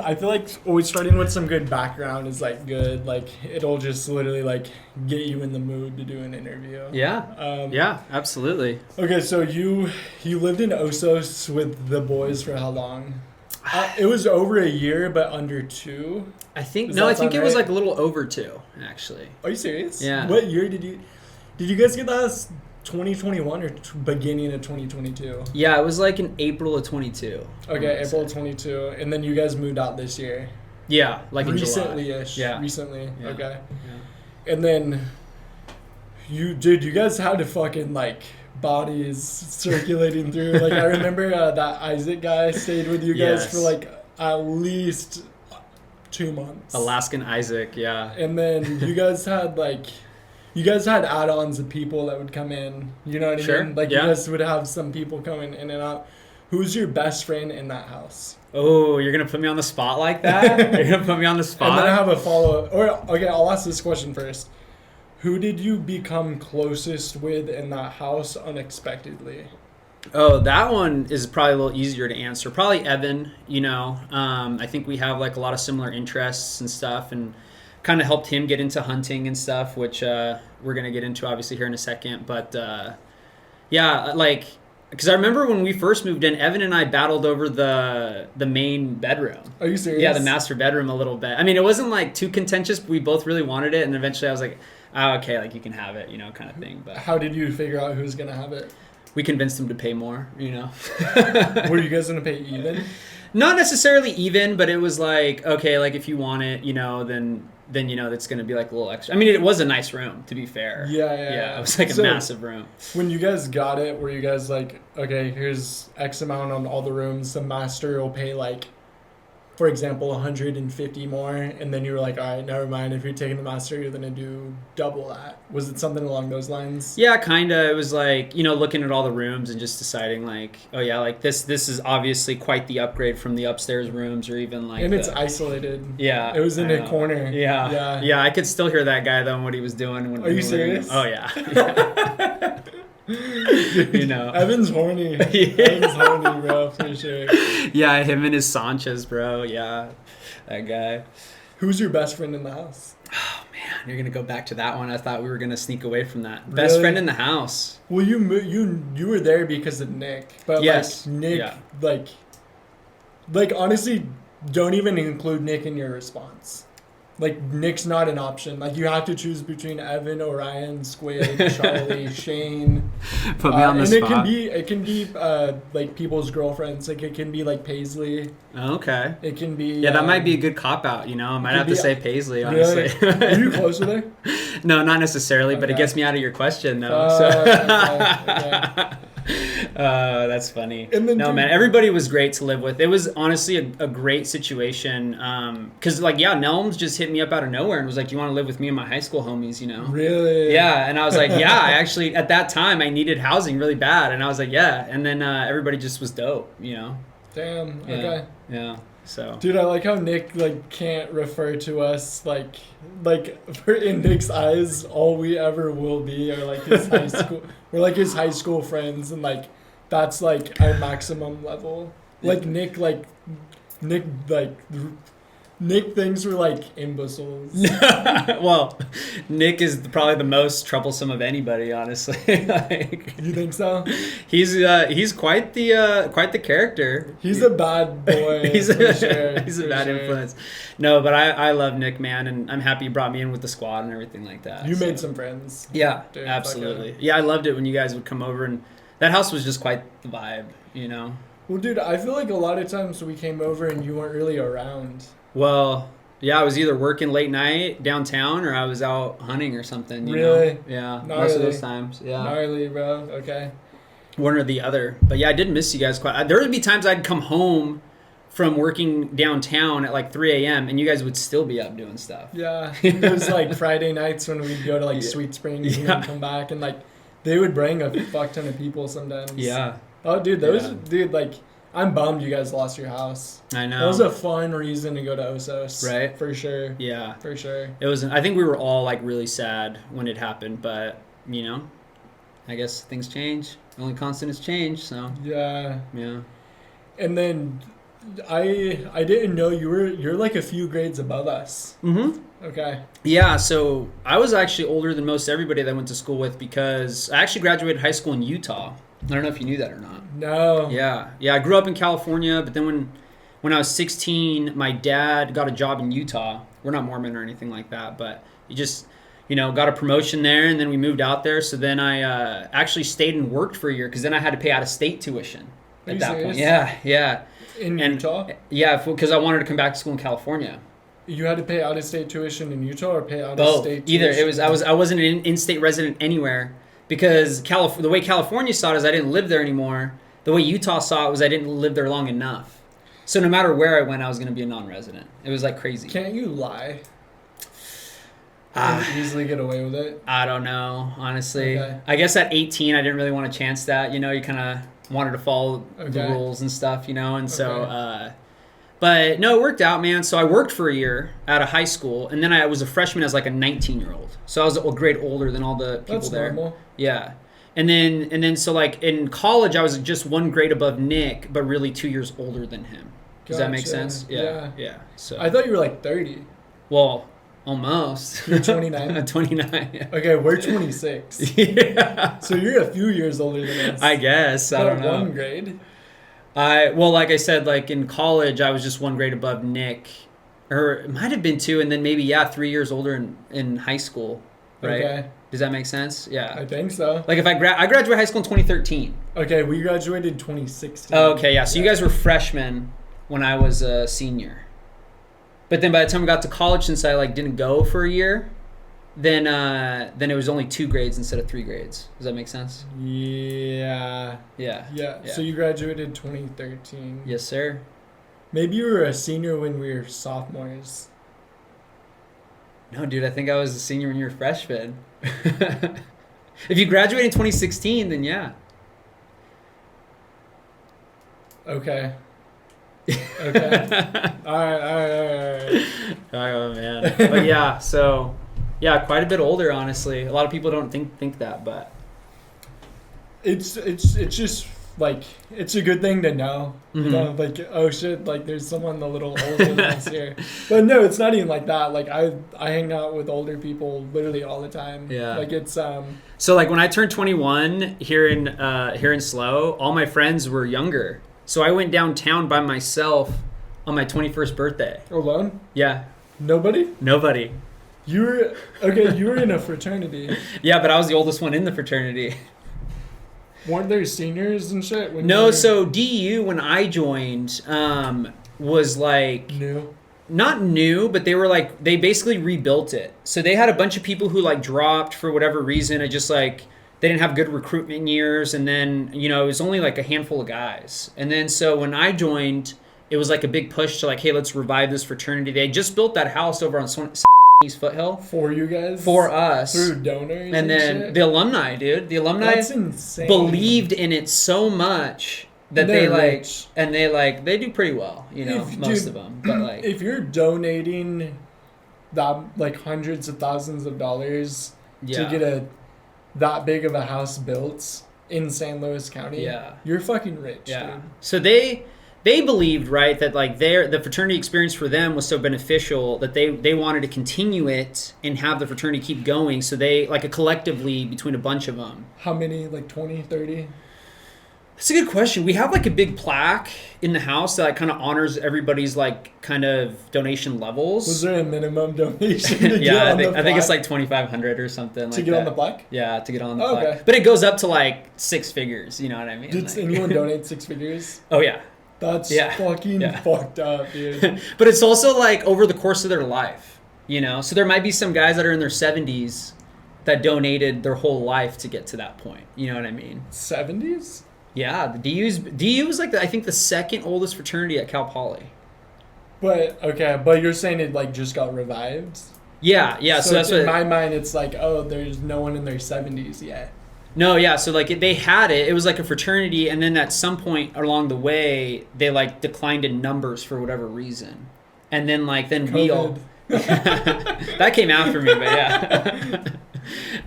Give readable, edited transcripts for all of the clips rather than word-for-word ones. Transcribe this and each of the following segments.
I feel like always starting with some good background is like good. Like it'll just literally like get you in the mood to do an interview. Yeah. Yeah, absolutely. Okay, so you lived in Osos with the boys for how long? It was over a year, but under 2. I think Does no. that I think sound it was right? like a little over 2, actually. Are you serious? Yeah. What year did you guys get that? 2021 or beginning of 2022? Yeah, it was like in April of 22. Okay, April 22, and then you guys moved out this year. Yeah, like in July. Recently-ish. Yeah. Recently. Yeah. Okay. Yeah. And then you guys had to fucking like bodies circulating through. Like I remember that Isaac guy stayed with you guys Yes. for like at least 2 months. Alaskan Isaac, yeah. And then you guys had add-ons of people that would come in. You know what I Sure, mean? Like yeah. you guys would have some people coming in and out. Who's your best friend in that house? Oh, you're going to put me on the spot like that? You're going to put me on the spot? And then I have a follow-up. Okay, I'll ask this question first. Who did you become closest with in that house unexpectedly? Oh, that one is probably a little easier to answer. Probably Evan, you know. I think we have like a lot of similar interests and stuff, and kind of helped him get into hunting and stuff, which we're going to get into obviously here in a second. But yeah, like, because I remember when we first moved in, Evan and I battled over the main bedroom. Are you serious? Yeah, the master bedroom a little bit. I mean, it wasn't like too contentious, but we both really wanted it, and eventually I was like, oh, okay, like you can have it, you know, kind of thing. But How did you figure out who's going to have it? we convinced him to pay more, you know. Were you guys going to pay even? Not necessarily even, but it was like, okay, like if you want it, you know, then you know that's going to be like a little extra. I mean, it was a nice room, to be fair. Yeah. It was like a massive room. When you guys got it, were you guys like, okay, here's X amount on all the rooms. The master will pay like, for example, 150 more. And then you were like, all right, never mind. If you're taking the master, you're going to do double that. Was it something along those lines? Yeah, kind of. It was like, you know, looking at all the rooms and just deciding like, oh yeah, like this is obviously quite the upgrade from the upstairs rooms, or even like. And it's isolated. Yeah. It was in a corner. Yeah. Yeah, I could still hear that guy though and what he was doing. When Are you serious? Oh yeah. You know. Evan's horny. Evan's horny, bro, for sure. Yeah, him and his Sanchez, bro. Yeah, that guy. Who's your best friend in the house? Oh man, you're gonna go back to that one. I thought we were gonna sneak away from that. Best Really? friend in the house. Well, you were there because of Nick, but Yes. like Nick, Yeah. like honestly, don't even include Nick in your response. Like Nick's not an option. Like you have to choose between Evan, Orion, Squid, Charlie, Shane. Put me on the and spot. it can be like people's girlfriends. Like it can be like Paisley. Okay. It can be Yeah, that might be a good cop out. You know, I might have to say Paisley. Really? Honestly. Are you close with her? No, not necessarily, but it Okay. gets me out of your question though. Okay. That's funny. And then No, man, everybody was great to live with. It was honestly a great situation. Because like, yeah, Nelms just hit me up out of nowhere and was like, "You want to live with me and my high school homies?" You know. Really? Yeah, and I was like, yeah, I actually at that time I needed housing really bad, and I was like, yeah, and then everybody just was dope, you know. Damn. Yeah. Okay. Yeah. So. Dude, I like how Nick like can't refer to us like in Nick's eyes, all we ever will be are like his high school. We're like his high school friends, and like that's like our maximum level. Like Nick thinks we're like imbeciles. Well, Nick is probably the most troublesome of anybody, honestly. Like, You think so? he's quite the character. He's a bad boy. He's for a sure, he's a for bad sure. influence. No, but I love Nick, man, and I'm happy you brought me in with the squad and everything like that. You so. made some friends. Yeah, Dude, absolutely. Yeah, I loved it when you guys would come over, and that house was just quite the vibe, you know. Well, dude, I feel like a lot of times we came over and you weren't really around. Well, yeah, I was either working late night downtown or I was out hunting or something. You Really? know? Yeah, most Gnarly. of those times. Yeah, Gnarly, bro. Okay. one or the other. But yeah, I did miss you guys quite. There would be times I'd come home from working downtown at like 3 a.m. and you guys would still be up doing stuff. Yeah. It was like Friday nights when we'd go to like Sweet Springs and then come back, and like they would bring a fuck ton of people sometimes. Yeah, Oh, dude, dude, like, I'm bummed you guys lost your house. I know. That was a fun reason to go to Osos. Right. For sure. Yeah, For sure. it was. I think we were all like really sad when it happened, but you know, I guess things change. The only constant is change. So Yeah. yeah. And then I didn't know you're like a few grades above us. Mm-hmm. Okay. Yeah, so I was actually older than most everybody that I went to school with because I actually graduated high school in Utah. I don't know if you knew that or not. No. Yeah. I grew up in California, but then when I was 16, my dad got a job in Utah. We're not Mormon or anything like that, but he just, got a promotion there, and then we moved out there. So then I actually stayed and worked for a year because then I had to pay out-of-state tuition at that point. Yeah. In Utah? Yeah, because I wanted to come back to school in California. You had to pay out-of-state tuition in Utah or pay out-of-state Both. tuition? Either. I wasn't an in-state resident anywhere because the way California saw it is I didn't live there anymore. The way Utah saw it was I didn't live there long enough. So no matter where I went, I was going to be a non-resident. It was like crazy. Can't you lie? And easily get away with it? I don't know, honestly. Okay. I guess at 18, I didn't really want to chance that. You kind of wanted to follow the rules and stuff, and so... But no, it worked out, man. So I worked for a year out of high school, and then I was a freshman as like a 19-year-old. So I was a grade older than all the people there. That's normal. Yeah. And then so like in college, I was just one grade above Nick, but really 2 years older than him. Does that make sense? Yeah. So I thought you were like 30. Well, almost. You're 29? I'm 29. Yeah. Okay, we're 26. Yeah. So you're a few years older than us. I guess. I don't know. One grade? Like I said, like in college, I was just one grade above Nick. Or it might have been 2, and then maybe, 3 years older in high school. Right? Okay. Does that make sense? Yeah. I think so. Like if I graduated high school in 2013. Okay, we graduated 2016. Okay, yeah. So you guys were freshmen when I was a senior. But then by the time I got to college, since I didn't go for a year, then it was only 2 grades instead of 3 grades. Does that make sense? Yeah. So you graduated 2013. Yes, sir. Maybe you were a senior when we were sophomores. No, dude, I think I was a senior when you were a freshman. If you graduated in 2016, then yeah. Okay. All right. Oh, man. But yeah, so... Yeah, quite a bit older, honestly. A lot of people don't think that, but it's just it's a good thing to know. Mm-hmm. Oh shit, there's someone a little older than us here. But no, it's not even like that. I hang out with older people literally all the time. Yeah. It's So when I turned 21 here in SLO, all my friends were younger. So I went downtown by myself on my 21st birthday. Alone? Yeah. Nobody. You were in a fraternity. Yeah, but I was the oldest one in the fraternity. Weren't there seniors and shit? No, so DU, when I joined, was new. Not new, but they basically rebuilt it. So they had a bunch of people who dropped for whatever reason. It just they didn't have good recruitment years, and then it was only a handful of guys. And then so when I joined, it was a big push to hey, let's revive this fraternity. They just built that house over on Foothill for you guys, for us, through donors, and then shit? The alumni, dude. The alumni That's insane. Believed in it so much that they're they rich. and they do pretty well, most of them. But if you're donating that hundreds of thousands of dollars to get that big of a house built in San Luis County, you're fucking rich. Yeah. Dude. So they believed, right, that the fraternity experience for them was so beneficial that they wanted to continue it and have the fraternity keep going. So they collectively between a bunch of them. How many? 20, 30? That's a good question. We have a big plaque in the house that kind of honors everybody's kind of donation levels. Was there a minimum donation? Yeah, I think it's $2,500 or something to get on the plaque. Yeah, to get on the plaque. Okay. But it goes up to 6 figures. You know what I mean? Did anyone donate 6 figures? Oh yeah. That's fucking fucked up, dude. But it's also over the course of their life, So there might be some guys that are in their 70s that donated their whole life to get to that point. You know what I mean? 70s? Yeah, the DU was I think the second oldest fraternity at Cal Poly. But you're saying it just got revived? Yeah. So that's in my mind, it's there's no one in their 70s yet. No, yeah. So they had it. It was a fraternity, and then at some point along the way, they declined in numbers for whatever reason, and then then COVID. We all that came after me, but yeah.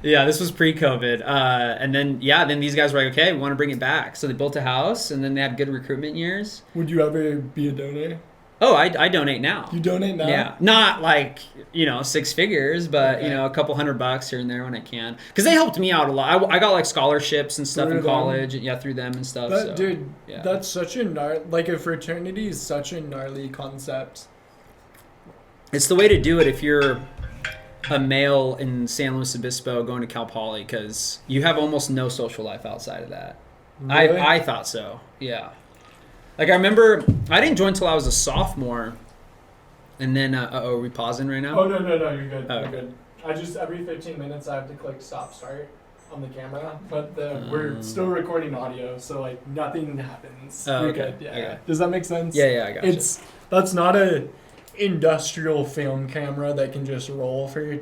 Yeah, this was pre-COVID. And then these guys were like, okay, we want to bring it back. So they built a house, and then they had good recruitment years. Would you ever be a donor? Oh, I donate now. You donate now? Yeah, not like, six figures, but Okay. a couple $100 here and there when I can, because they helped me out a lot. I got like scholarships and stuff Through in them? college, through them and stuff. That, so, dude, yeah. that's such a a fraternity is such a gnarly concept. It's the way to do it if you're a male in San Luis Obispo going to Cal Poly, because you have almost no social life outside of that. Really? I thought so. Yeah. Like I remember, I didn't join until I was a sophomore, and then are we pausing right now? Oh no, you're good. Oh. You're good. I just every 15 minutes I have to click stop start on the camera, but we're still recording audio, so like nothing happens. Oh, You're okay. good. Yeah. Okay. Does that make sense? Yeah, I got you. That's not a industrial film camera that can just roll for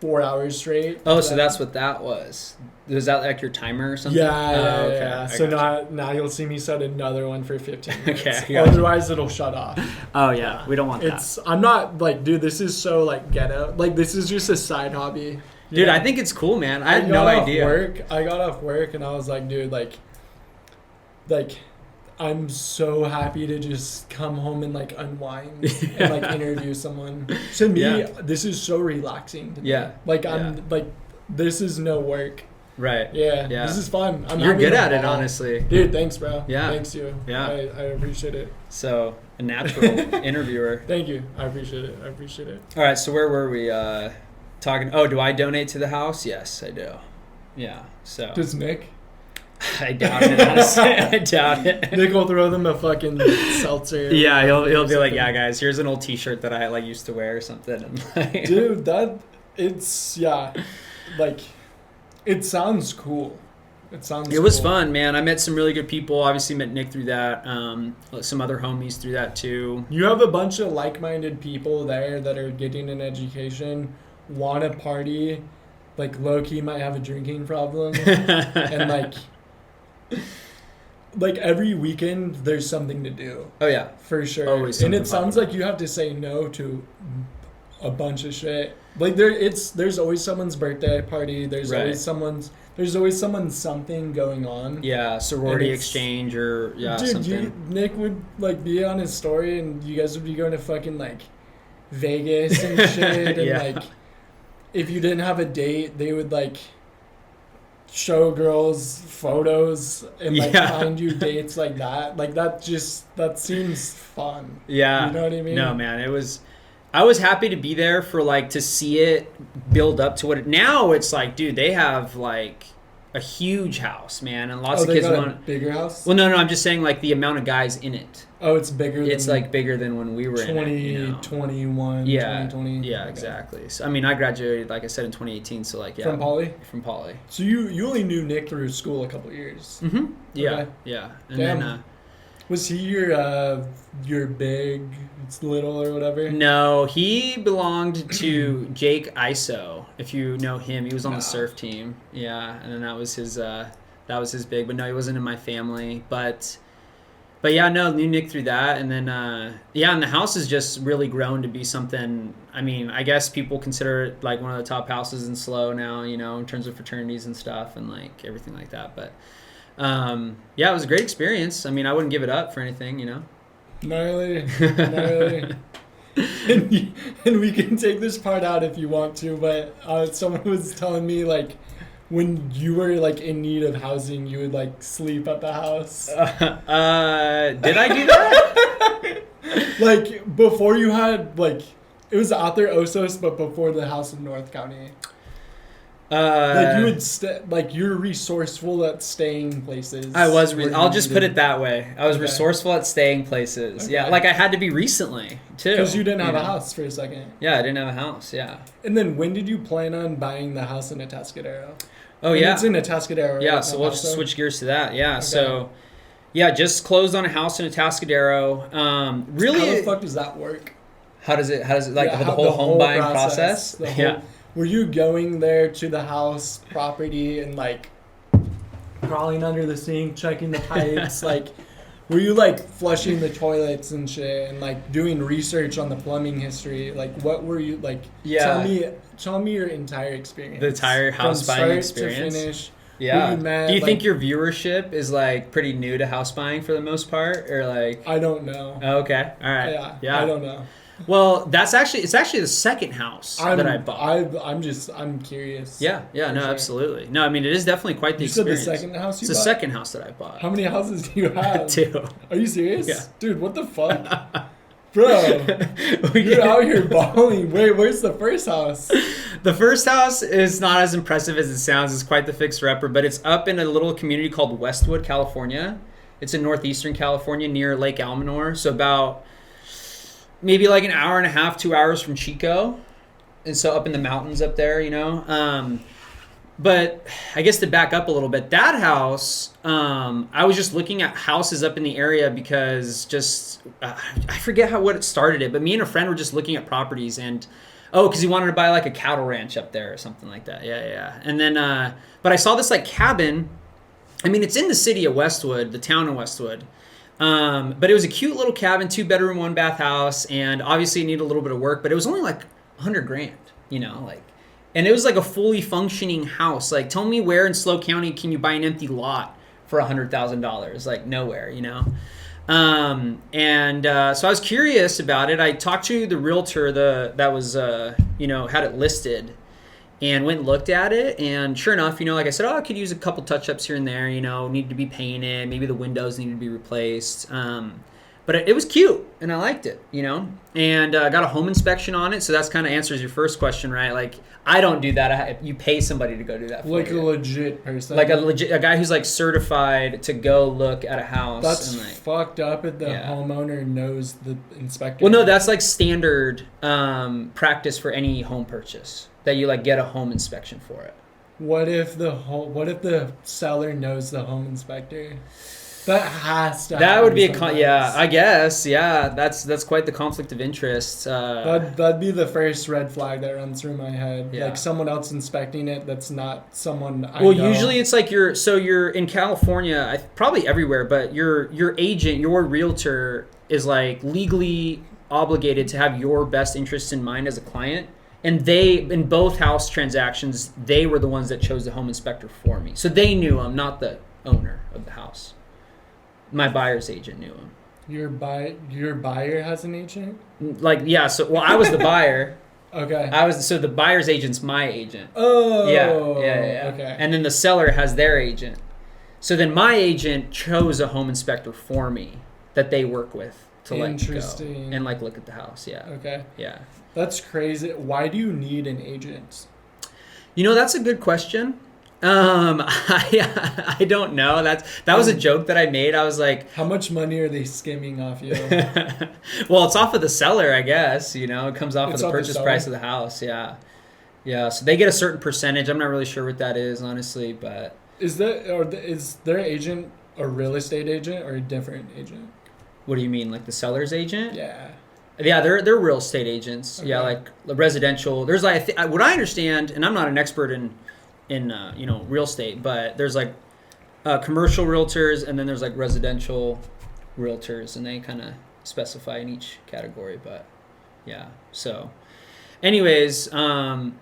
4 hours straight. Oh, so that's what that was. Was that like your timer or something? Yeah, okay. yeah. So now you'll see me set another one for 15 minutes. Okay, I got you. Otherwise it'll shut off. Oh yeah, we don't want that. I'm not like, dude, this is so like ghetto. Like this is just a side hobby. Dude, Yeah. I think it's cool, man. I had no got off idea. I got off work and I was like, dude, like I'm so happy to just come home and like unwind and like interview someone. To me, this is so relaxing. To me. Yeah. Like I'm like, this is no work. Right. Yeah. Yeah. This is fun. You're good at it, ball. honestly. Dude, thanks, bro. Yeah. Thanks you. Yeah. I appreciate it. So a natural interviewer. Thank you. I appreciate it. All right. So where were we talking? Oh, do I donate to the house? Yes, I do. Yeah. So Does Nick? I doubt it. Honestly, I doubt it. Nick will throw them a fucking seltzer. Yeah, he'll be like, yeah, guys, here's an old T-shirt that I like used to wear or something. And like, Dude, like, it sounds cool. It was fun, man. I met some really good people. Obviously met Nick through that. Some other homies through that too. You have a bunch of like-minded people there that are getting an education, want to party, like low-key might have a drinking problem, and like every weekend there's something to do. Oh yeah, for sure. Always and something it sounds like you have to say no to a bunch of shit. Like there's always someone's birthday party. There's Right. always someone's something going on. yeah, sorority And it's- exchange or Dude, something. Nick would like be on his story, and you guys would be going to fucking like Vegas and shit, and Yeah. like if you didn't have a date, they would like show girls photos and like Yeah. find you dates like that. Like that seems fun. Yeah, You know what I mean? No, man, I was happy to be there for like to see it build up to what it. Now it's like, dude, they have like a huge house, man, and lots of they kids got want. a bigger house. Well, no, I'm just saying like the amount of guys in it. Oh, it's bigger. It's than like bigger than when we were in it. 2021, Yeah, 2020. yeah, Okay. exactly. So I mean, I graduated like I said in 2018. So like, yeah, From Poly. From Poly. So you only knew Nick through school a couple years. Mm-hmm. Yeah, Okay. yeah. And Damn. then Was he your big, little or whatever? no, he belonged to Jake Iso. If you know him, he was on the surf team. Yeah, and then that was his big. But no, he wasn't in my family. But yeah, no, knew Nick through that, and then and the house has just really grown to be something. I mean, I guess people consider it like one of the top houses in SLO now, in terms of fraternities and stuff, and like everything like that. But it was a great experience. I mean, I wouldn't give it up for anything, Gnarly. And we can take this part out if you want to, but someone was telling me like when you were like in need of housing, you would like sleep at the house. Did I do that? Like before you had like it was out there Osos, but before the house in North County. Like you would you're resourceful at staying places. I was. where I'll you just needed- put it that way. I was Okay. resourceful at staying places. Okay. Yeah, like I had to be recently too. Because you didn't have know? a house for a second. Yeah, I didn't have a house. Yeah. And then when did you plan on buying the house in Atascadero? Oh And yeah. it's in Atascadero. Right? Yeah. So we'll just switch gears to that. Yeah. So. Yeah, just closed on a house in Atascadero. Really. How the fuck does that work? How does it like Yeah, the how- whole home buying process? the whole- Were you going there to the house property and like crawling under the sink, checking the pipes? Like, Were you like flushing the toilets and shit and like doing research on the plumbing history? Like what were you like? Yeah. Tell me your entire experience. The entire house From buying start experience. to finish. Yeah. Who you met, Do you like, think your viewership is like pretty new to house buying for the most part, or like? I don't know. Oh, okay. All right. Yeah. I don't know. Well, it's actually the second house that I bought. I'm curious. Yeah. No, sure. Absolutely. No, I mean it is definitely quite the experience. Said the second house you It's bought? the second house that I bought. How many houses do you have? 2. Are you serious? Yeah. Dude, what the fuck? Bro, you're out here balling. Wait, where's the first house? The first house is not as impressive as it sounds. It's quite the fixer-upper, but it's up in a little community called Westwood, California. It's in northeastern California near Lake Almanor, so about maybe like an hour and a half, 2 hours from Chico. And so up in the mountains up there, you know. But I guess to back up a little bit, that house, I was just looking at houses up in the area because I forget what it started it, but me and a friend were just looking at properties and, because he wanted to buy like a cattle ranch up there or something like that. Yeah. And then, but I saw this like cabin. I mean, it's in the city of Westwood, the town of Westwood. But it was a cute little cabin, 2-bedroom, 1-bath house. And obviously it needed a little bit of work, but it was only like $100,000, you know, like. And it was like a fully functioning house. Like, tell me where in SLO County can you buy an empty lot for $100,000? Like, nowhere, you know? So I was curious about it. I talked to the realtor that was, had it listed and went and looked at it. And sure enough, you know, like I said, I could use a couple touch-ups here and there, you know, need to be painted. Maybe the windows need to be replaced. But it was cute, and I liked it, you know? And got a home inspection on it, so that's kind of answers your first question, right? Like, I don't do that. You pay somebody to go do that for like you. A legit person. Like a guy who's, like, certified to go look at a house. That's and, like, fucked up if the homeowner knows the inspector. Well, no, that's, like, standard practice for any home purchase, that you, like, get a home inspection for it. What if the seller knows the home inspector? That has to. That would be I guess. Yeah, that's quite the conflict of interest. That'd be the first red flag that runs through my head. Yeah. Like someone else inspecting it that's not someone I know. Well, usually it's like you're in California, probably everywhere, but your agent, your realtor is like legally obligated to have your best interests in mind as a client. And they, in both house transactions, they were the ones that chose the home inspector for me. So they knew him, not the owner of the house. My buyer's agent knew him. Your buyer has an agent? Like, yeah, I was the buyer. Okay. So the buyer's agent's my agent. Oh. Yeah. Okay. And then the seller has their agent. So then my agent chose a home inspector for me that they work with to like go and like look at the house. Yeah. Okay. Yeah. That's crazy. Why do you need an agent? You know, that's a good question. I don't know. That was a joke that I made. I was like, how much money are they skimming off you? Well, it's off of the seller, I guess. You know, it comes off of the purchase price of the house. Yeah. So they get a certain percentage. I'm not really sure what that is, honestly, but is their agent a real estate agent or a different agent? What do you mean, like the seller's agent? Yeah. Yeah, they're real estate agents. Okay. Yeah, like residential. There's like what I understand, and I'm not an expert in real estate, but there's like commercial realtors and then there's like residential realtors, and they kind of specify in each category. But yeah, so anyways, then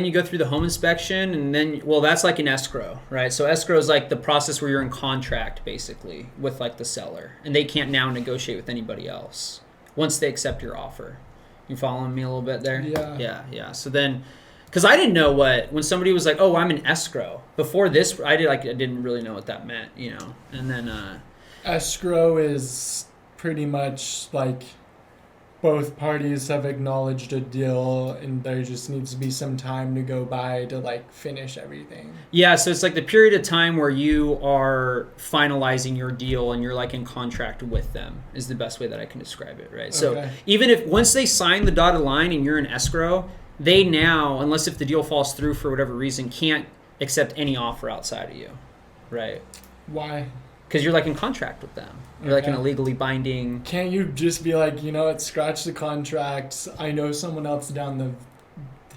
you go through the home inspection, and then, well, that's like an escrow, right? So escrow is like the process where you're in contract basically with like the seller, and they can't now negotiate with anybody else once they accept your offer. You following me a little bit there? Yeah. So then, because I didn't know when somebody was like, "Oh, I'm an escrow." Before this, I didn't really know what that meant, you know. And then escrow is pretty much like both parties have acknowledged a deal, and there just needs to be some time to go by to like finish everything. Yeah, so it's like the period of time where you are finalizing your deal and you're like in contract with them is the best way that I can describe it, right? Okay. So even if once they sign the dotted line and you're in escrow, they now, unless if the deal falls through for whatever reason, can't accept any offer outside of you, right? Why? Because you're like in contract with them. You're like in a legally binding. Can't you just be like, scratch the contracts. I know someone else down the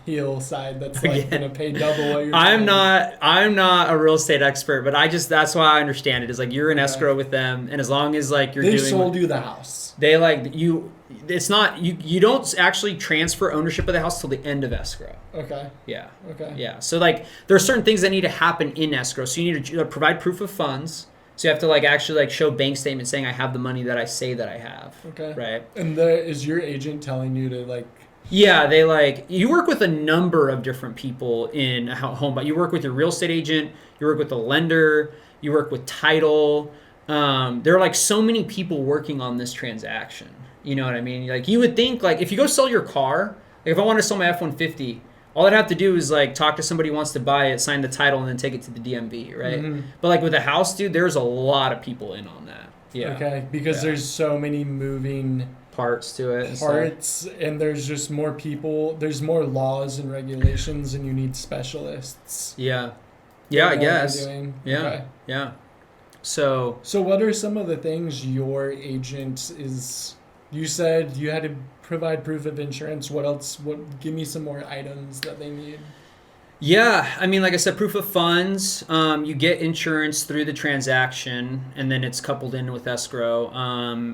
heel side that's like Yeah. gonna pay double what you're I'm paying. not a real estate expert, but that's why I understand it. Is like you're in Okay. escrow with them, and as long as like you're They doing, sold you the house. they like you. It's not you don't actually transfer ownership of the house till the end of escrow. Okay. Yeah. Okay. Yeah. So like there are certain things that need to happen in escrow. So you need to provide proof of funds. So you have to like actually like show bank statement saying I have the money that I say that I have. Okay. Right. And is your agent telling you to like? Yeah, they like you work with a number of different people in a home, but you work with your real estate agent, you work with the lender, you work with title. There are like so many people working on this transaction. You know what I mean? Like you would think like if you go sell your car, like if I want to sell my F-150, all I'd have to do is like talk to somebody who wants to buy it, sign the title, and then take it to the DMV, right? Mm-hmm. But like with a house, dude, there's a lot of people in on that. Yeah. Okay, because there's so many moving Parts to it. parts, and there's just more people. There's more laws and regulations, and you need specialists. Yeah. Yeah, I guess. Yeah. Okay. Yeah. So what are some of the things your agent is? You said you had to provide proof of insurance. What else? Give me some more items that they need. yeah, I mean, like I said, proof of funds. You get insurance through the transaction, and then it's coupled in with escrow.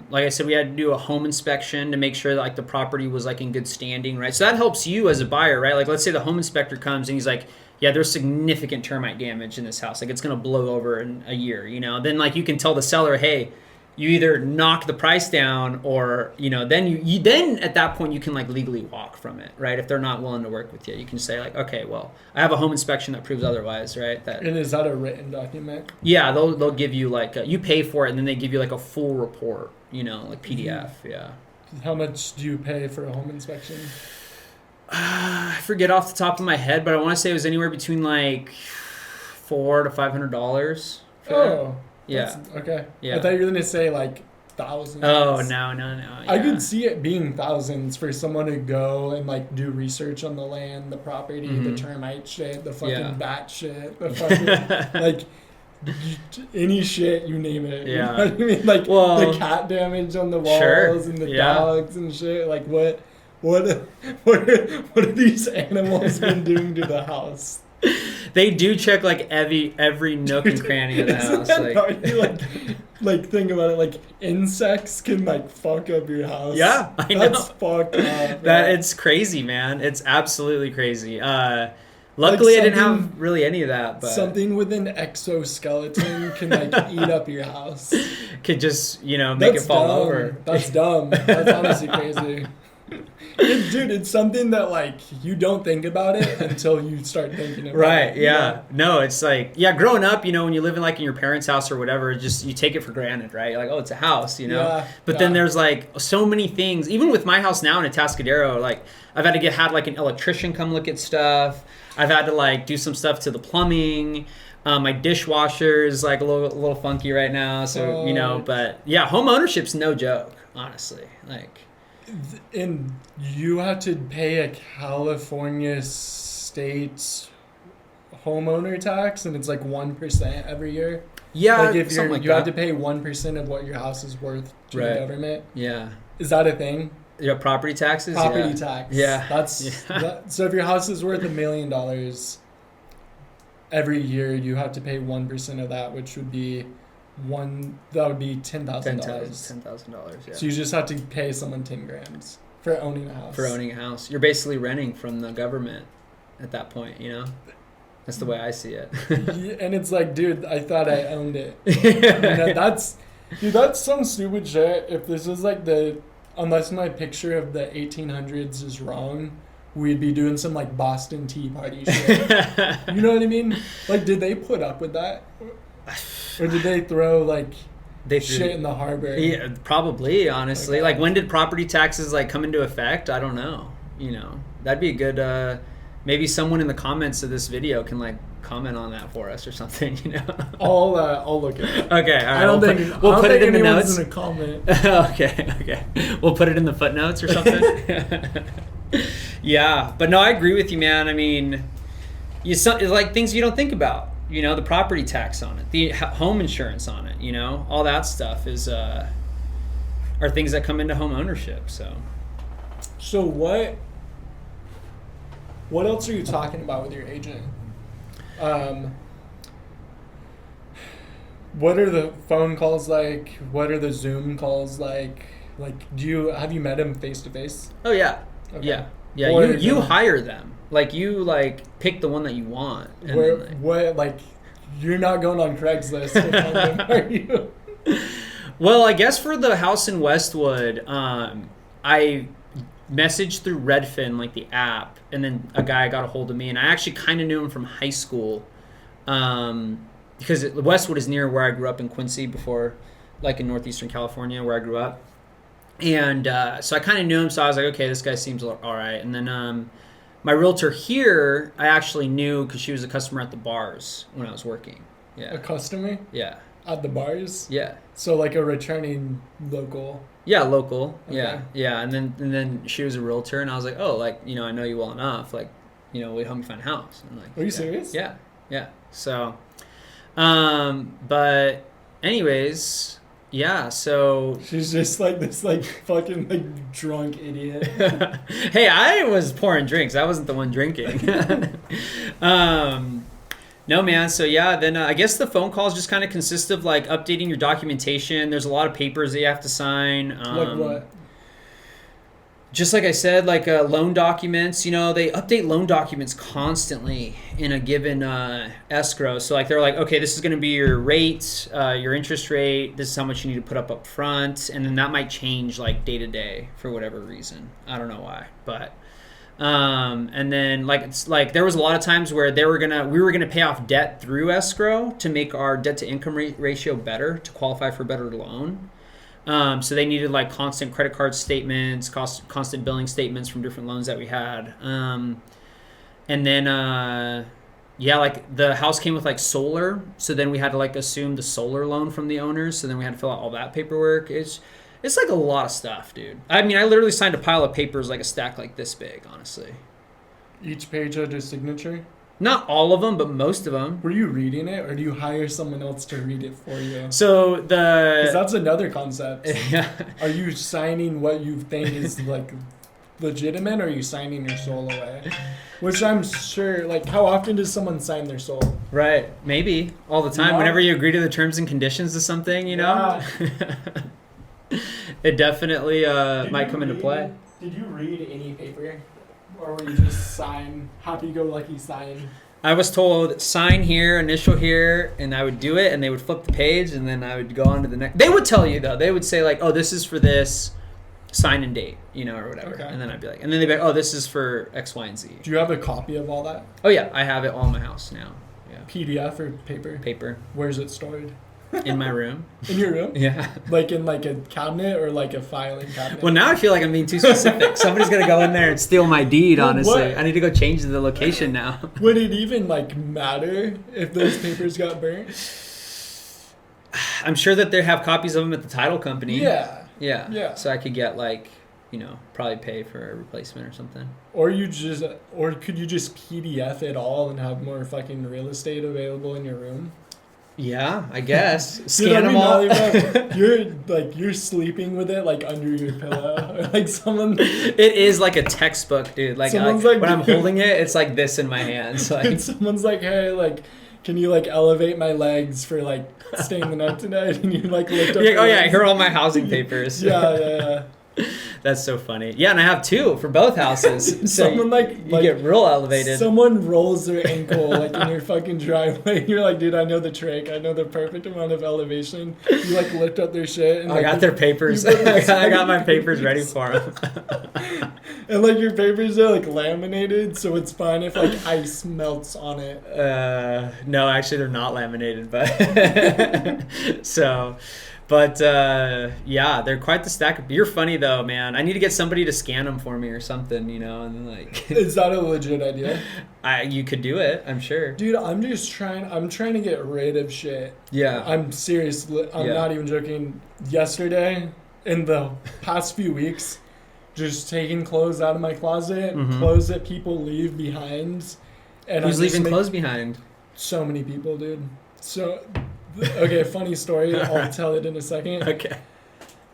Like I said, we had to do a home inspection to make sure that like the property was like in good standing, right? So that helps you as a buyer, right? Like let's say the home inspector comes and he's like, yeah, there's significant termite damage in this house. Like it's gonna blow over in a year, you know. Then like you can tell the seller, hey, you either knock the price down or, you know, then you then at that point you can like legally walk from it, right? If they're not willing to work with you, you can say like, okay, well, I have a home inspection that proves otherwise, right? That And is that a written document? yeah, they'll give you like you pay for it and then they give you like a full report, you know, like PDF. Yeah. How much do you pay for a home inspection? I forget off the top of my head, but I want to say it was anywhere between like $400 to $500. Oh. Yeah. That's- Okay. Yeah. I thought you were gonna say like thousands. Oh no. I Yeah. could see it being thousands for someone to go and like do research on the land, the property, the termite shit, the fucking bat shit, the fucking like any shit, you name it. You know Yeah. what I mean? Like Well, the cat damage on the walls sure. and the Yeah. dogs and shit. Like what are these animals been doing to the house? They do check like every nook and cranny of the Isn't house. that Like, gnarly? Like think about it. Like insects can like fuck up your house. yeah, I know. That's fucked up. That it's crazy, man. It's absolutely crazy. Luckily, I didn't have really any of that, but something with an exoskeleton can like eat up your house. could just make it fall dumb. over. That's dumb. That's honestly crazy. Dude, it's something that like you don't think about it until you start thinking about Right, it. yeah. No, it's like, growing up, when you live in like in your parents' house or whatever, just you take it for granted, right? You're like, oh, it's a house, Yeah, But then there's like so many things, even with my house now in Atascadero, like I've had to had like an electrician come look at stuff. I've had to like do some stuff to the plumbing. My dishwasher is like a little funky right now. So, but yeah, home ownership's no joke, honestly. Like, and you have to pay a California state homeowner tax, and it's like 1% every year. yeah, Like if something like you that. have to pay 1% of what your house is worth to the Right. government. Yeah. Is that a thing? Yeah, property taxes? Property yeah. tax. Yeah. That's so if your house is worth $1 million, every year you have to pay 1% of that, which would be $10,000. $10,000, yeah. So you just have to pay someone 10 grand for owning a house. For owning a house. You're basically renting from the government at that point, That's the way I see it. Yeah, and it's like, dude, I thought I owned it. Yeah. That's some stupid shit. If this is like unless my picture of the 1800s is wrong, we'd be doing some like Boston Tea Party shit. You know what I mean? Like, did they put up with that? Or did they throw like shit in the harbor? Yeah, probably, honestly. Okay. Like, when did property taxes like come into effect? I don't know. That'd be a good maybe someone in the comments of this video can like comment on that for us or something, I'll look at it. Okay, all right. I don't think we'll put it in the anyone's notes. gonna comment. Okay. We'll put it in the footnotes or something. Yeah, but no, I agree with you, man. I mean, it's like things you don't think about. The property tax on it, the home insurance on it. All that stuff are things that come into home ownership. So So what? What else are you talking about with your agent? What are the phone calls like? What are the Zoom calls like? Like, have you met him face to face? Oh yeah, Okay. yeah. Or You hire them. Like you pick the one that you want. And what you're not going on Craigslist to find them, are you? Well, I guess for the house in Westwood, I messaged through Redfin, like the app, and then a guy got a hold of me, and I actually kind of knew him from high school, because Westwood is near where I grew up in Quincy before, like in northeastern California where I grew up, and so I kind of knew him. So I was like, okay, this guy seems all right. And then my realtor here, I actually knew because she was a customer at the bars when I was working. Yeah, A customer yeah, at the bars? yeah. So like a returning local. Yeah, local. Okay. Yeah. And then she was a realtor, and I was like, oh, I know you well enough. Will you help me find a house? And Are you serious? Yeah. So, but anyways, yeah. So She's just like this fucking drunk idiot. hey, I was pouring drinks. I wasn't the one drinking. No, man. So yeah, then I guess the phone calls just kind of consist of updating your documentation. There's a lot of papers that you have to sign. Like what? Just like I said, loan documents. They update loan documents constantly in a given escrow. So they're like, okay, this is going to be your rate, your interest rate. This is how much you need to put up front, and then that might change day to day for whatever reason. I don't know why, but. And then there was a lot of times where we were gonna pay off debt through escrow to make our debt to income ratio better to qualify for a better loan. So they needed constant credit card statements, constant billing statements from different loans that we had. And then the house came with solar, so then we had to assume the solar loan from the owners. So then we had to fill out all that paperwork. It's a lot of stuff, dude. I mean, I literally signed a pile of papers, a stack this big, honestly. Each page had a signature? Not all of them, but most of them. Were you reading it, or do you hire someone else to read it for you? So Because that's another concept. Yeah. Are you signing what you think is legitimate, or are you signing your soul away? Which I'm sure, how often does someone sign their soul? Right. Maybe. All the time. Yeah. Whenever you agree to the terms and conditions of something, Yeah. It definitely might come into play. Did you read any paper? Or were you just happy-go-lucky sign? I was told, sign here, initial here, and I would do it, and they would flip the page, and then I would go on to the next. They would tell you, though. They would say, oh, this is for this, sign and date, or whatever. Okay. And then I'd be and then they'd be oh, this is for X, Y, and Z. Do you have a copy of all that? Oh, yeah. I have it all in my house now. Yeah. PDF or paper? Paper. Where's it stored? In my room. In your room? Yeah. In a cabinet or a filing cabinet? Well, now I feel like I'm being too specific. Somebody's going to go in there and steal my deed, honestly. What? I need to go change the location now. Would it even matter if those papers got burnt? I'm sure that they have copies of them at the title company. Yeah. Yeah. So I could get probably pay for a replacement or something. Or could you just PDF it all and have more fucking real estate available in your room? Yeah, I guess. Scan them all. You're sleeping with it under your pillow. Someone. It is like a textbook, dude. When I'm holding it, it's like this in my hands. Someone's hey, can you elevate my legs for staying the night tonight? And you lift up. Oh yeah, here are all my housing papers. Yeah. That's so funny. Yeah, and I have two for both houses. So someone you get real elevated. Someone rolls their ankle in your fucking driveway. And you're dude, I know the trick. I know the perfect amount of elevation. You lift up their shit. And, I got their papers. I got my papers ready for them. And your papers are laminated, so it's fine if ice melts on it. No, actually they're not laminated, but so. But yeah, they're quite the stack. You're funny though, man. I need to get somebody to scan them for me or something, and then Is that a legit idea? You could do it, I'm sure. Dude, I'm trying to get rid of shit. Yeah. I'm serious. I'm not even joking. Yesterday, in the past few weeks, just taking clothes out of my closet, clothes that people leave behind. And Who's leaving clothes behind? So many people, dude. Okay, funny story. I'll tell it in a second. Okay.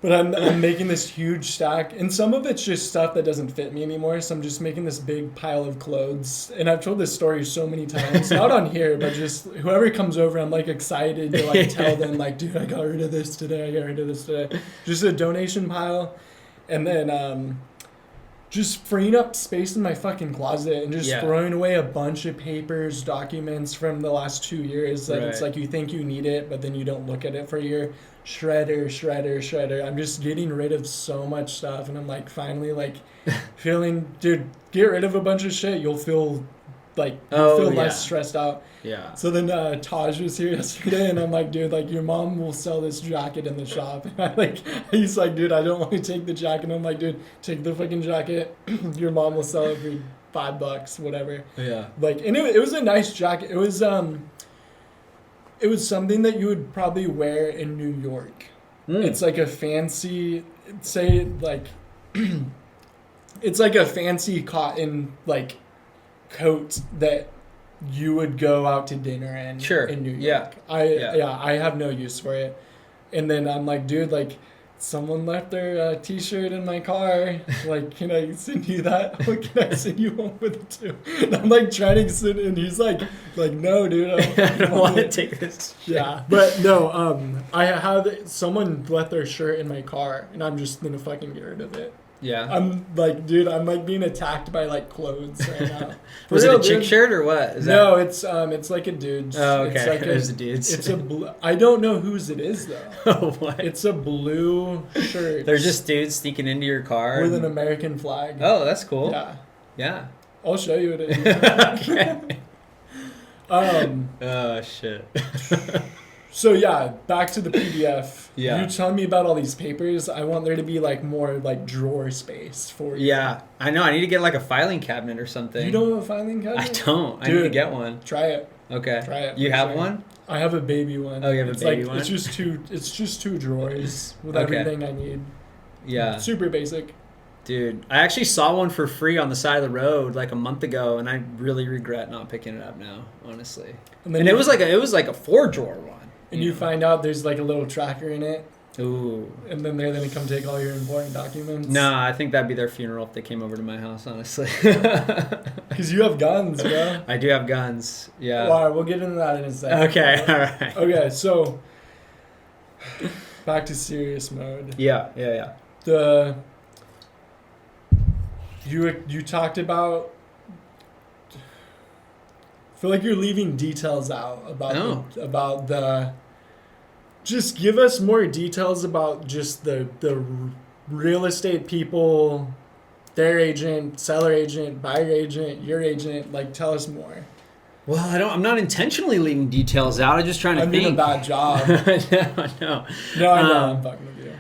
But I'm making this huge stack, and some of it's just stuff that doesn't fit me anymore. So I'm just making this big pile of clothes, and I've told this story so many times, not on here, but just whoever comes over, I'm like excited to like tell them like, dude, I got rid of this today. I got rid of this today. Just a donation pile, and then just freeing up space in my fucking closet and just throwing away a bunch of papers, documents from the last 2 years that it's like you think you need it, but then you don't look at it for a year. Shredder. I'm just getting rid of so much stuff, and I'm like finally like feeling, dude, get rid of a bunch of shit. You'll feel like less stressed out. Yeah. So then Taj was here yesterday, and I'm like, dude, like your mom will sell this jacket in the shop. And he's like, dude, I don't want to take the jacket. And I'm like, dude, take the fucking jacket. Your mom will sell it for $5, whatever. Yeah. Like, and it was a nice jacket. It was something that you would probably wear in New York. It's like a fancy, it's like a fancy cotton like coat that you would go out to dinner in New York. I have no use for it. And then I'm like, dude, like someone left their t-shirt in my car. Like, can I send you that? Or can I send you home with it too? And I'm like trying to send it, and he's like, no, dude, I don't want to take this shit. Yeah, but no, I have someone left their shirt in my car, and I'm just gonna fucking get rid of it. Yeah. I'm like, dude, I'm like being attacked by like clothes right now. Was it a chick shirt or what? No, it's like a dude's. Oh, okay. It's like a dude's. It's a blue. I don't know whose it is though. Oh, what? It's a blue shirt. They're just dudes sneaking into your car with an American flag. Oh, that's cool. Yeah. Yeah. I'll show you what it is. Okay. Oh shit. So yeah, back to the PDF. Yeah. You tell me about all these papers. I want there to be like more like drawer space for you. Yeah, I know. I need to get like a filing cabinet or something. You don't have a filing cabinet? I don't. Dude, I need to get one. Try it. Okay. Try it. You have one? I have a baby one. Oh, you have a baby one? It's just two drawers with everything I need. Yeah. Super basic. Dude, I actually saw one for free on the side of the road like a month ago, and I really regret not picking it up now, honestly. And it was like a 4-drawer one. And you find out there's like a little tracker in it. Ooh. And then they're going to come take all your important documents. No, I think that'd be their funeral if they came over to my house, honestly. Because you have guns, bro. I do have guns, yeah. All right, we'll get into that in a second. Okay, all right. Okay, so back to serious mode. Yeah. You talked about... I feel like you're leaving details out about the just give us more details about just the real estate people, their agent, seller agent, buyer agent, your agent. Like, tell us more. Well, I'm not intentionally leaving details out. I'm just trying to think. I'm doing a bad job. No, I know. I'm fucking with you.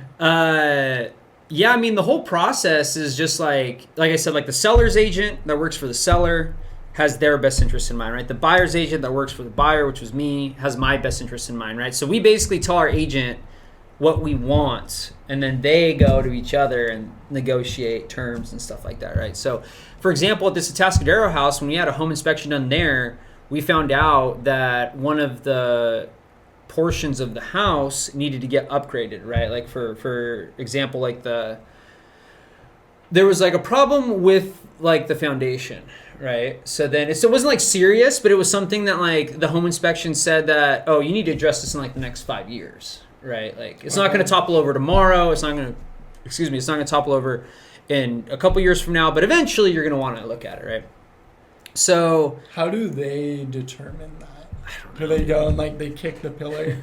Yeah, I mean, the whole process is just like I said, like the seller's agent that works for the seller has their best interest in mind, right? The buyer's agent that works for the buyer, which was me, has my best interest in mind, right? So we basically tell our agent what we want, and then they go to each other and negotiate terms and stuff like that, right? So, for example, at this Atascadero house, when we had a home inspection done there, we found out that one of the portions of the house needed to get upgraded, right? Like for example, like there was like a problem with like the foundation, right? So then it wasn't like serious, but it was something that like the home inspection said that, oh, you need to address this in like the next 5 years, right? Like it's not going to topple over tomorrow. It's not going to topple over in a couple years from now, but eventually you're going to want to look at it, right? So how do they determine that? I don't know. Do they go and like they kick the pillar?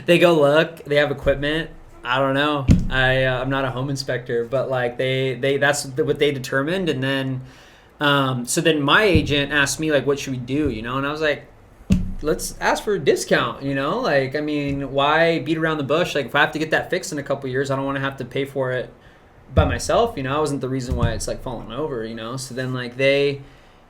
They go look. They have equipment. I don't know. I'm not a home inspector, but like they that's what they determined, and then so then my agent asked me like, what should we do, you know? And I was like, let's ask for a discount, you know? Like, I mean, why beat around the bush? Like, if I have to get that fixed in a couple years, I don't want to have to pay for it by myself, you know? I wasn't the reason why it's like falling over, you know? So then like they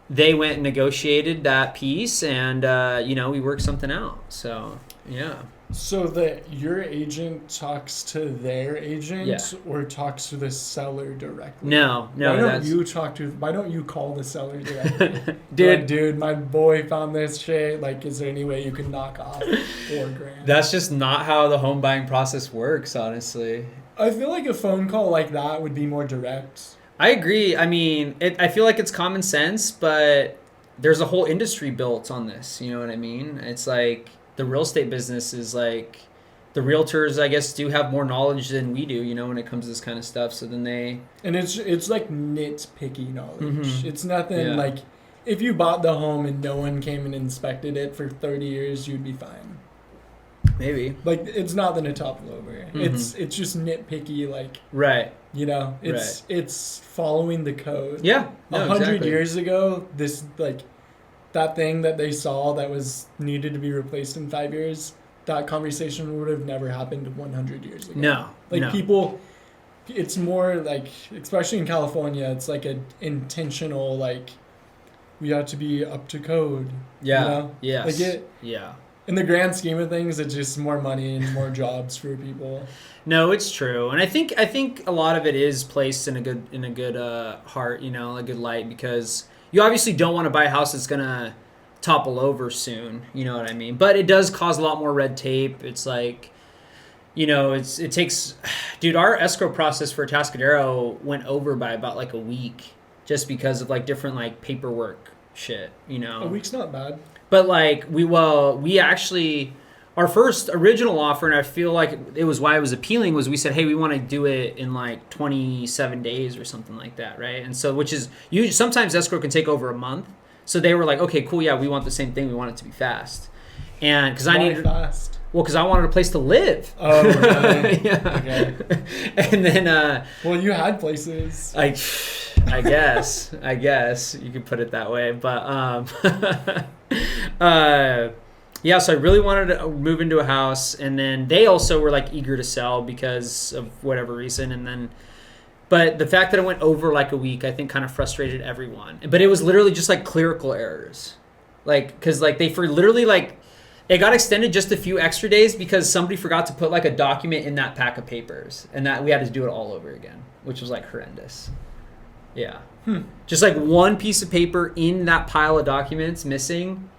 went and negotiated that piece, and you know, we worked something out. So yeah. So that your agent talks to their agent Yeah. or talks to the seller directly? No, Why don't you call the seller directly? dude. Like, dude, my boy found this shit. Like, is there any way you can knock off $4,000? That's just not how the home buying process works, honestly. I feel like a phone call like that would be more direct. I agree. I mean, I feel like it's common sense, but there's a whole industry built on this. You know what I mean? It's like the real estate business is like the realtors, I guess, do have more knowledge than we do, you know, when it comes to this kind of stuff. So then And it's like nitpicky knowledge. Mhm. It's nothing like if you bought the home and no one came and inspected it for 30 years, you'd be fine. maybe. Like, it's nothing to topple over. Mhm. It's just nitpicky, like, Right. you know, it's following the code. Yeah. No, 100 exactly. years ago, this, like, that thing that they saw that was needed to be replaced in 5 years, that conversation would have never happened 100 years ago. No. Like, no. people, it's more like, especially in California, it's like an intentional, like, we have to be up to code. Yeah. You know? Yes. Like, yeah. in the grand scheme of things, it's just more money and more jobs for people. No, it's true, and I think a lot of it is placed in a good heart, you know, a good light, because you obviously don't want to buy a house that's gonna topple over soon, you know what I mean? But it does cause a lot more red tape. It's like, you know, it takes, dude, our escrow process for Atascadero went over by about like a week, just because of like different like paperwork shit, you know. A week's not bad. But like we actually, our first original offer, and I feel like it was why it was appealing, was we said, hey, we want to do it in like 27 days or something like that, right? And so, which is usually, sometimes escrow can take over a month. So they were like, okay, cool, yeah, we want the same thing. We want it to be fast. And because I needed fast. Well, because I wanted a place to live. Oh, really? Yeah. Okay. And then well, you had places. I guess you could put it that way, but yeah, so I really wanted to move into a house, and then they also were like eager to sell because of whatever reason, and then but the fact that it went over like a week, I think, kind of frustrated everyone. But it was literally just like clerical errors, like because like they for literally like it got extended just a few extra days because somebody forgot to put like a document in that pack of papers, and that we had to do it all over again, which was like horrendous. Yeah. Just like one piece of paper in that pile of documents missing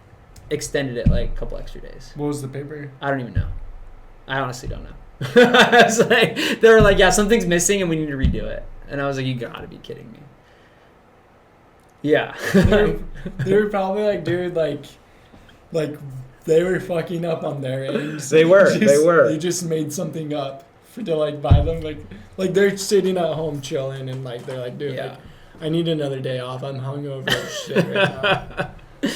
extended it like a couple extra days. What was the paper? I don't even know. I honestly don't know. It's like, they were like, yeah, something's missing and we need to redo it. And I was like, you gotta be kidding me. Yeah. They were probably like, dude, like they were fucking up on their end. They were. They just made something up to like buy them. Like they're sitting at home chilling and like they're like, dude, like, I need another day off. I'm hungover as shit right now.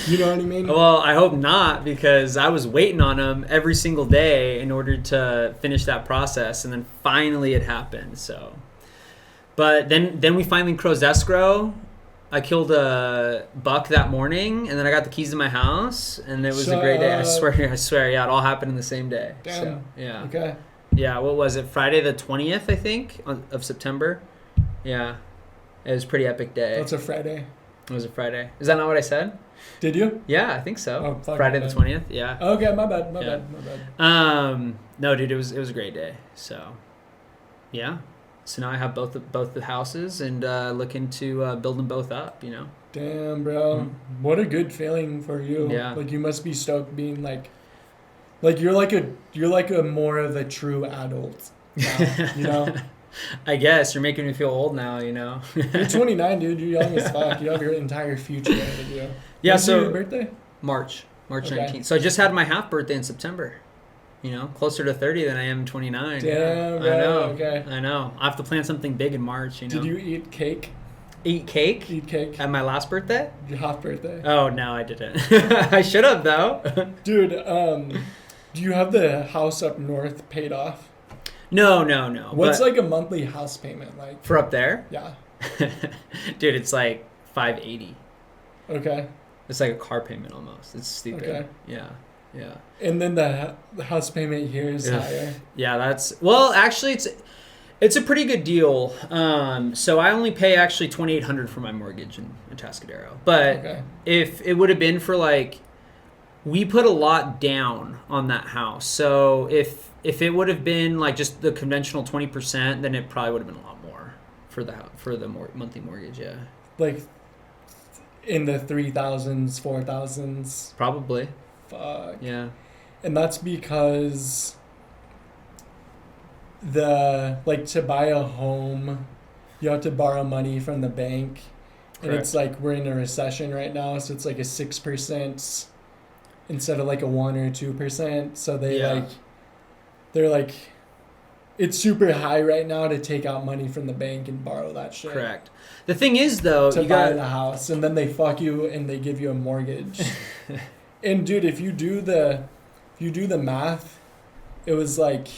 You know what I mean? Well, I hope not, because I was waiting on them every single day in order to finish that process, and then finally it happened. So, but then we finally closed escrow. I killed a buck that morning, and then I got the keys to my house, and it was a great day. I swear, yeah, it all happened in the same day. Damn. So, yeah. Okay. Yeah, what was it? Friday the 20th, I think, of September. Yeah. It was a pretty epic day. That's a Friday. It was a Friday. Is that not what I said? Did you? Yeah, I think so. Oh, Friday the 20th. Yeah. Okay, my bad. No, dude, it was a great day. So, yeah. So now I have both the houses and looking to build them both up. You know. Damn, bro. Mm-hmm. What a good feeling for you. Yeah. Like you must be stoked being like you're like a more of a true adult now, you know. I guess you're making me feel old now, you know. You're 29, dude. You're young as fuck. You have your entire future ahead of you. Yeah. When's So your birthday? March Okay. 19th. So I just had my half birthday in September. You know, closer to 30 than I am 29. Damn, bro. I know. Okay. I know. I have to plan something big in March. You know. Did you eat cake? Eat cake? Eat cake. At my last birthday? Your half birthday. Oh no, I didn't. I should have though. Dude, do you have the house up north paid off? No. What's like a monthly house payment like? For up there? Yeah. Dude, it's like $580. Okay. It's like a car payment almost. It's stupid. Okay. Yeah. And then the house payment here is higher. Yeah, actually it's a pretty good deal. So I only pay actually $2,800 for my mortgage in Atascadero. But if it would have been for like we put a lot down on that house. So if it would have been like just the conventional 20%, then it probably would have been a lot more for the monthly mortgage. Yeah, Like in the 3,000s, 4,000s. probably. Fuck. Yeah. And that's because to buy a home, you have to borrow money from the bank. And Correct. it's like we're in a recession right now, so it's like a 6% instead of like a 1 or 2%. So they're like it's super high right now to take out money from the bank and borrow that shit. Correct. The thing is, though, To you buy got the house, and then they fuck you and they give you a mortgage. And dude, if you do the math, it was like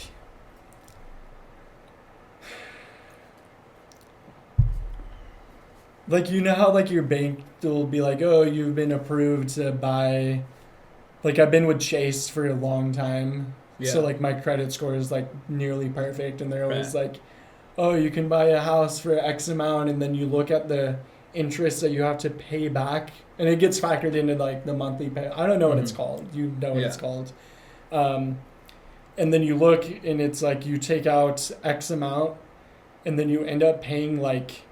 you know how like your bank will be like, oh, you've been approved to buy. Like I've been with Chase for a long time, so like my credit score is like nearly perfect, and they're always like, oh, you can buy a house for X amount, and then you look at the interest that you have to pay back, and it gets factored into like the monthly pay. I don't know what it's called. You know what it's called. And then you look, and it's like you take out X amount, and then you end up paying like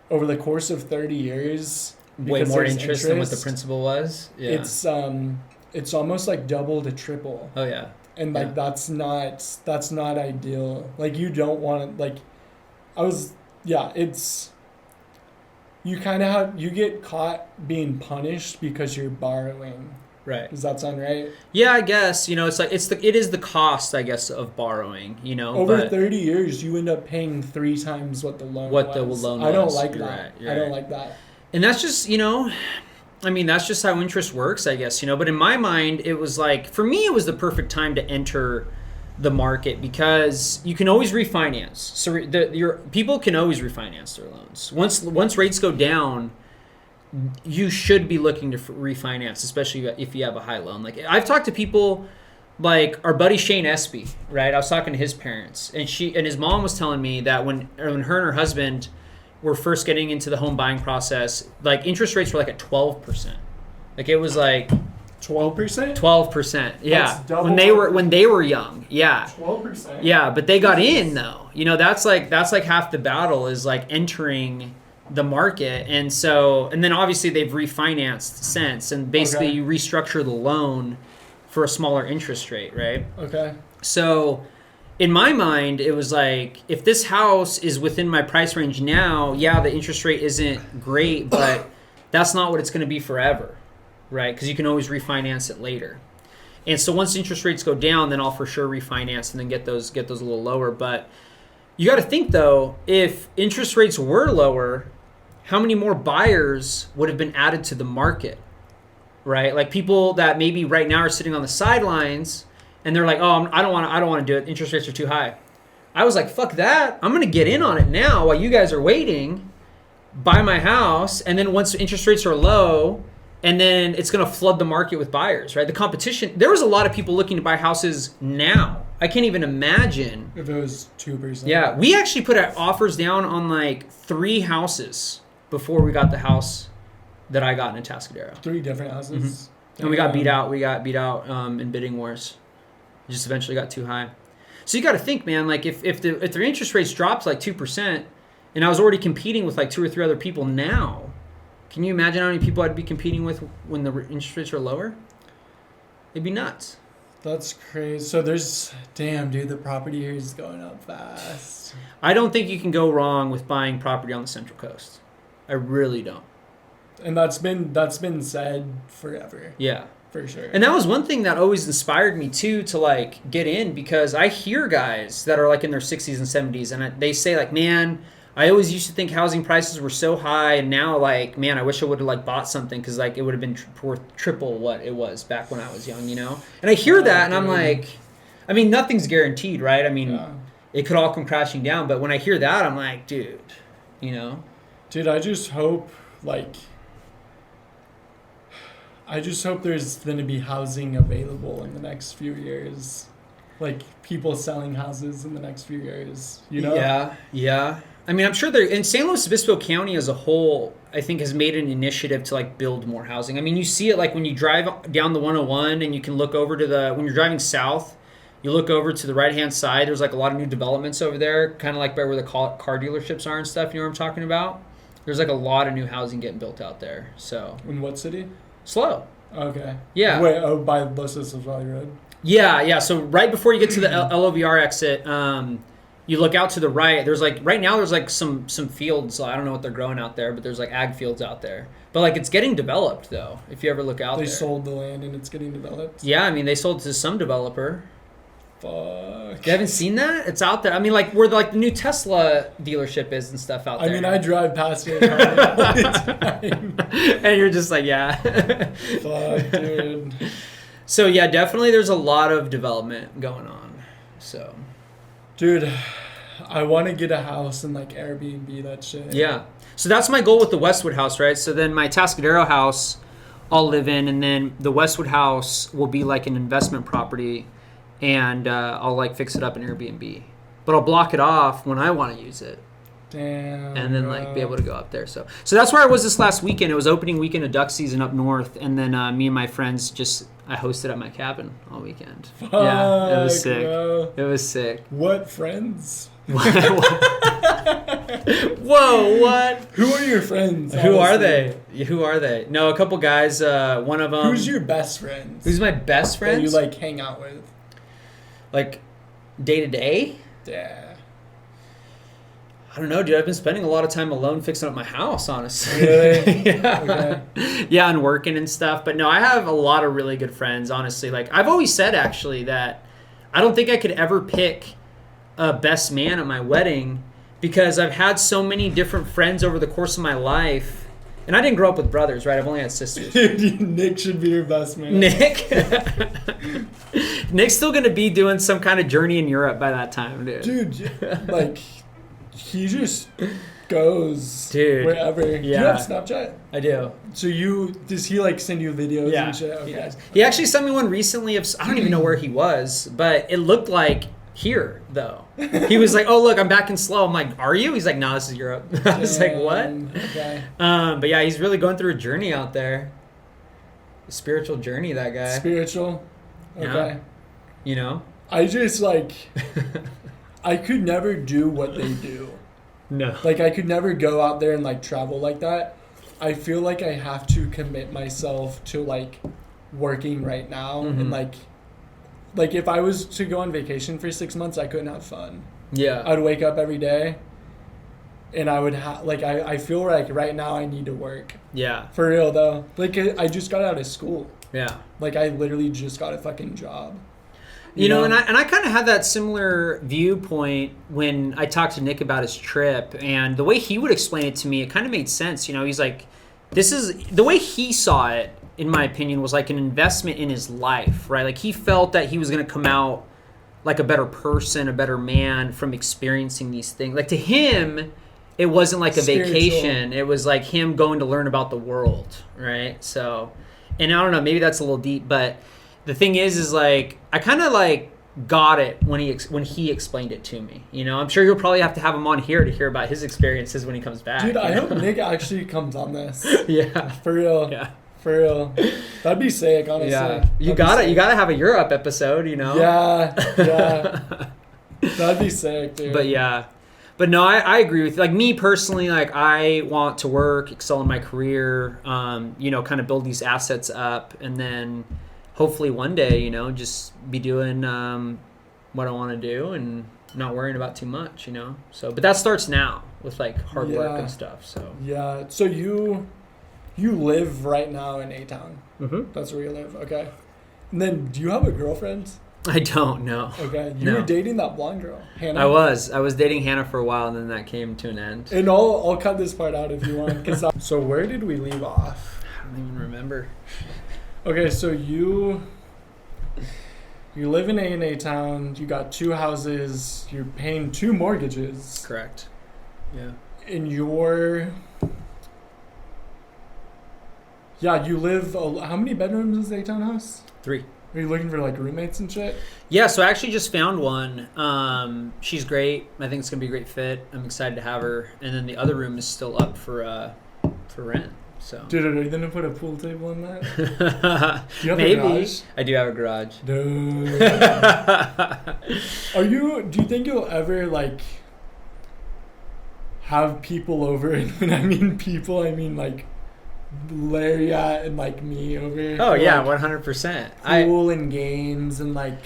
over the course of 30 years way more interest than what the principal was. Yeah. It's almost like double to triple. Oh yeah. And like that's not ideal. Like you don't want to it's you kind of you get caught being punished because you're borrowing. Right. Does that sound right? Yeah, I guess. It's like it is the cost, I guess, of borrowing. Over 30 years, you end up paying 3 times what the loan was. I don't like that. Right. I don't like that. And that's just that's just how interest works, I guess. But in my mind, it was like for me, it was the perfect time to enter the market because you can always refinance. So your people can always refinance their loans. Once rates go down, you should be looking to refinance, especially if you have a high loan. Like I've talked to people like our buddy Shane Espy, right? I was talking to his parents, and his mom was telling me that when her and her husband were first getting into the home buying process, like interest rates were like at 12%. Like it was like 12%? 12%. Yeah. That's double when they were young. Yeah. 12%. Yeah, but they got in though. That's like half the battle is like entering the market. And then obviously they've refinanced since, and basically you restructure the loan for a smaller interest rate, right? Okay. So in my mind, it was like, if this house is within my price range now, yeah, the interest rate isn't great, but that's not what it's going to be forever, right? Because you can always refinance it later. And so once interest rates go down, then I'll for sure refinance and then get those a little lower. But you got to think though, if interest rates were lower, how many more buyers would have been added to the market, right? Like people that maybe right now are sitting on the sidelines and they're like, oh, I don't want to do it. Interest rates are too high. I was like, fuck that. I'm going to get in on it now while you guys are waiting, buy my house, and then once interest rates are low, and then it's going to flood the market with buyers, right? The competition, there was a lot of people looking to buy houses now. I can't even imagine. If it was 2%. Yeah, we actually put our offers down on like 3 houses before we got the house that I got in Atascadero. 3 different houses. Mm-hmm. And we got beat out. We got beat out in bidding wars. It just eventually got too high. So you got to think, man, like if the interest rates dropped like 2%, and I was already competing with like 2 or 3 other people now, can you imagine how many people I'd be competing with when the interest rates are lower? It'd be nuts. That's crazy. So damn, dude, the property here is going up fast. I don't think you can go wrong with buying property on the Central Coast. I really don't. And that's been said forever. Yeah. For sure. And that was one thing that always inspired me too to like get in, because I hear guys that are like in their 60s and 70s and they say like, man, I always used to think housing prices were so high, and now like, man, I wish I would have like bought something because like it would have been worth triple what it was back when I was young, you know? And I hear that and I'm like, I mean, nothing's guaranteed, right? I mean, it could all come crashing down, but when I hear that, I'm like, dude, you know? Dude, I just hope there's going to be housing available in the next few years. Like people selling houses in the next few years, you know? Yeah. I mean, I'm sure there in San Luis Obispo County as a whole, I think has made an initiative to like build more housing. I mean, you see it like when you drive down the 101 and you can look over to when you're driving south, you look over to the right-hand side, there's like a lot of new developments over there, kind of like by where the car dealerships are and stuff. You know what I'm talking about? There's like a lot of new housing getting built out there. So In what city? Slow. Okay. Yeah. Wait, by Los Angeles Valley Road? Yeah. So right before you get to the LOVR exit, you look out to the right. There's like right now there's like some fields. I don't know what they're growing out there, but there's like ag fields out there. But like it's getting developed though. If you ever look out there, they sold the land and it's getting developed. Yeah, I mean they sold to some developer. Fuck. You haven't seen that? It's out there. I mean, like where like the new Tesla dealership is and stuff out there. I mean, I drive past it all the time. And you're just like, yeah. Fuck, dude. So yeah, definitely there's a lot of development going on. So, dude, I want to get a house and like Airbnb that shit. Yeah. So that's my goal with the Westwood house, right? So then my Tascadero house I'll live in, and then the Westwood house will be like an investment property, and I'll like fix it up in Airbnb. But I'll block it off when I want to use it. Damn. And then like be able to go up there. So that's where I was this last weekend. It was opening weekend of duck season up north, and then me and my friends I hosted at my cabin all weekend. Fuck, yeah, it was sick. bro. It was sick. What friends? Whoa, what? Who are your friends? Who are honestly? they? Who are they? No, a couple guys. One of them. Who's your best friend? Who's my best friend? That you like hang out with? Like day to day? Yeah. I don't know, dude. I've been spending a lot of time alone fixing up my house, honestly. Really? Yeah. Okay. Yeah, and working and stuff. But no, I have a lot of really good friends, honestly. Like I've always said actually that I don't think I could ever pick a best man at my wedding because I've had so many different friends over the course of my life. And I didn't grow up with brothers, right? I've only had sisters. Nick should be your best man. Nick? Nick's still going to be doing some kind of journey in Europe by that time, dude. Dude, like, he just goes wherever. Yeah. Do you have Snapchat? I do. So does he like send you videos Yeah, and shit? Okay. he does. He actually sent me one recently of, I don't even know where he was, but it looked like here, though. He was like, oh, look, I'm back in Slow. I'm like, are you? He's like, no, this is Europe. I was like, what? Okay. But yeah, he's really going through a journey out there. A spiritual journey, that guy. Spiritual? Okay. Yeah. You know? I just like, I could never do what they do. No. Like, I could never go out there and like travel like that. I feel like I have to commit myself to like working right now and like if I was to go on vacation for 6 months, I couldn't have fun. Yeah. I'd wake up every day and I would I feel like right now I need to work. Yeah. For real though. Like I just got out of school. Yeah. Like I literally just got a fucking job. You know, and I kind of had that similar viewpoint when I talked to Nick about his trip, and the way he would explain it to me, it kind of made sense. You know, he's like, this is the way he saw it, in my opinion, was like an investment in his life, right? Like he felt that he was going to come out like a better person, a better man from experiencing these things. Like to him, it wasn't like a vacation. It was like him going to learn about the world, right? So, and I don't know, maybe that's a little deep, but the thing is like I kind of like got it when he explained it to me. You know, I'm sure you'll probably have to have him on here to hear about his experiences when he comes back. Dude, I hope Nick actually comes on this. Yeah, for real. Yeah, for real. That'd be sick, honestly. Yeah, you gotta have a Europe episode. You know. Yeah. That'd be sick, dude. But yeah. But no, I agree with you. Like me personally, like I want to work, excel in my career, you know, kind of build these assets up, and then hopefully one day, you know, just be doing what I want to do and not worrying about too much, you know. So, but that starts now with like hard work and stuff. So yeah. So you live right now in A-Town. Mm-hmm. That's where you live. Okay. And then, do you have a girlfriend? I don't know. Okay. You were dating that blonde girl, Hannah. I was dating Hannah for a while, and then that came to an end. And I'll cut this part out if you want. So where did we leave off? I don't even remember. Okay, so you live in A-Town. You got 2 houses. You're paying 2 mortgages. Correct. Yeah. And you live. How many bedrooms is the A-Town house? 3. Are you looking for like roommates and shit? Yeah, so I actually just found one. She's great. I think it's gonna be a great fit. I'm excited to have her. And then the other room is still up for rent. So. Dude, are you gonna put a pool table in that? Do you have Maybe. a garage? I do have a garage. Dude. Do you think you'll ever like have people over? And when I mean people, I mean like Lariat and like me over. Oh yeah, like, 100%. Pool and games and like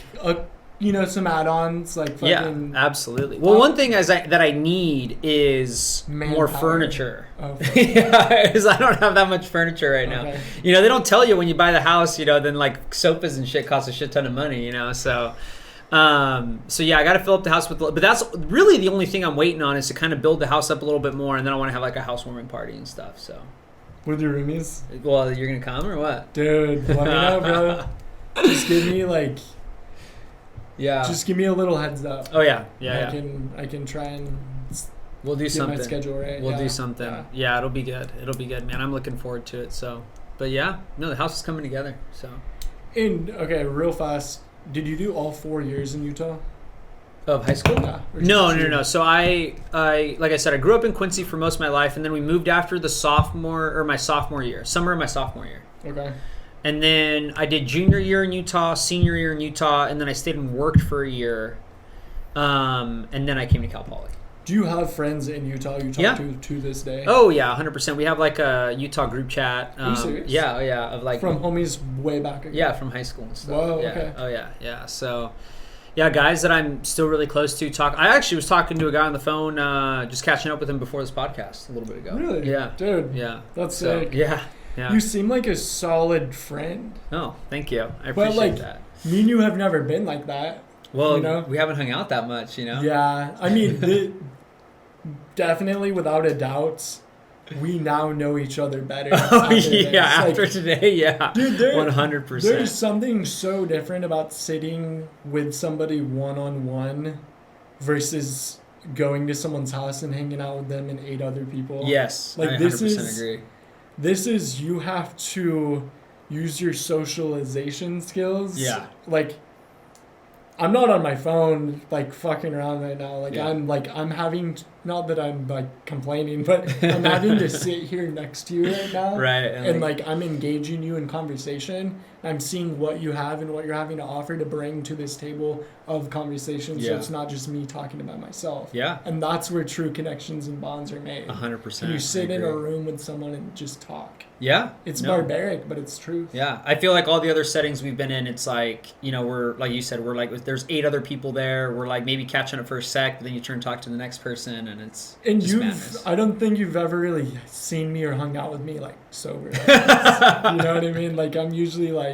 some add-ons like fucking. Yeah, absolutely. Well, one thing that I need is more Manpower. furniture. Oh, Yeah, because I don't have that much furniture right now. Okay. They don't tell you when you buy the house, then like sofas and shit cost a shit ton of money, so. So yeah, I got to fill up the house but that's really the only thing I'm waiting on is to kind of build the house up a little bit more, and then I want to have like a housewarming party and stuff. So. With your roomies? Well, you're gonna come or what? Dude, let me know, bro. Just give me like. Yeah. Just give me a little heads up. Oh yeah, I can try and we'll do get something. my schedule right. We'll do something. Yeah, it'll be good. It'll be good, man. I'm looking forward to it. So, but yeah, no, the house is coming together. So. And okay, real fast. Did you do all 4 years in Utah? Of high school? Yeah. No. So I like I said, I grew up in Quincy for most of my life, and then we moved after my sophomore year, summer of my sophomore year. Okay. And then I did junior year in Utah, senior year in Utah, and then I stayed and worked for a year. And then I came to Cal Poly. Do you have friends in Utah you talk to this day? Oh yeah, 100%. We have like a Utah group chat. Are you serious? Yeah, of like from homies way back ago. Yeah, from high school and stuff. Whoa, yeah. okay. Oh yeah. So, yeah, guys that I'm still really close to talk. I actually was talking to a guy on the phone, just catching up with him before this podcast a little bit ago. Really? Yeah. Dude. Yeah. That's sick. Yeah. You seem like a solid friend. Oh, thank you. I appreciate that. Me and you have never been like that. Well, we haven't hung out that much, Yeah. I mean, definitely without a doubt, we now know each other better. After today, yeah. Dude, 100%. There's something so different about sitting with somebody one-on-one versus going to someone's house and hanging out with them and 8 other people. Yes, I 100% agree. This is, you have to use your socialization skills. Yeah. Like, I'm not on my phone, like, fucking around right now. I'm having, not that I'm, like, complaining, but I'm having to sit here next to you right now. Right. And I'm engaging you in conversation. I'm seeing what you have and what you're having to offer to bring to this table of conversation. So it's not just me talking about myself. Yeah. And that's where true connections and bonds are made. 100%. And you sit in a room with someone and just talk. Yeah. It's barbaric, but it's true. Yeah. I feel like all the other settings we've been in, it's like, we're, like you said, we're like, there's 8 other people there. We're like maybe catching up for a sec, but then you turn and talk to the next person, and it's madness. I don't think you've ever really seen me or hung out with me, like, sober. Like you know what I mean? Like, I'm usually like...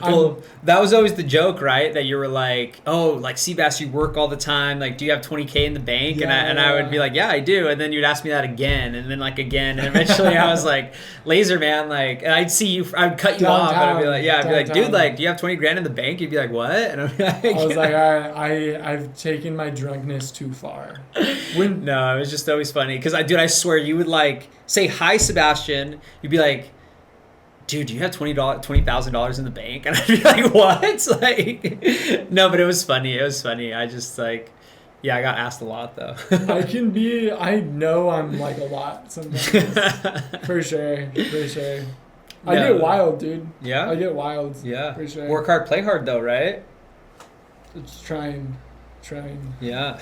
Well, that was always the joke, right? That you were like, oh, like, Seabass, you work all the time. Like, do you have $20K in the bank? Yeah, and I would be like, yeah, I do. And then you'd ask me that again, and then like again, and eventually I was like, laser man, like, and I'd see you, I'd cut you off, and I'd be like, I'd be like, dude, like, do you have 20 grand in the bank? You'd be like, what? And I'd be like, I was like, I've taken my drunkenness too far. No, it was just always funny because I swear you would like say hi, Sebastian. You'd be like, dude, do you have $20,000 in the bank? And I'd be like, what? Like, no, but it was funny. It was funny. I just like, I got asked a lot though. I know I'm like a lot sometimes. For sure. I get wild, dude. Yeah? I get wild. Yeah. For sure. Work hard, play hard though, right? It's trying. Yeah.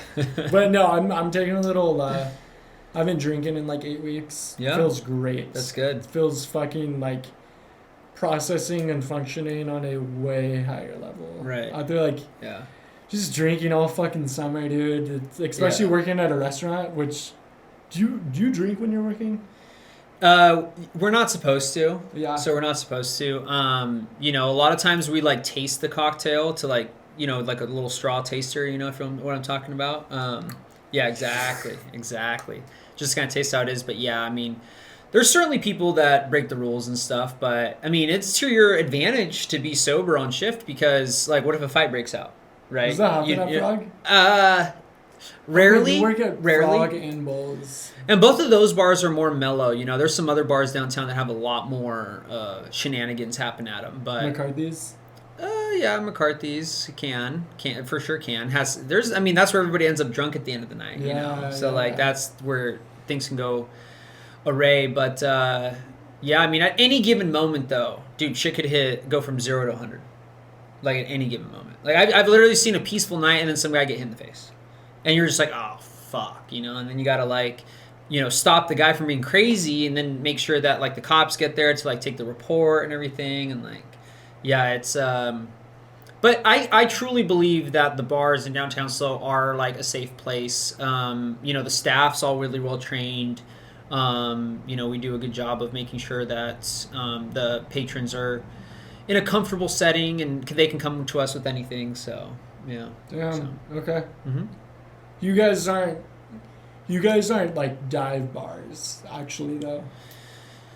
But no, I'm taking a little, I've been drinking in like 8 weeks. Yeah. Feels great. That's good. It feels fucking like processing and functioning on a way higher level. Right. Out there, like, just drinking all fucking summer, dude. Especially working at a restaurant, which, do you drink when you're working? We're not supposed to. Yeah. So we're not supposed to. A lot of times we like taste the cocktail to like, like a little straw taster, if you know what I'm talking about. Yeah, exactly. Just kind of taste how it is. But yeah, I mean, there's certainly people that break the rules and stuff, but I mean, it's to your advantage to be sober on shift because, like, what if a fight breaks out, right? Does that happen at Frog? Rarely. We work at Frog and Bowls. And both of those bars are more mellow. There's some other bars downtown that have a lot more shenanigans happen at them, but McCarthy's. Yeah, McCarthy's can for sure can there's. I mean, that's where everybody ends up drunk at the end of the night. You know, so like that's where things can go array. But yeah, I mean, at any given moment though, dude, shit could go from 0 to 100, like at any given moment. Like I've literally seen a peaceful night and then some guy get hit in the face, and you're just like, oh fuck, you know, and then you gotta like, you know, stop the guy from being crazy and then make sure that like the cops get there to like take the report and everything, and like, yeah, it's but I truly believe that the bars in downtown SLO are like a safe place. You know, the staff's all really well trained. You know, we do a good job of making sure that the patrons are in a comfortable setting and they can come to us with anything. So yeah. Damn. So. Okay. Mm-hmm. You guys aren't like dive bars, actually, though.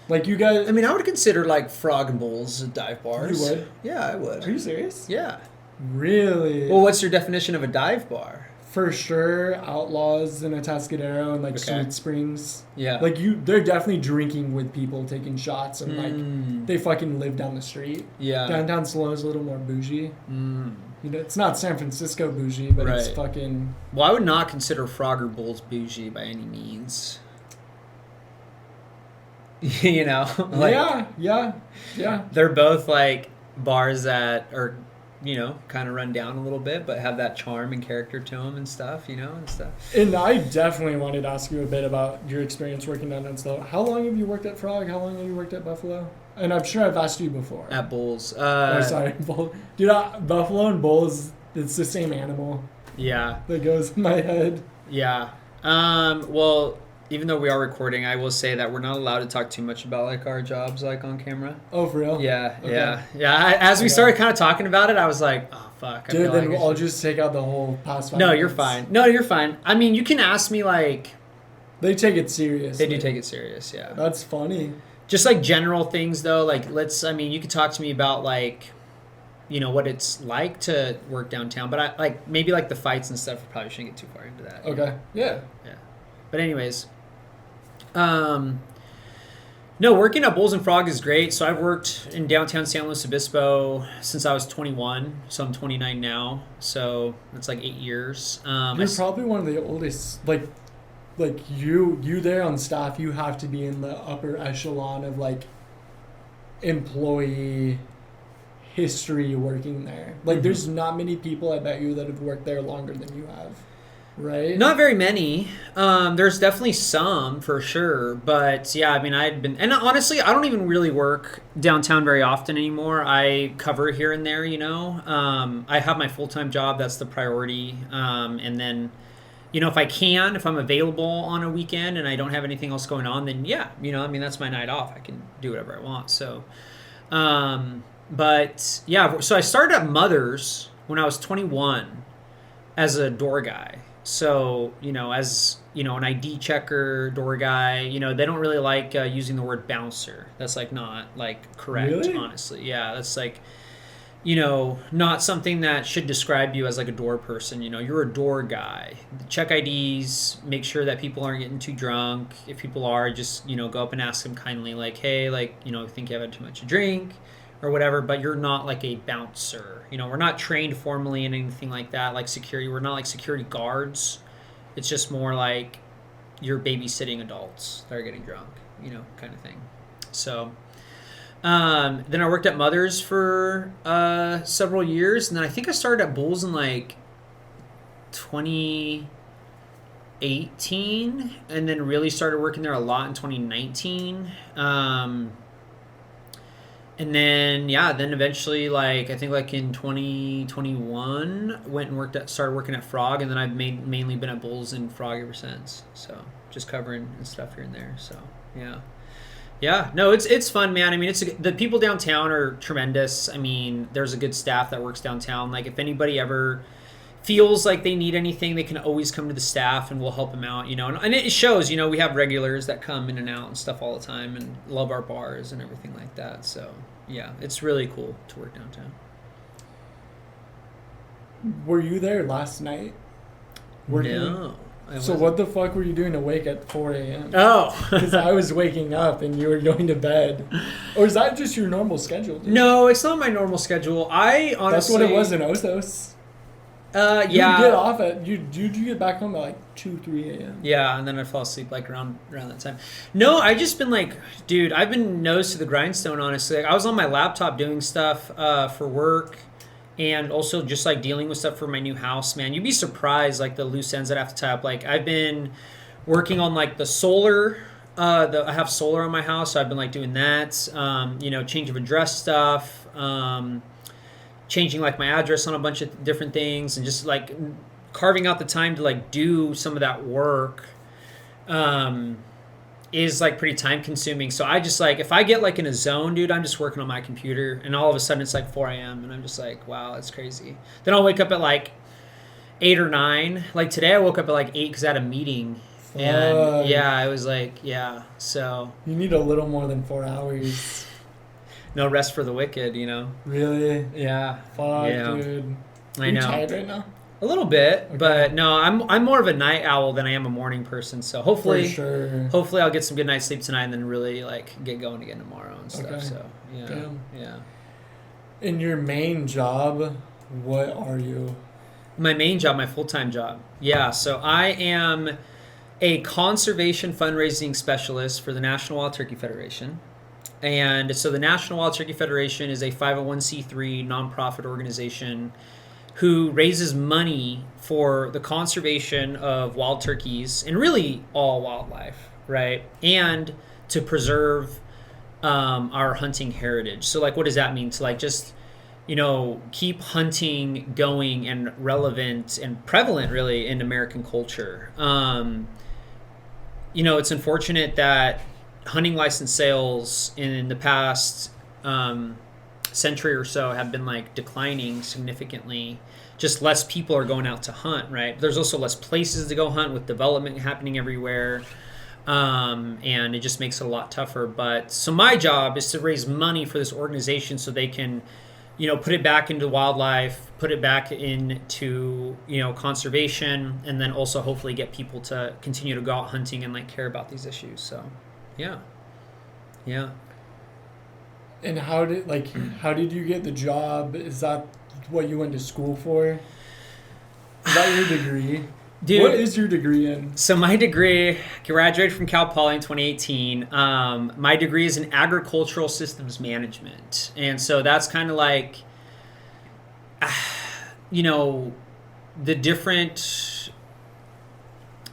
Like you guys. I mean, I would consider like Frog and Bowls dive bars. You would? Yeah, I would. Are you serious? Yeah. Really? Well, what's your definition of a dive bar? For sure, Outlaws and Atascadero and like Sweet Springs. Yeah. Like they're definitely drinking with people, taking shots, and like they fucking live down the street. Yeah. Downtown SLO is a little more bougie. You know, it's not San Francisco bougie, but it's fucking. Well, I would not consider Frog or Bowls bougie by any means. You know, like, yeah. They're both like bars that are, you know, kind of run down a little bit, but have that charm and character to them and stuff, you know, and stuff. And I definitely wanted to ask you a bit about your experience working downtown SLO. How long have you worked at Frog? How long have you worked at Buffalo? And I'm sure I've asked you before. At Bowls. Sorry, Bull. Dude, Buffalo and Bulls, it's the same animal. Yeah. That goes in my head. Yeah. Well, even though we are recording, I will say that we're not allowed to talk too much about like our jobs like on camera. Oh, for real? Yeah, Okay. yeah. As we started kind of talking about it, I was like, oh fuck. Dude, then I'll just take out the whole past 5 No, minutes. you're fine. No, you're fine. I mean, you can ask me like. They take it serious. They do take it serious, yeah. That's funny. Just like general things though, like you could talk to me about like, you know, what it's like to work downtown, but I like maybe like the fights and stuff. We probably shouldn't get too far into that. Okay. Yeah. But anyways, no, working at Bulls and Frog is great. So I've worked in downtown San Luis Obispo since I was 21. So I'm 29 now. So it's like 8 years. You're probably one of the oldest, like you there on staff, you have to be in the upper echelon of like employee history working there. Like there's not many people, I bet you, that have worked there longer than you have. Right? Not very many. There's definitely some for sure, but yeah, I mean, and honestly, I don't even really work downtown very often anymore. I cover here and there, you know. I have my full-time job, that's the priority, and then, you know, if I'm available on a weekend and I don't have anything else going on, then yeah, you know, I mean, that's my night off. I can do whatever I want. So, but yeah, so I started at Mother's when I was 21 as a door guy. So, you know, as, you know, an ID checker, door guy, you know, they don't really like using the word bouncer. That's like not like correct, really? Honestly. Yeah, that's like, you know, not something that should describe you as like a door person. You know, you're a door guy. Check IDs, make sure that people aren't getting too drunk. If people are, just, you know, go up and ask them kindly, like, hey, like, you know, think you have had too much to drink or whatever, but you're not like a bouncer. You know, we're not trained formally in anything like that, like security. We're not like security guards. It's just more like you're babysitting adults that are getting drunk, you know, kind of thing. So then I worked at Mother's for several years, and then I think I started at Bulls in like 2018, and then really started working there a lot in 2019. And then then eventually, like I think like in 2021, went and started working at Frog, and then I've mainly been at Bulls and Frog ever since. So just covering and stuff here and there. So yeah, no, it's fun, man. I mean, the people downtown are tremendous. I mean, there's a good staff that works downtown. Like if anybody ever feels like they need anything, they can always come to the staff and we'll help them out, you know. And it shows, you know, we have regulars that come in and out and stuff all the time and love our bars and everything like that. So, yeah, it's really cool to work downtown. Were you there last night? No. So what the fuck were you doing awake at 4 a.m.? Oh. Because I was waking up and you were going to bed. Or is that just your normal schedule? Dude? No, it's not my normal schedule. I honestly... That's what it was in Osos. Yeah. You get off at... You get back home at like 2, 3 a.m. Yeah, and then I fall asleep like around that time. No, I just been like... Dude, I've been nose to the grindstone, honestly. Like, I was on my laptop doing stuff for work. And also just like dealing with stuff for my new house, man. You'd be surprised like the loose ends that I have to tie up. Like I've been working on like the solar. I have solar on my house, so I've been like doing that. Change of address stuff. Changing like my address on a bunch of different things, and just like carving out the time to like do some of that work. Is like pretty time consuming. So I just like, if I get like in a zone, dude, I'm just working on my computer and all of a sudden it's like 4 a.m. and I'm just like, wow, that's crazy. Then I'll wake up at like 8 or 9. Like today I woke up at like 8 because I had a meeting. And yeah, I was like, yeah, so. You need a little more than 4 hours. No rest for the wicked, you know? Really? Yeah. Fuck, yeah. dude. I know. Are you tired right now? A little bit, okay. But no, I'm more of a night owl than I am a morning person. So hopefully, hopefully I'll get some good night's sleep tonight and then really like get going again tomorrow and stuff. Okay. So yeah, damn. Yeah. In your main job, what are you? My main job, my full-time job. Yeah, so I am a conservation fundraising specialist for the National Wild Turkey Federation. And so the National Wild Turkey Federation is a 501c3 nonprofit organization who raises money for the conservation of wild turkeys and really all wildlife, right? And to preserve our hunting heritage. So like, what does that mean? To like just, keep hunting going and relevant and prevalent really in American culture. It's unfortunate that hunting license sales in the past century or so have been like declining significantly. Just less people are going out to hunt, right? There's also less places to go hunt with development happening everywhere. And it just makes it a lot tougher. But so my job is to raise money for this organization so they can, put it back into wildlife, put it back into, conservation, and then also hopefully get people to continue to go out hunting and like care about these issues. So, yeah. Yeah. And how did you get the job? Is that what you went to school for? Is that your degree? Dude, what is your degree in? So my degree, graduated from Cal Poly in 2018. My degree is in agricultural systems management. And so that's kind of like, the different...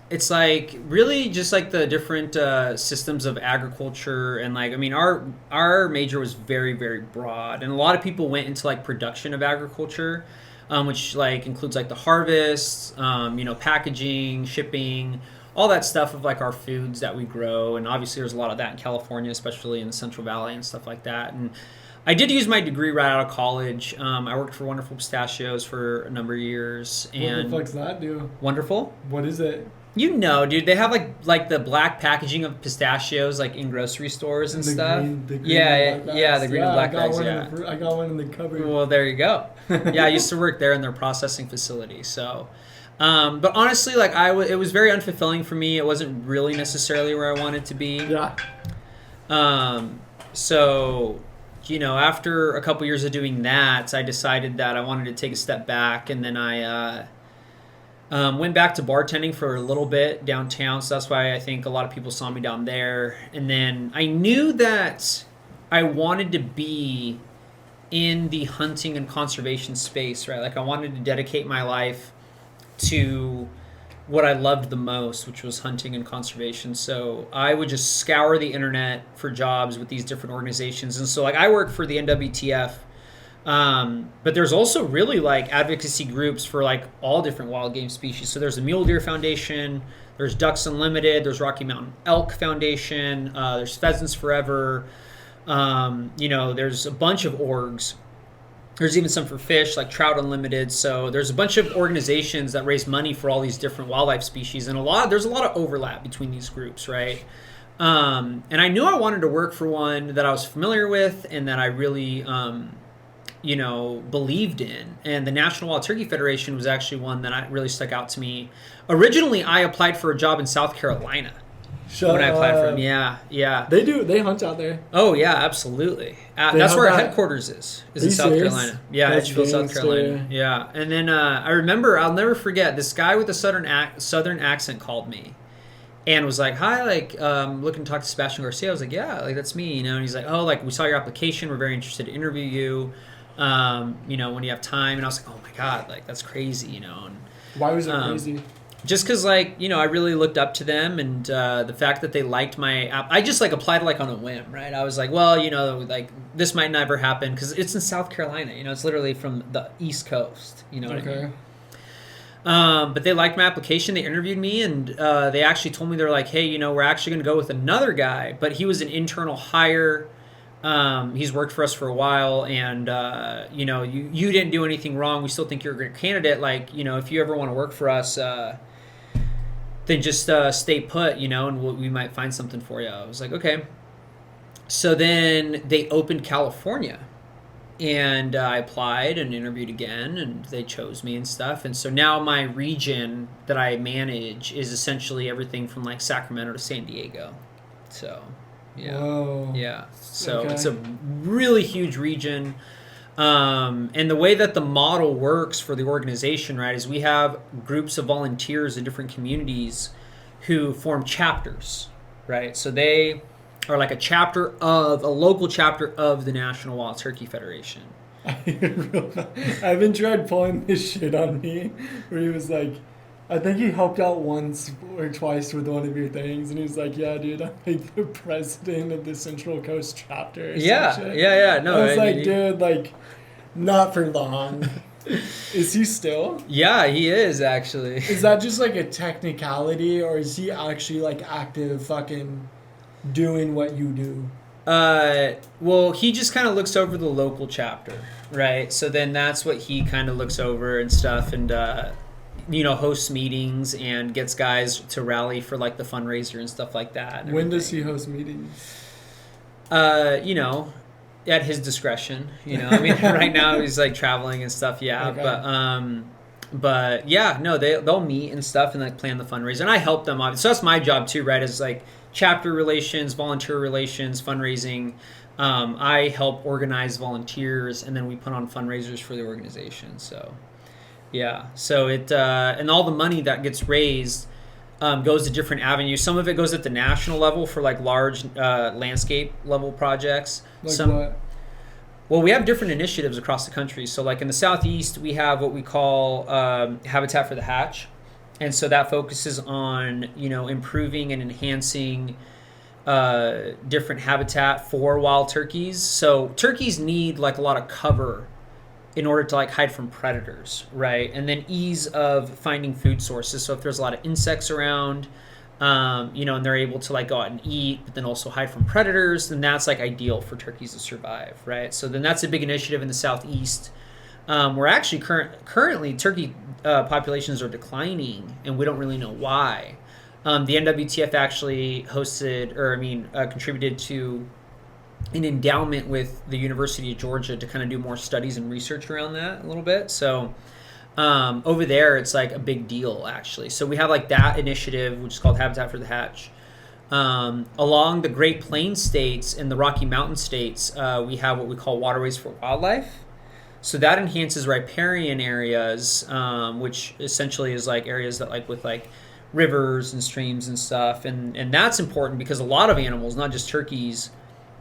It's like really just like the different systems of agriculture, and like, I mean, our major was very, very broad, and a lot of people went into like production of agriculture, which like includes like the harvest, packaging, shipping, all that stuff of like our foods that we grow. And obviously there's a lot of that in California, especially in the Central Valley and stuff like that. And I did use my degree right out of college. I worked for Wonderful Pistachios for a number of years. And what the fuck's that do? Wonderful? What is it? Dude, they have like the black packaging of pistachios like in grocery stores and stuff. The green the green and black bags. I got one in the cupboard. Well, there you go. Yeah, I used to work there in their processing facility. So, but honestly, like it was very unfulfilling for me. It wasn't really necessarily where I wanted to be. Yeah. So, after a couple years of doing that, I decided that I wanted to take a step back, and then I went back to bartending for a little bit downtown, so that's why I think a lot of people saw me down there. And then I knew that I wanted to be in the hunting and conservation space, right? Like I wanted to dedicate my life to what I loved the most, which was hunting and conservation. So I would just scour the internet for jobs with these different organizations. And so like I work for the NWTF, but there's also really like advocacy groups for like all different wild game species. So there's the Mule Deer Foundation, there's Ducks Unlimited, there's Rocky Mountain Elk Foundation, there's Pheasants Forever, there's a bunch of orgs. There's even some for fish, like Trout Unlimited. So there's a bunch of organizations that raise money for all these different wildlife species, and there's a lot of overlap between these groups, right? And I knew I wanted to work for one that I was familiar with and that I really believed in. And the National Wild Turkey Federation was actually one that really stuck out to me. Originally, I applied for a job in South Carolina. When I applied for them. Yeah. They hunt out there. Oh, yeah, absolutely. That's where our headquarters is in South Carolina. Yeah, Edgefield, South Carolina. Yeah. And then I remember, I'll never forget, this guy with a southern accent called me and was like, hi, like, looking to talk to Sebastian Garcia. I was like, yeah, like, that's me, And he's like, oh, like, we saw your application. We're very interested to interview you, when you have time. And I was like, oh, my God, like, that's crazy, And, why was it crazy? Just because, like, I really looked up to them, and the fact that they liked my app. I just, like, applied, like, on a whim, right? I was like, well, like, this might never happen because it's in South Carolina. It's literally from the East Coast. You know what I mean? But they liked my application. They interviewed me, and they actually told me, they're like, hey, we're actually going to go with another guy, but he was an internal hire. He's worked for us for a while, and you didn't do anything wrong. We still think you're a great candidate. Like, if you ever want to work for us, then just stay put, and we might find something for you. I was like, okay. So then they opened California, and I applied and interviewed again, and they chose me and stuff. And so now my region that I manage is essentially everything from like Sacramento to San Diego. So, yeah. Whoa. Yeah. So It's a really huge region. And the way that the model works for the organization, right, is we have groups of volunteers in different communities who form chapters, right? So they are like a local chapter of the National Wild Turkey Federation. Evan tried pulling this shit on me, where he was like, I think he helped out once or twice with one of your things, and he was like, yeah, dude, I'm like the president of the Central Coast chapter. Yeah. No, I was like, dude, like, not for long. Is he still? Yeah, he is, actually. Is that just like a technicality, or is he actually like active fucking doing what you do? Well, he just kind of looks over the local chapter, right? So then that's what he kind of looks over and stuff, and hosts meetings and gets guys to rally for like the fundraiser and stuff like that. When does he host meetings? At his discretion. I mean, right now he's like traveling and stuff. Yeah, okay. But yeah, no, they'll meet and stuff and like plan the fundraiser, and I help them. So that's my job too, right? Is like chapter relations, volunteer relations, fundraising. I help organize volunteers, and then we put on fundraisers for the organization. So. Yeah, so it and all the money that gets raised goes to different avenues. Some of it goes at the national level for like large landscape level projects. Like what? Well, we have different initiatives across the country. So like in the Southeast, we have what we call Habitat for the Hatch. And so that focuses on, improving and enhancing different habitat for wild turkeys. So turkeys need like a lot of cover in order to like hide from predators, right? And then ease of finding food sources. So if there's a lot of insects around, and they're able to like go out and eat, but then also hide from predators, then that's like ideal for turkeys to survive, right? So then that's a big initiative in the Southeast. We're actually currently turkey populations are declining, and we don't really know why. The NWTF actually contributed to an endowment with the University of Georgia to kind of do more studies and research around that a little bit. So over there, it's like a big deal, actually. So we have like that initiative, which is called Habitat for the Hatch. Along the Great Plains states and the Rocky Mountain states, we have what we call Waterways for Wildlife. So that enhances riparian areas, which essentially is like areas that like with like rivers and streams and stuff. And that's important because a lot of animals, not just turkeys,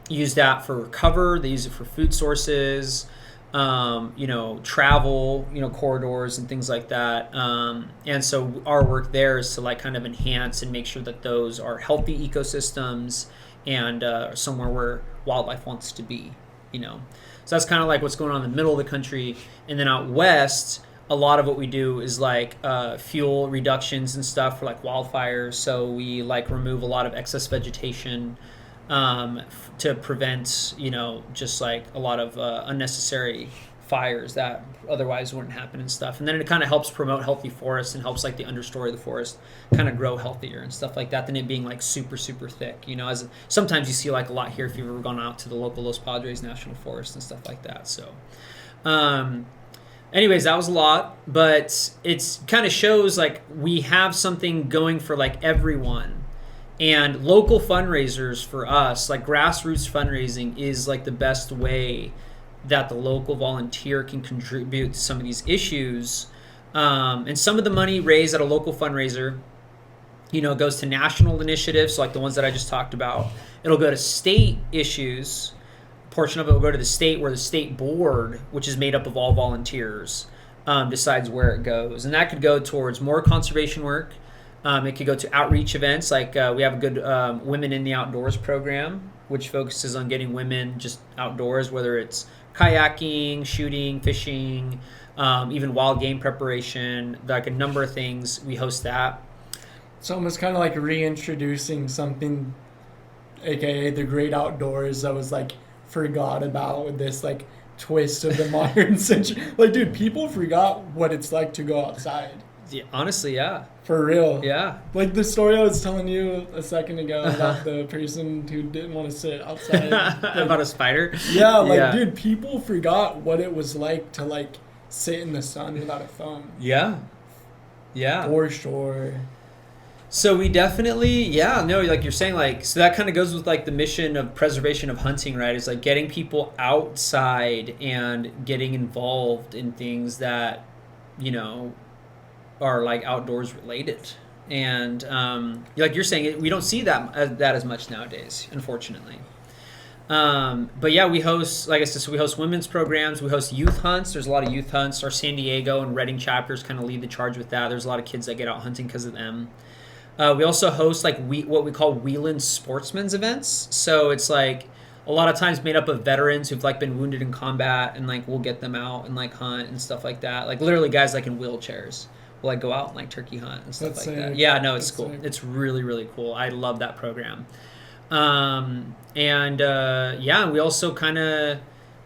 use that for cover. They use it for food sources, travel, corridors and things like that. And so our work there is to like kind of enhance and make sure that those are healthy ecosystems and somewhere where wildlife wants to be, So that's kind of like what's going on in the middle of the country. And then out west, a lot of what we do is like fuel reductions and stuff for like wildfires. So we like remove a lot of excess vegetation to prevent, just like a lot of unnecessary fires that otherwise wouldn't happen and stuff. And then it kind of helps promote healthy forests and helps like the understory of the forest kind of grow healthier and stuff like that than it being like super, super thick. As sometimes you see like a lot here if you've ever gone out to the local Los Padres National Forest and stuff like that. So, Anyways, that was a lot, but it's kind of shows like we have something going for like everyone. And local fundraisers for us, like grassroots fundraising, is like the best way that the local volunteer can contribute to some of these issues. And some of the money raised at a local fundraiser, goes to national initiatives, like the ones that I just talked about. It'll go to state issues. A portion of it will go to the state, where the state board, which is made up of all volunteers, decides where it goes. And that could go towards more conservation work. It could go to outreach events, like we have a good Women in the Outdoors program, which focuses on getting women just outdoors, whether it's kayaking, shooting, fishing, even wild game preparation, like a number of things. We host that. It's almost kind of like reintroducing something, aka the great outdoors, that was like forgot about with this like twist of the modern century. Like, dude, people forgot what it's like to go outside. Yeah, honestly, yeah. For real. Yeah. Like the story I was telling you a second ago about the person who didn't want to sit outside. Like, about a spider? Yeah, dude, people forgot what it was like to like sit in the sun without a phone. Yeah. Yeah. For sure. So we definitely, like you're saying, like, so that kind of goes with like the mission of preservation of hunting, right? It's like getting people outside and getting involved in things that, are like outdoors related. And like you're saying, we don't see that as much nowadays, unfortunately. But yeah, we host, like I said, so we host women's programs, we host youth hunts. There's a lot of youth hunts. Our San Diego and Redding chapters kind of lead the charge with that. There's a lot of kids that get out hunting because of them. We also host like what we call Wheeland Sportsman's events. So it's like a lot of times made up of veterans who've like been wounded in combat, and like we'll get them out and like hunt and stuff like that. Like literally guys like in wheelchairs will like go out and like turkey hunt and stuff that. Yeah, no, it's cool. Sick. It's really, really cool. I love that program. We also kind of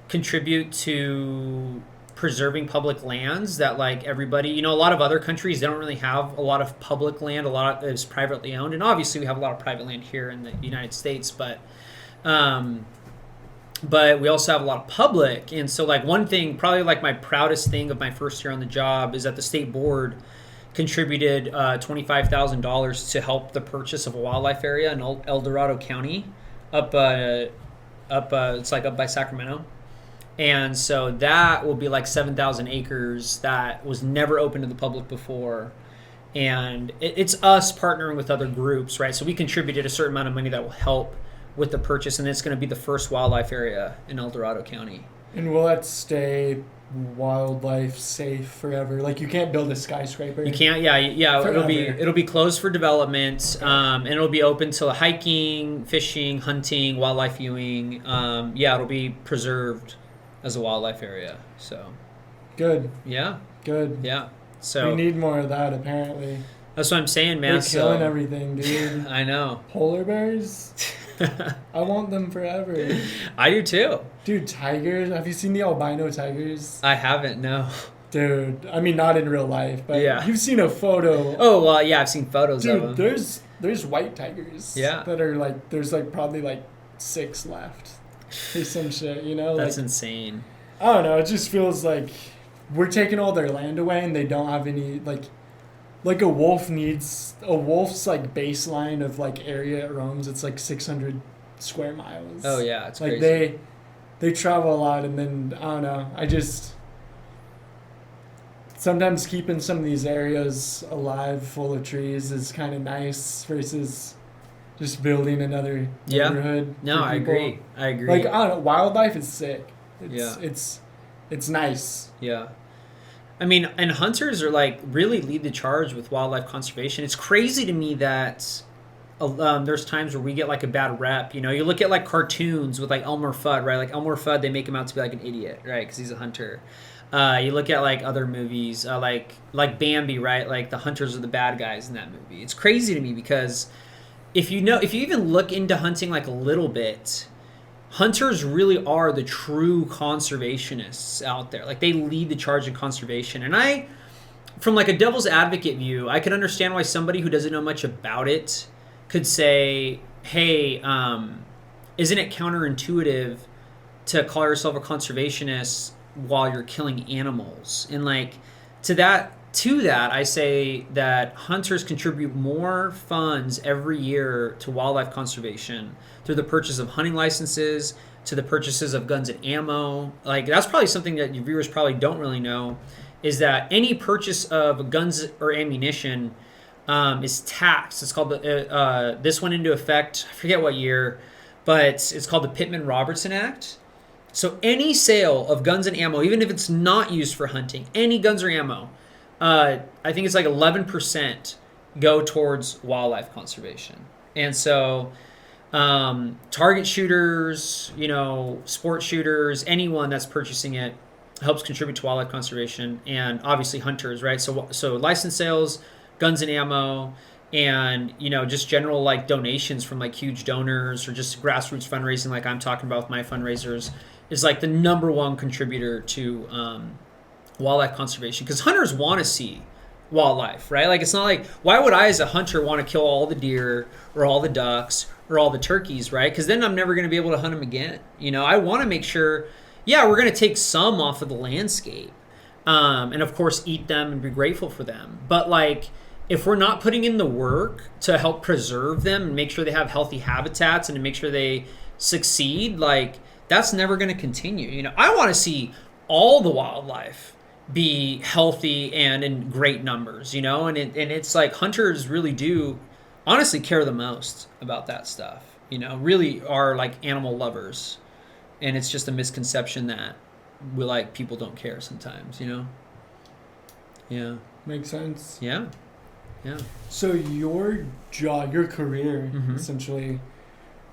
contribute to preserving public lands that like everybody, a lot of other countries, they don't really have a lot of public land. A lot is privately owned, and obviously we have a lot of private land here in the United States, but we also have a lot of public. And so like one thing, probably like my proudest thing of my first year on the job, is that the state board contributed $25,000 to help the purchase of a wildlife area in El Dorado County, it's like up by Sacramento. And so that will be like 7,000 acres that was never open to the public before. And it's us partnering with other groups, right? So we contributed a certain amount of money that will help with the purchase, and it's going to be the first wildlife area in El Dorado County. And will that stay wildlife safe forever? Like you can't build a skyscraper. You can't. Yeah. Forever. It'll be closed for development, and it'll be open to hiking, fishing, hunting, wildlife viewing. It'll be preserved as a wildlife area. So good. Yeah. Good. Yeah. So we need more of that. Apparently. That's what I'm saying, man. They're killing everything, dude. I know. Polar bears. I want them forever. I do too. Dude, tigers. Have you seen the albino tigers? I haven't, no. Dude, I mean, not in real life, but you've seen a photo. Oh, well, yeah, I've seen photos of them. Dude, there's white tigers. Yeah. That are like, there's like probably like 6 left. Or some shit, That's like, insane. I don't know. It just feels like we're taking all their land away, and they don't have any, like a wolf's like baseline of like area it roams. It's like 600 square miles. Oh yeah, it's like crazy. They travel a lot, and then I don't know. I just sometimes keeping some of these areas alive, full of trees, is kind of nice versus just building another neighborhood. No, I agree. Like I don't know, wildlife is sick. It's nice. Yeah. I mean, and hunters are like really lead the charge with wildlife conservation. It's crazy to me that there's times where we get like a bad rep. You look at like cartoons with like Elmer Fudd, right? Like Elmer Fudd, they make him out to be like an idiot, right? Because he's a hunter. You look at like other movies, like Bambi, right? Like the hunters are the bad guys in that movie. It's crazy to me because if you even look into hunting like a little bit, hunters really are the true conservationists out there. Like they lead the charge in conservation. And from like a devil's advocate view, I can understand why somebody who doesn't know much about it could say, hey, isn't it counterintuitive to call yourself a conservationist while you're killing animals. And like to that I say that hunters contribute more funds every year to wildlife conservation through the purchase of hunting licenses, to the purchases of guns and ammo. Like that's probably something that your viewers probably don't really know, is that any purchase of guns or ammunition is taxed. It's called this went into effect, I forget what year, but it's called the Pittman-Robertson Act. So any sale of guns and ammo, even if it's not used for hunting, any guns or ammo, I think it's like 11% go towards wildlife conservation. And so target shooters, sport shooters, anyone that's purchasing it helps contribute to wildlife conservation, and obviously hunters, right? So license sales, guns and ammo, and just general like donations from like huge donors or just grassroots fundraising, like I'm talking about with my fundraisers, is like the number one contributor to wildlife conservation, because hunters want to see wildlife, right? Like it's not like, why would I as a hunter want to kill all the deer or all the ducks or all the turkeys, right? Because then I'm never going to be able to hunt them again. I want to make sure, yeah, we're going to take some off of the landscape, and of course eat them and be grateful for them, but like if we're not putting in the work to help preserve them and make sure they have healthy habitats and to make sure they succeed, like that's never going to continue. I want to see all the wildlife be healthy and in great numbers, and it's like hunters really do honestly care the most about that stuff, really are like animal lovers. And it's just a misconception that we like people don't care sometimes, Yeah. Makes sense. Yeah. Yeah. So your job, your career, essentially,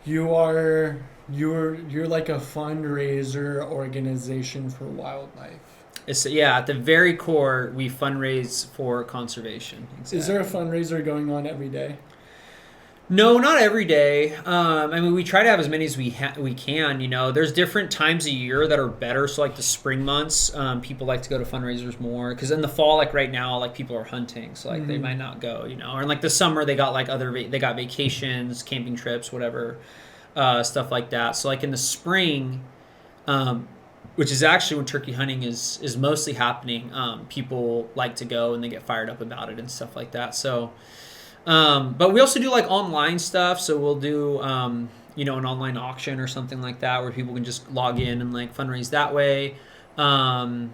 you're like a fundraiser organization for wildlife. At the very core, we fundraise for conservation. Exactly. Is there a fundraiser going on every day? No, not every day. We try to have as many as we can. There's different times a year that are better. So like the spring months, people like to go to fundraisers more, because in the fall, like right now, like people are hunting, so like they might not go. Or in like the summer, they got like they got vacations, camping trips, whatever, stuff like that. So like in the spring, which is actually when turkey hunting is mostly happening, people like to go and they get fired up about it and stuff like that. So. But we also do like online stuff. So we'll do, an online auction or something like that where people can just log in and like fundraise that way. And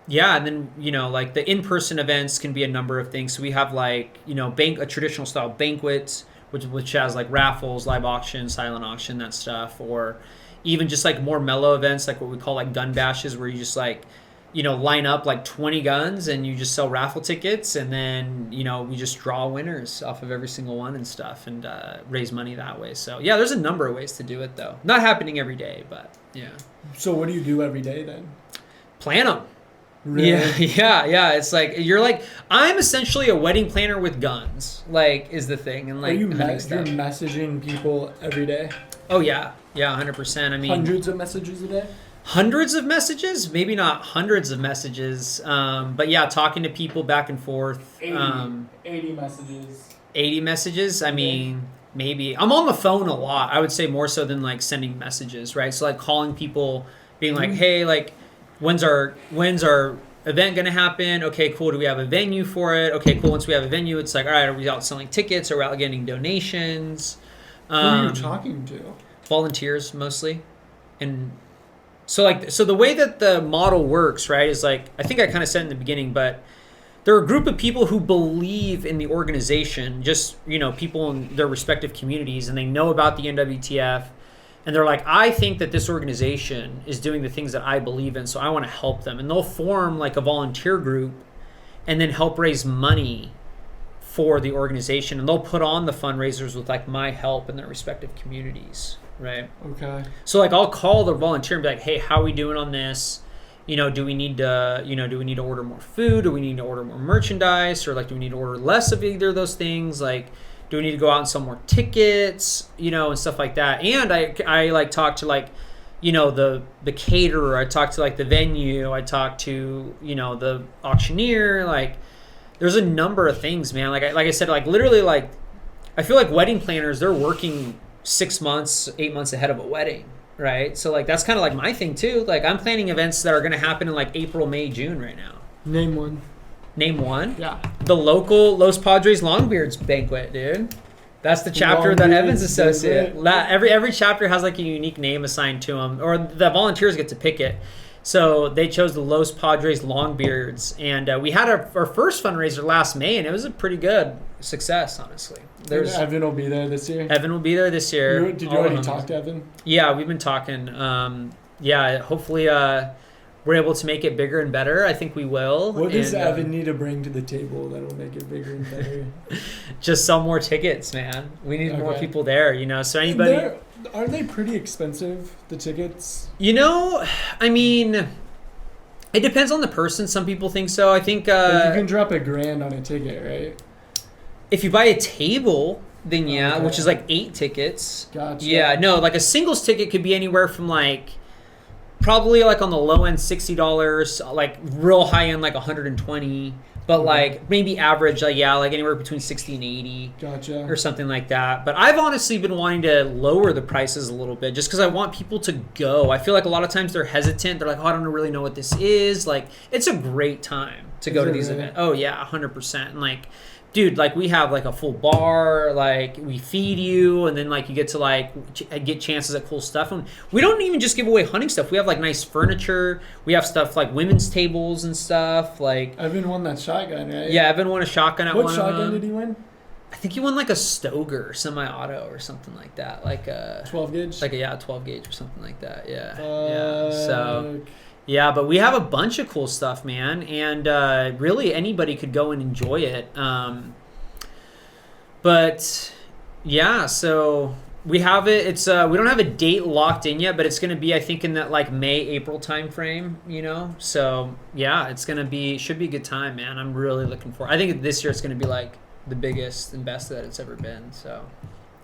then, like the in-person events can be a number of things. So we have like, a traditional style banquet, which has like raffles, live auction, silent auction, that stuff, or even just like more mellow events, like what we call like gun bashes, where you just like, line up like 20 guns and you just sell raffle tickets, and then, we just draw winners off of every single one and stuff, and raise money that way. So yeah, there's a number of ways to do it though. Not happening every day, but yeah. So what do you do every day then? Plan them. Really? Yeah. It's like, I'm essentially a wedding planner with guns, like is the thing. And like, you're messaging people every day? Oh yeah. 100%. Hundreds of messages a day? Hundreds of messages, maybe not hundreds of messages, but yeah, talking to people back and forth. 80 messages. 80 messages. Maybe I'm on the phone a lot. I would say more so than like sending messages, right? So like calling people, being like, hey, like when's our event gonna happen? Okay, cool. Do we have a venue for it? Okay, cool. Once we have a venue, it's like, all right, are we out selling tickets? Are we out getting donations? Who are you talking to? Volunteers mostly, and. So the way that the model works, right, is like, I think I kind of said in the beginning, but there are a group of people who believe in the organization, just, people in their respective communities, and they know about the NWTF, and they're like, I think that this organization is doing the things that I believe in, so I want to help them. And they'll form like a volunteer group and then help raise money for the organization, and they'll put on the fundraisers with like my help in their respective communities. Right. Okay. So like I'll call the volunteer and be like, hey, how are we doing on this? Do we need to order more food? Do we need to order more merchandise? Or like, do we need to order less of either of those things? Like, do we need to go out and sell more tickets? And stuff like that. And I like talk to like, the caterer. I talk to like the venue. I talk to, the auctioneer. Like, there's a number of things, man. Like I said, like literally, like I feel like wedding planners, they're working 6 months, 8 months ahead of a wedding, right? So like that's kind of like my thing too. Like I'm planning events that are going to happen in like April, May, June right now. Name one. Name one. Yeah. The local Los Padres Longbeards banquet, dude. That's the chapter that Evans Associate. Every chapter has like a unique name assigned to them, or the volunteers get to pick it. So they chose the Los Padres Longbeards, and we had our first fundraiser last May, and it was a pretty good success, honestly. Evan will be there this year. Evan will be there this year. Did you already talk to Evan? Yeah, we've been talking. Yeah, hopefully we're able to make it bigger and better. I think we will. What does Evan need to bring to the table that'll make it bigger and better? Just sell more tickets, man. We need more people there, you know. So anybody... Are they pretty expensive, the tickets? You know, I mean, it depends on the person. Some people think so. I think... Like you can drop $1,000 on a ticket, right? If you buy a table, then yeah, okay. Which is like 8 tickets. Gotcha. Yeah, no, like a singles ticket could be anywhere from like... Probably like on the low end $60, like real high end like $120, but like maybe average like anywhere between 60 and 80. Gotcha. Or something like that. But I've honestly been wanting to lower the prices a little bit just because I want people to go. I feel like a lot of times they're hesitant. They're like, oh, I don't really know what this is. Like it's a great time to go to these events. Oh yeah, 100%. And like, dude, like we have like a full bar, like we feed you, and then like you get to like get chances at cool stuff. And we don't even just give away hunting stuff. We have like nice furniture. We have stuff like women's tables and stuff. Like Evan won that shotgun, right? Yeah, Evan won a shotgun at one of them. What shotgun did he win? I think he won like a Stoger semi-auto or something like that, like a 12 gauge. Like a 12 gauge or something like that. Yeah, yeah. So. Yeah, but we have a bunch of cool stuff, man, and really anybody could go and enjoy it. But yeah, so we have it. It's we don't have a date locked in yet, but it's going to be, I think, in that like May, April time frame. You know, so yeah, it's going to be should be a good time, man. I'm really looking forward. I think this year it's going to be like the biggest and best that it's ever been. So.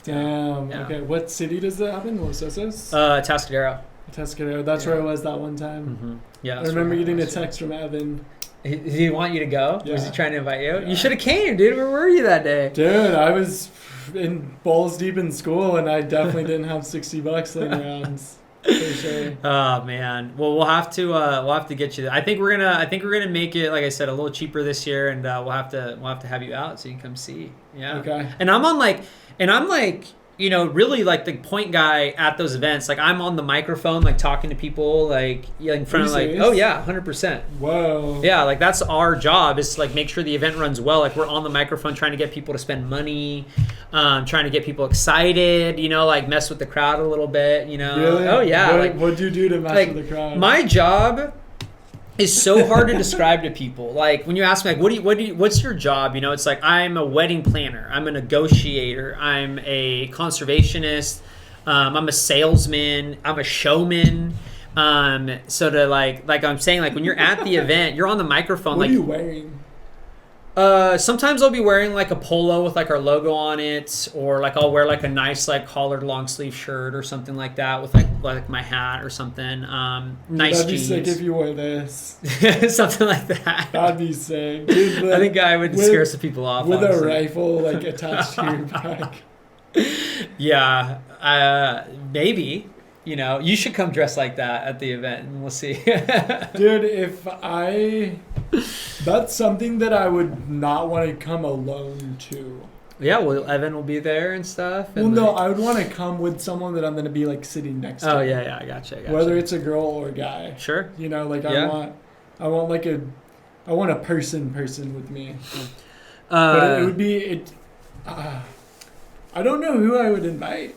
Damn. Yeah. Okay. What city does that happen? Los Osos? Tascadero. Tascadero. That's where I was that one time. Mm-hmm. Yeah. I remember getting a text from Evan. Did he want you to go? Yeah. Was he trying to invite you? Yeah. You should have came, dude. Where were you that day? Dude, I was in balls deep in school, and I definitely didn't have $60 laying around. For sure. Oh man. Well, we'll have to get you there. I think we're gonna make it, like I said, a little cheaper this year, and we'll have to have you out so you can come see. Yeah. Okay. And I'm like, you know, really like the point guy at those events. Like I'm on the microphone, like talking to people, like in front of like, serious? oh yeah, 100%. Whoa. Yeah, like that's our job is to like make sure the event runs well. Like we're on the microphone trying to get people to spend money, trying to get people excited. You know, like mess with the crowd a little bit. You know. Really? Oh yeah. What'd you do to mess with the crowd? My job is so hard to describe to people. Like when you ask me, like, what's your job? You know, it's like I'm a wedding planner, I'm a negotiator, I'm a conservationist, I'm a salesman, I'm a showman. So to like I'm saying, like when you're at the event, you're on the microphone. What like, are you wearing? Sometimes I'll be wearing like a polo with like our logo on it, or like I'll wear like a nice like collared long sleeve shirt or something like that with like my hat or something. Nice That'd be jeans. sick if you wore this. Something like that. That'd be sick. Dude, I think I would scare some people off with honestly. a rifle like attached to your back. Yeah, maybe. You know, you should come dressed like that at the event, and we'll see. Dude, that's something that I would not want to come alone to. Yeah, well, Evan will be there and stuff. And well, no, I would want to come with someone that I'm going to be like sitting next to. Oh yeah, I gotcha. Whether it's a girl or a guy. Sure. You know, like yeah. I want a person with me. But it would be I don't know who I would invite.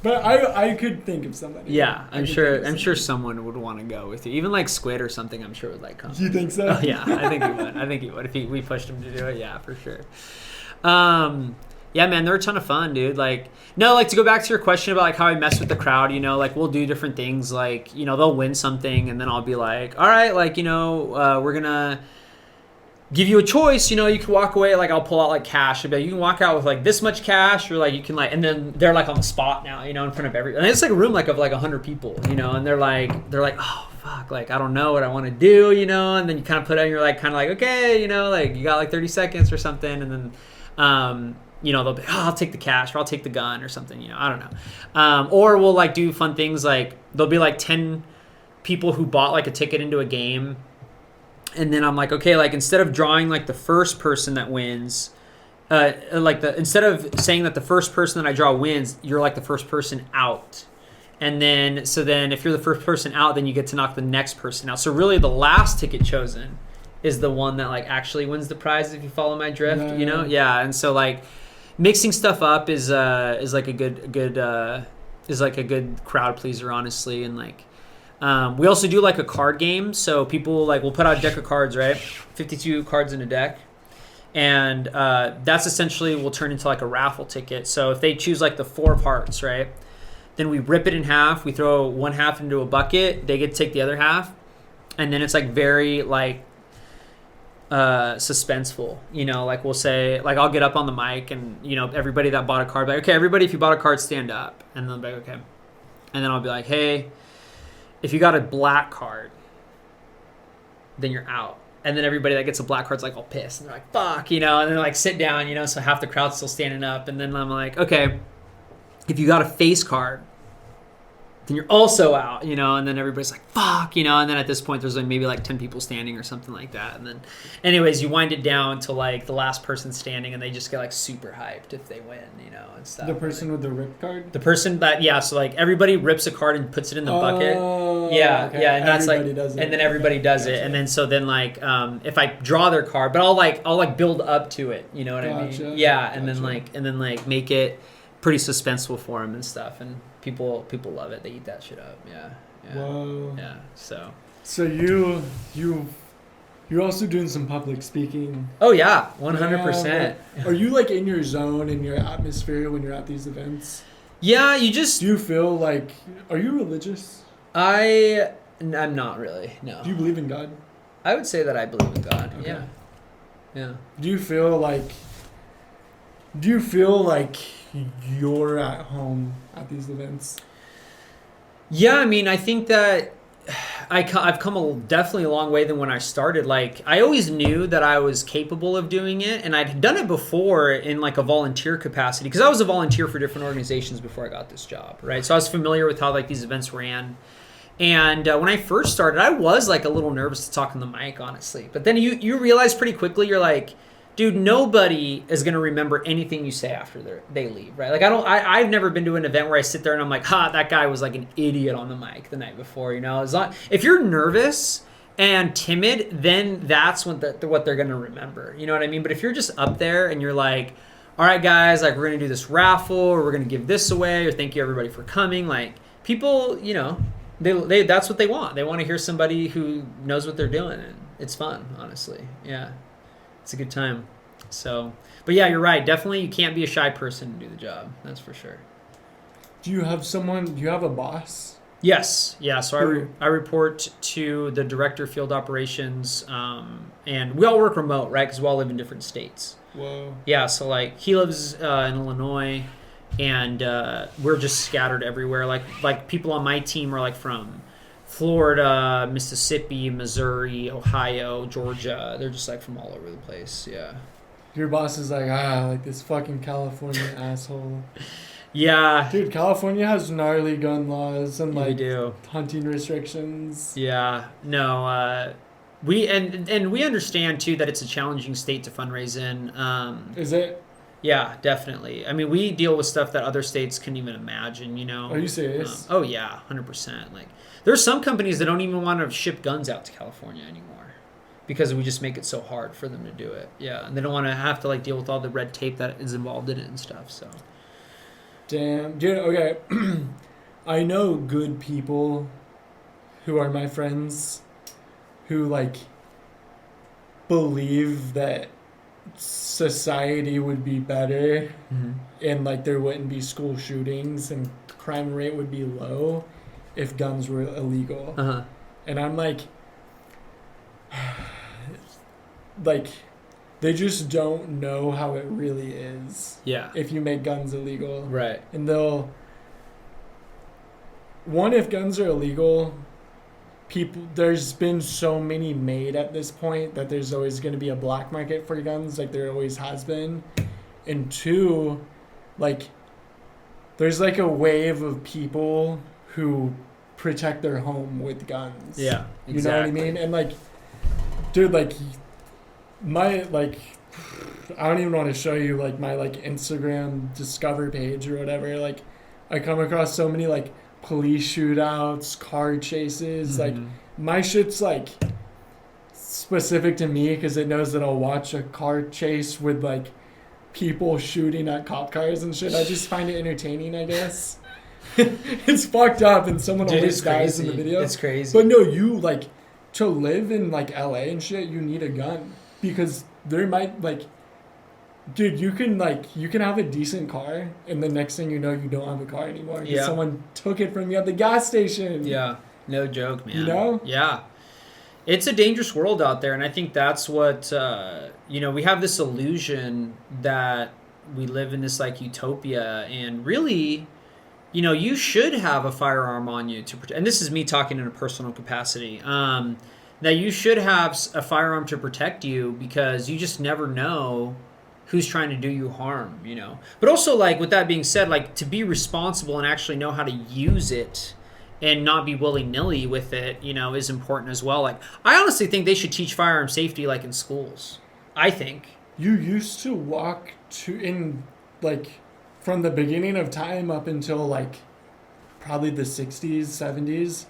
But I could think of somebody. Yeah, I'm sure someone would want to go with you. Even like Squid or something, I'm sure would like come. You think so? Oh, yeah, I think he would. If we pushed him to do it, yeah, for sure. Yeah, man, they're a ton of fun, dude. Like to go back to your question about like how I mess with the crowd, you know, like we'll do different things. Like, you know, they'll win something, and then I'll be like, all right, like, you know, we're gonna give you a choice, you know, you can walk away, like I'll pull out like cash, I'll be like, you can walk out with like this much cash, or like you can like, and then they're like on the spot now, you know, in front of everyone. And it's like a room like of like 100 people, you know, and they're like, oh fuck, like I don't know what I want to do, you know, and then you kind of put out, you're like kind of like, okay, you know, like you got like 30 seconds or something, and then you know, they'll be, oh, I'll take the cash or I'll take the gun or something, you know, I don't know. Or we'll like do fun things like there'll be like 10 people who bought like a ticket into a game. And then I'm like, okay, like instead of drawing like the first person that wins, instead of saying that the first person that I draw wins, you're like the first person out. And then if you're the first person out, then you get to knock the next person out. So really the last ticket chosen is the one that like actually wins the prize, if you follow my drift, you know? Yeah. And so like mixing stuff up is like a good crowd pleaser, honestly. And like, we also do like a card game. So people like, we'll put out a deck of cards, right? 52 cards in a deck. And that's essentially will turn into like a raffle ticket. So if they choose like the 4 parts, right? Then we rip it in half. We throw one half into a bucket. They get to take the other half. And then it's like very like suspenseful, you know, like we'll say, like I'll get up on the mic and, you know, everybody that bought a card, like, okay, everybody, if you bought a card, stand up. And they'll be like, okay. And then I'll be like, hey, if you got a black card, then you're out. And then everybody that gets a black card's like all pissed. And they're like, fuck, you know, and they're like, sit down, you know, so half the crowd's still standing up. And then I'm like, okay, if you got a face card, then you're also out, you know, and then everybody's like, fuck, you know, and then at this point there's like maybe like 10 people standing or something like that. And then anyways, you wind it down to like the last person standing and they just get like super hyped if they win, you know, and stuff. The person with the rip card? The person that, yeah, so like everybody rips a card and puts it in the bucket. Yeah, okay. Yeah, and that's everybody does it. And then everybody does it. And then so then like if I draw their card, but I'll like build up to it, you know what I mean? Yeah, and then like make it pretty suspenseful for them and stuff, and people love it. They eat that shit up. Yeah. Whoa. Yeah. So you're also doing some public speaking. Oh yeah, 100%. Are you like in your zone, in your atmosphere when you're at these events? Yeah, you just. Do you feel like? Are you religious? I'm not really. No. Do you believe in God? I would say that I believe in God. Okay. Yeah. Yeah. Do you feel like you're at home at these events? Yeah, I mean, I think that I've come definitely a long way than when I started. Like, I always knew that I was capable of doing it, and I'd done it before in like a volunteer capacity, because I was a volunteer for different organizations before I got this job, right? So I was familiar with how like these events ran. And when I first started, I was like a little nervous to talk on the mic, honestly. But then you realize pretty quickly, you're like, dude, nobody is going to remember anything you say after they leave, right? Like I've never been to an event where I sit there and I'm like, that guy was like an idiot on the mic the night before, you know? If you're nervous and timid, then that's what they're going to remember. You know what I mean? But if you're just up there and you're like, all right, guys, like we're going to do this raffle, or we're going to give this away, or thank you everybody for coming. Like people, you know, they that's what they want. They want to hear somebody who knows what they're doing, and it's fun, honestly. Yeah. It's a good time. So, but yeah, you're right. Definitely, you can't be a shy person to do the job. That's for sure. Do you have a boss? Yes. Yeah. So I report to the director of field operations, and we all work remote, right? Because we all live in different states. Whoa. Yeah. So like he lives in Illinois, and we're just scattered everywhere. Like people on my team are like from Florida, Mississippi, Missouri, Ohio, Georgia. They're just like from all over the place. Yeah. Your boss is like this fucking California asshole. Yeah. Dude, California has gnarly gun laws and like do. Hunting restrictions. Yeah. No, we understand too that it's a challenging state to fundraise in. Is it? Yeah, definitely. I mean, we deal with stuff that other states couldn't even imagine, you know. Are you serious? Oh yeah, 100%. Like there's some companies that don't even want to ship guns out to California anymore because we just make it so hard for them to do it. Yeah, and they don't want to have to like deal with all the red tape that is involved in it and stuff. So. Damn, dude. Okay, I know good people who are my friends who like believe that society would be better and like there wouldn't be school shootings and crime rate would be low if guns were illegal. And I'm like they just don't know how it really is. Yeah. If you make guns illegal. Right. And if guns are illegal, there's been so many made at this point that there's always going to be a black market for guns, like there always has been. and two, like, there's like a wave of people who protect their home with guns. Yeah, exactly. You know what I mean? And like, dude, like, my, like, I don't even want to show you like my like Instagram discover page or whatever. Like, I come across so many like police shootouts, car chases. Like, my shit's like specific to me because it knows that I'll watch a car chase with like people shooting at cop cars and shit. I just find it entertaining, I guess. It's fucked up, and someone always dies in the video. It's crazy. But no, you like to live in like LA and shit. You need a gun because there might like, dude, you can have a decent car, and the next thing you know, you don't have a car anymore. Yeah. Someone took it from you at the gas station. Yeah, no joke, man. You know? Yeah. It's a dangerous world out there, and I think that's what, we have this illusion that we live in this, like, utopia, and really, you should have a firearm on you to protect, and this is me talking in a personal capacity, that you should have a firearm to protect you because you just never know who's trying to do you harm, But also, like, with that being said, like, to be responsible and actually know how to use it and not be willy-nilly with it, is important as well. Like, I honestly think they should teach firearm safety, like, in schools. I think. You used to walk from the beginning of time up until, like, probably the 60s, 70s.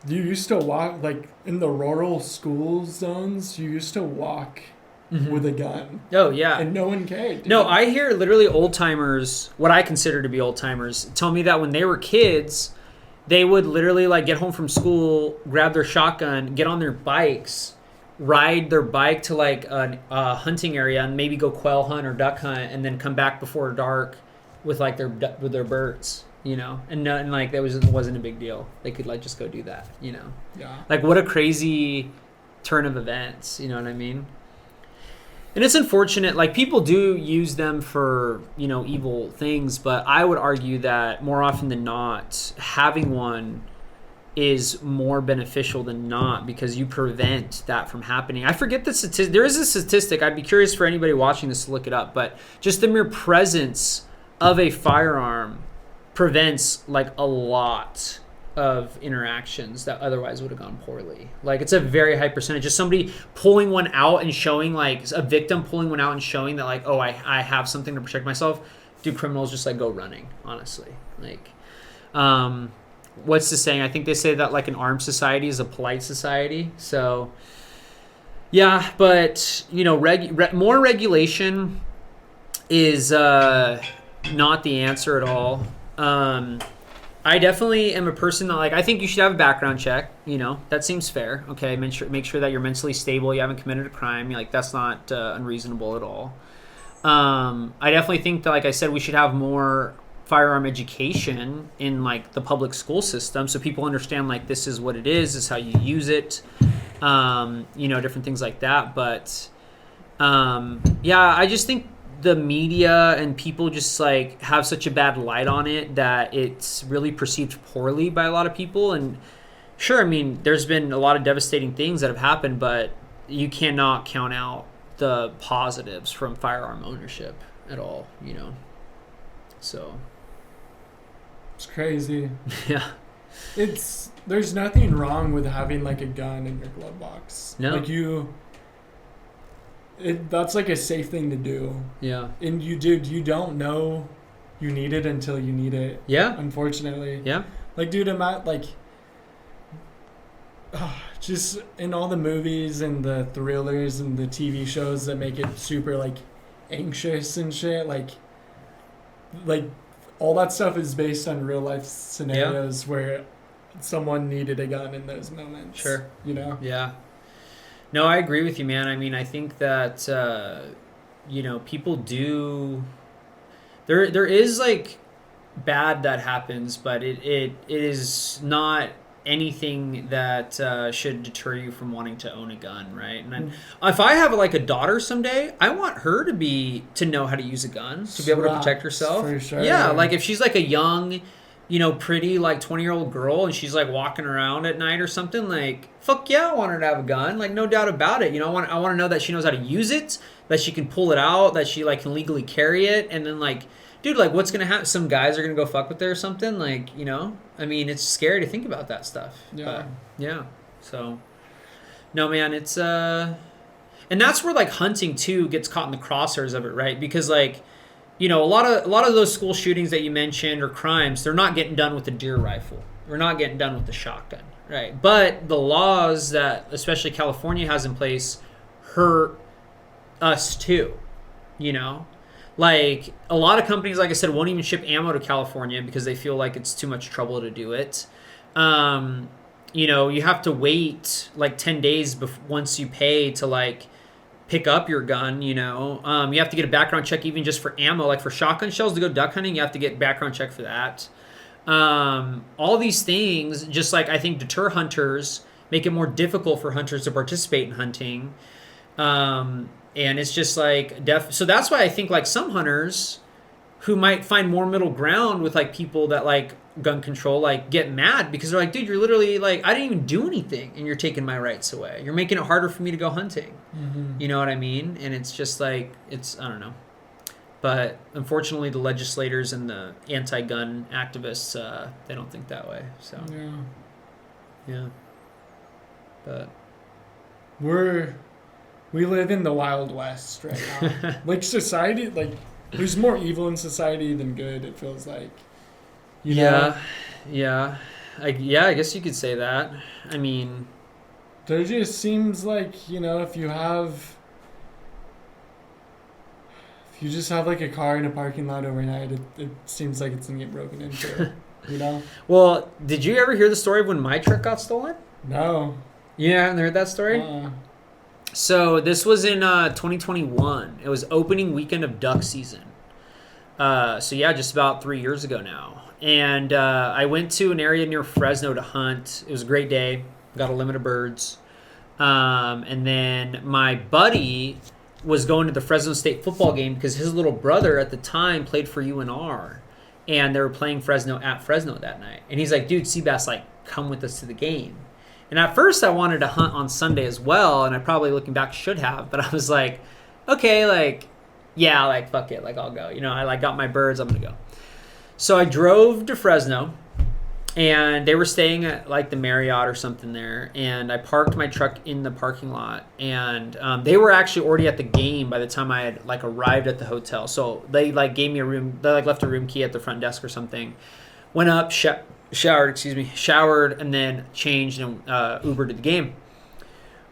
You used to walk, like, in the rural school zones, you used to walk with a gun. Oh, yeah. And no one cared. Dude. No, I hear literally old-timers, what I consider to be old-timers, tell me that when they were kids, they would literally like get home from school, grab their shotgun, get on their bikes, ride their bike to like a hunting area and maybe go quail hunt or duck hunt, and then come back before dark with like their birds, and like that wasn't a big deal. They could like just go do that, Yeah. Like what a crazy turn of events, you know what I mean? And it's unfortunate, like people do use them for, evil things, but I would argue that more often than not, having one is more beneficial than not because you prevent that from happening. I forget the statistic. There is a statistic. I'd be curious for anybody watching this to look it up, but just the mere presence of a firearm prevents like a lot of interactions that otherwise would have gone poorly. Like it's a very high percentage. Just somebody pulling one out and showing, like a victim pulling one out and showing that like, oh, I have something to protect myself. Do criminals just like go running, honestly? Like, what's the saying? I think they say that like an armed society is a polite society. So yeah, but more regulation is not the answer at all. I definitely am a person that like I think you should have a background check. That seems fair. Okay, make sure that you're mentally stable. You haven't committed a crime. Like that's not unreasonable at all. I definitely think that, like I said, we should have more firearm education in like the public school system, so people understand like this is what it is. This is how you use it. Different things like that. But I just think the media and people just like have such a bad light on it that it's really perceived poorly by a lot of people. And sure, I mean, there's been a lot of devastating things that have happened, but you cannot count out the positives from firearm ownership at all, So it's crazy. Yeah. There's nothing wrong with having like a gun in your glove box. No. Like that's like a safe thing to do. Yeah. And you don't know you need it until you need it. Yeah. Unfortunately. Yeah. Like, dude, I'm at like, just in all the movies and the thrillers and the TV shows that make it super like anxious and shit, like all that stuff is based on real life scenarios where someone needed a gun in those moments. Sure. Yeah. No, I agree with you, man. I mean, I think that, people do... There is, like, bad that happens, but it is not anything that should deter you from wanting to own a gun, right? And if I have, like, a daughter someday, I want her to know how to use a gun, to be able to protect herself. For sure. Yeah, like, if she's, like, a young... pretty like 20-year-old girl and she's like walking around at night or something, like fuck yeah, I want her to have a gun, like no doubt about it. I want to know that she knows how to use it, that she can pull it out, that she like can legally carry it, and then like, dude, like what's gonna happen? Some guys are gonna go fuck with her or something, like I mean, it's scary to think about that stuff. Yeah. But, yeah. So, no man, it's and that's where like hunting too gets caught in the crosshairs of it, right? Because like, a lot of those school shootings that you mentioned or crimes, they're not getting done with a deer rifle. They're not getting done with the shotgun, right? But the laws that especially California has in place hurt us too, Like a lot of companies, like I said, won't even ship ammo to California because they feel like it's too much trouble to do it. You have to wait like 10 days once you pay to like pick up your gun, you have to get a background check even just for ammo, like for shotgun shells to go duck hunting, you have to get background check for that. All these things just like I think deter hunters, make it more difficult for hunters to participate in hunting. And it's just like so that's why I think like some hunters who might find more middle ground with like people that like gun control, like get mad because they're like, dude, you're literally like, I didn't even do anything and you're taking my rights away. You're making it harder for me to go hunting. Mm-hmm. You know what I mean? And it's just like, I don't know. But unfortunately the legislators and the anti-gun activists, they don't think that way. So yeah. But we live in the Wild West right now. Like society, like there's more evil in society than good, it feels like. Yeah. I guess you could say that. I mean, there just seems like, if you just have like a car in a parking lot overnight, it seems like it's gonna get broken into, Well, did you ever hear the story of when my truck got stolen? No. You haven't heard that story? So this was in 2021. It was opening weekend of duck season. Just about 3 years ago now. And I went to an area near Fresno to hunt. It was a great day. Got a limit of birds. And then my buddy was going to the Fresno State football game because his little brother at the time played for UNR. And they were playing Fresno at Fresno that night. And he's like, dude, Seabass, like, come with us to the game. And at first I wanted to hunt on Sunday as well. And I probably, looking back, should have. But I was like, okay, like, yeah, like, fuck it. Like, I'll go. I, like, got my birds. I'm going to go. So I drove to Fresno, and they were staying at like the Marriott or something there, and I parked my truck in the parking lot, and they were actually already at the game by the time I had like arrived at the hotel. So they like gave me a room, they like left a room key at the front desk or something. Went up, showered, and then changed and Ubered to the game.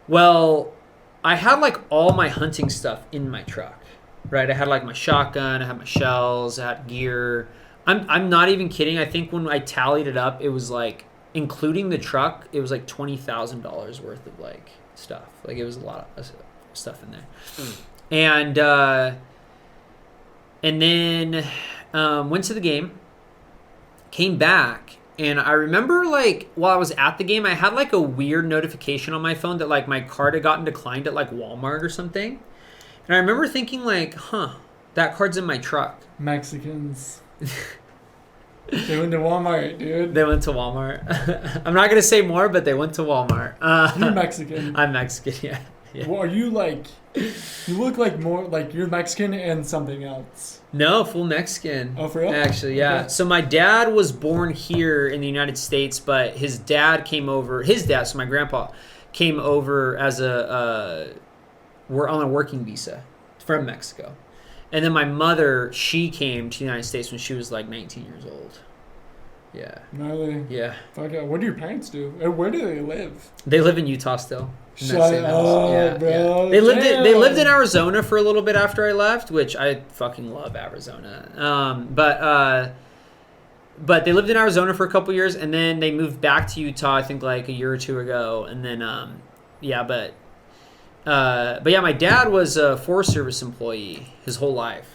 Well, I had like all my hunting stuff in my truck, right? I had like my shotgun, I had my shells, I had gear. I'm not even kidding. I think when I tallied it up, it was like, including the truck, it was like $20,000 worth of like stuff. Like it was a lot of stuff in there. And then went to the game, came back, and I remember like while I was at the game, I had like a weird notification on my phone that like my card had gotten declined at like Walmart or something. And I remember thinking like, that card's in my truck. Mexicans. They went to Walmart, dude. They went to Walmart. I'm not going to say more, but they went to Walmart. You're Mexican. I'm Mexican, yeah. Well, are you like, you look like more like you're Mexican and something else. No, full Mexican. Oh, for real? Actually, yeah. Okay. So my dad was born here in the United States, but his dad, so my grandpa, came over as we're on a working visa from Mexico. And then my mother, she came to the United States when she was like 19 years old. Yeah. Gnarly. Yeah. Fuck yeah. What do your parents do? And where do they live? They live in Utah still. Shut up, bro. Yeah. They lived in Arizona for a little bit after I left, which I fucking love Arizona. But they lived in Arizona for a couple years, and then they moved back to Utah, I think like a year or two ago. And then, my dad was a Forest Service employee his whole life.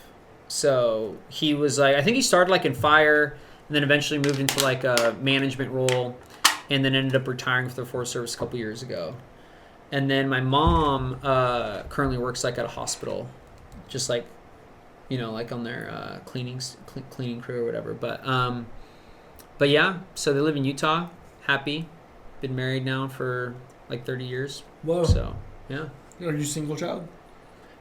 So he was like, I think he started like in fire and then eventually moved into like a management role and then ended up retiring from the Forest Service a couple years ago. And then my mom currently works like at a hospital, just like, like on their cleaning crew or whatever. But But yeah, so they live in Utah. Happy. Been married now for like 30 years. Whoa. So, yeah. Are you single child?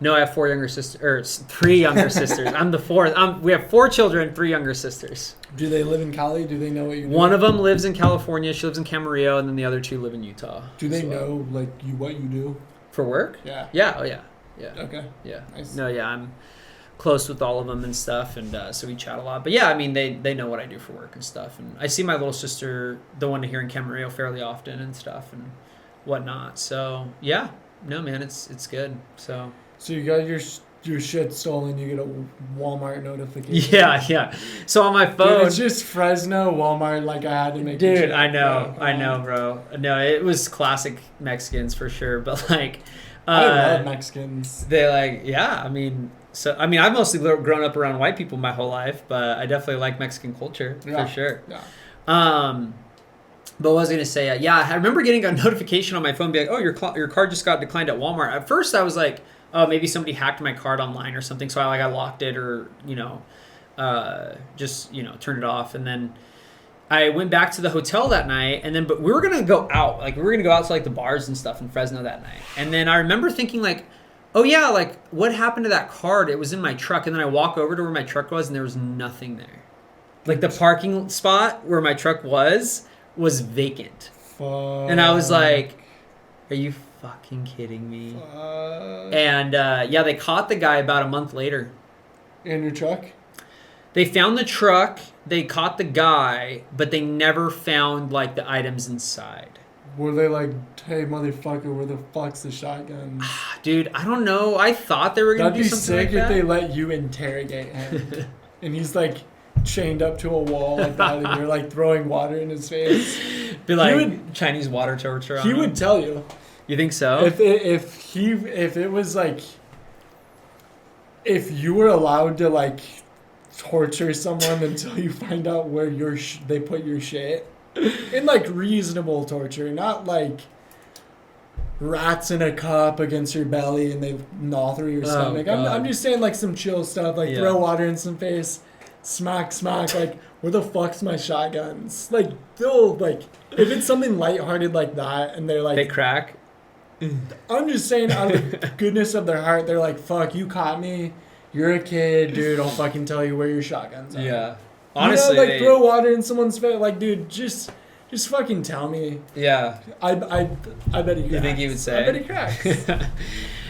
No, I have 4 younger sisters, or 3 younger sisters. I'm the fourth. We have 4 children, 3 younger sisters. Do they live in Cali? Do they know what you do? One of them lives in California. She lives in Camarillo, and then the other 2 live in Utah. Do they know like what you do? For work? Yeah. Yeah. Oh, yeah. Yeah. Okay. Yeah. Nice. No, yeah, I'm close with all of them and stuff, and so we chat a lot. But yeah, I mean, they know what I do for work and stuff, and I see my little sister, the one here in Camarillo, fairly often and stuff and whatnot. So yeah, no man, it's good. So you got your shit stolen. You get a Walmart notification. yeah. So on my phone, Dude, it's just Fresno, Walmart. Like I had to make. Dude, I know, bro. No, it was classic Mexicans for sure, but like. I love Mexicans. They like, yeah. I mean, I've mostly grown up around white people my whole life, but I definitely like Mexican culture for sure. Yeah. But what was I gonna say? I remember getting a notification on my phone, be like, "Oh, your card just got declined at Walmart." At first, I was like, "Oh, maybe somebody hacked my card online or something," so I locked it or just turned it off, and then. I went back to the hotel that night, but we were gonna go out, like we were gonna go out to like the bars and stuff in Fresno that night. And then I remember thinking like, oh yeah, like what happened to that card? It was in my truck. And then I walk over to where my truck was, and there was nothing there. Like the parking spot where my truck was vacant. Fuck. And I was like, are you fucking kidding me? Fuck. And they caught the guy about a month later. In your truck? They found the truck, they caught the guy, but they never found, like, the items inside. Were they like, hey, motherfucker, where the fuck's the shotgun? Dude, I don't know. I thought they were going to do something like that. That'd be sick if they let you interrogate him. And he's, like, chained up to a wall like that, and you're, like, throwing water in his face. Be like Chinese water torture on him. He would tell you. You think so? If it was, like, if you were allowed to, like... torture someone until you find out where they put your shit in like reasonable torture, not like rats in a cup against your belly and they gnaw through your stomach. I'm just saying like some chill stuff, like throw water in some face, smack, like where the fuck's my shotguns? Like they'll like if it's something lighthearted like that and they're like they crack. I'm just saying out of the goodness of their heart, they're like, fuck, you caught me. You're a kid, dude. I'll fucking tell you where your shotguns are. Yeah. Honestly, throw water in someone's face. Like, dude, just fucking tell me. Yeah. I bet he cracks. You think he would say? I bet he cracks.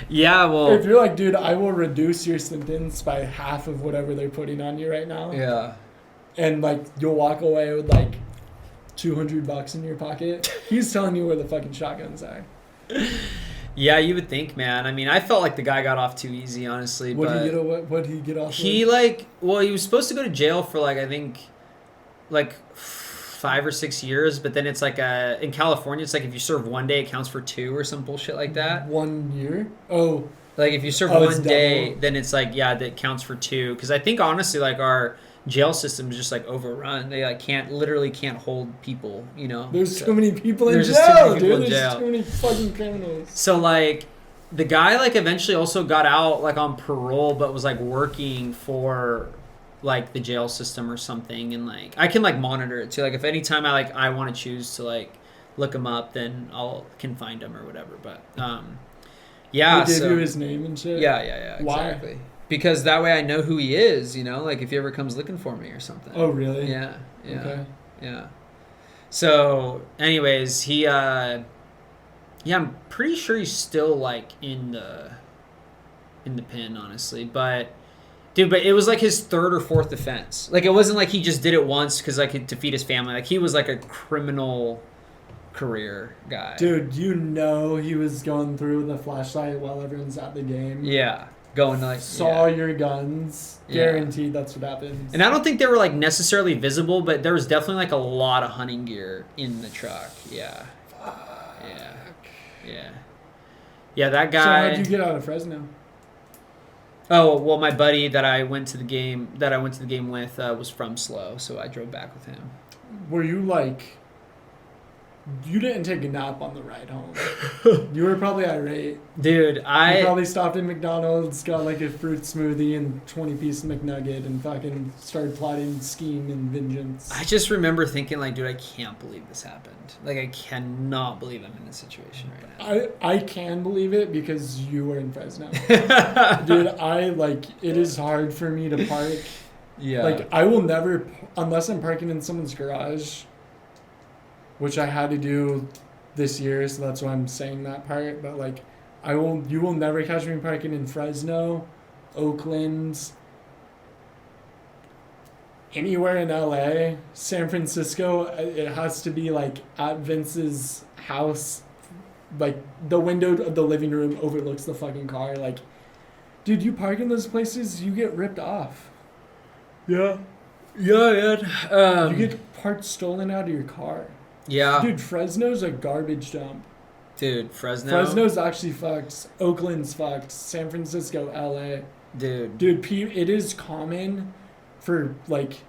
Yeah, well. If you're like, dude, I will reduce your sentence by half of whatever they're putting on you right now. Yeah. And, like, you'll walk away with, like, $200 in your pocket. He's telling you where the fucking shotguns are. Yeah, you would think, man. I mean, I felt like the guy got off too easy, honestly. What did he get off? He he was supposed to go to jail for I think 5 or 6 years, but then it's like in California, it's like if you serve 1 day, it counts for 2 or some bullshit like that. 1 year? Oh. Like if you serve 1 day, then it's like that counts for 2. Because I think honestly, like our jail system is just like overrun. They like can't hold people, There's too many people in jail, There's too many fucking criminals. So like the guy like eventually also got out like on parole, but was like working for like the jail system or something, and like I can like monitor it too. Like if anytime I want to choose to like look him up, then can find him or whatever. But yeah, they give you his name and shit. Yeah, exactly. Why? Because that way I know who he is, like if he ever comes looking for me or something. Oh, really? Yeah. Okay. Yeah. So, anyways, he, I'm pretty sure he's still like in the pen, honestly. But, dude, it was like his 3rd or 4th offense. Like it wasn't like he just did it once because like to feed his family. Like he was like a criminal career guy. Dude, he was going through the flashlight while everyone's at the game. Yeah. Going like saw your guns. Guaranteed that's what happens. And I don't think they were like necessarily visible, but there was definitely like a lot of hunting gear in the truck. Yeah. Fuck. Yeah, that guy. So how'd you get out of Fresno? Oh, well, my buddy that I went to the game with was from SLO, so I drove back with him. Were you like You didn't take a nap on the ride home. You were probably irate. Dude, You I probably stopped at McDonald's, got like a fruit smoothie and 20-piece McNugget, and fucking started plotting scheme and vengeance. just remember thinking like, dude, I can't believe this happened. Like, I cannot believe I'm in this situation right now. I can believe it because you were in Fresno. Dude, it is hard for me to park. Yeah. Like, I will never, unless I'm parking in someone's garage, which I had to do this year, so that's why I'm saying that part. But like, you will never catch me parking in Fresno, Oakland, anywhere in LA, San Francisco. It has to be like at Vince's house, like the window of the living room overlooks the fucking car. Like, dude, you park in those places, you get ripped off. Yeah. Yeah, man. You get parts stolen out of your car. Yeah. Dude, Fresno's a garbage dump. Dude, Fresno. Fresno's actually fucked. Oakland's fucked. San Francisco, LA. Dude, It is common for, like,